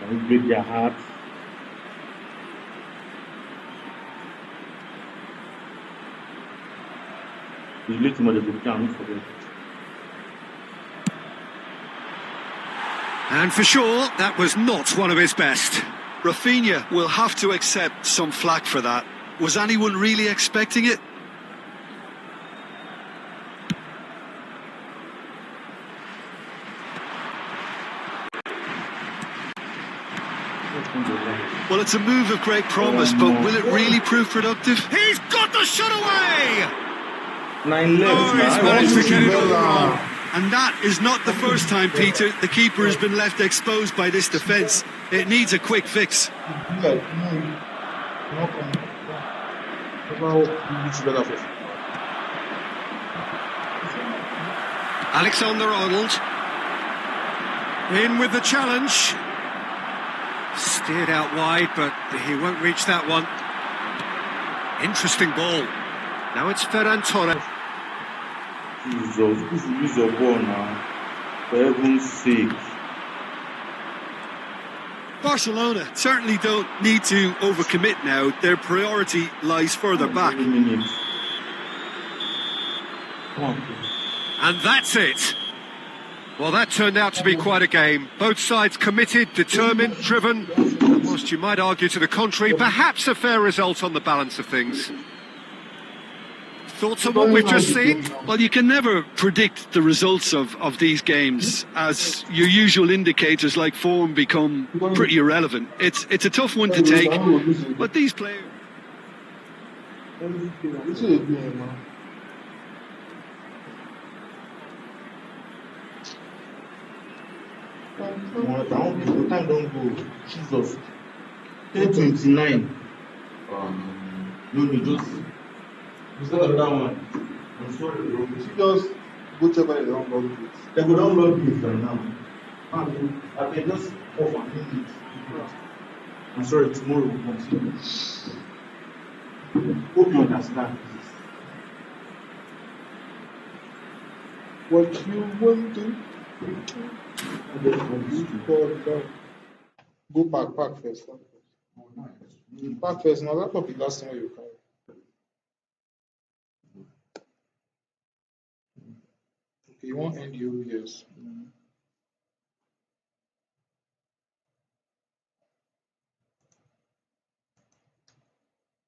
Can we break their hearts? It's little more than the chance for them. And for sure, that was not one of his best. Rafinha will have to accept some flack for that. Was anyone really expecting it? Well, it's a move of great promise, but will it really prove productive? He's got the shot away! 9 left. Oh, he's managed to get it all wrong. And that is not the first time, Peter, the keeper has been left exposed by this defence. It needs a quick fix. Alexander-Arnold. In with the challenge. Steered out wide, but he won't reach that one. Interesting ball. Now it's Ferran Torres. Jesus, this is use your ball now. For heaven's sake. Barcelona certainly don't need to overcommit now. Their priority lies further back. Come on, please. And that's it. Well, that turned out to be quite a game. Both sides committed, determined, driven. And whilst you might argue to the contrary, perhaps a fair result on the balance of things. Thoughts on what we've just seen? Well, you can never predict the results of these games, as your usual indicators like form become pretty irrelevant. It's a tough one to take, but these players... The time don't go. Jesus. 10:29. No, just another one. I'm sorry, bro. You should just go check whether they don't log it. They go down log this right now. I can just off and end it. I'm sorry, tomorrow we'll continue. Hope you understand this. What you want to go pack first. Pack first. Now that be last time you carry. Okay, you won't end the OBS.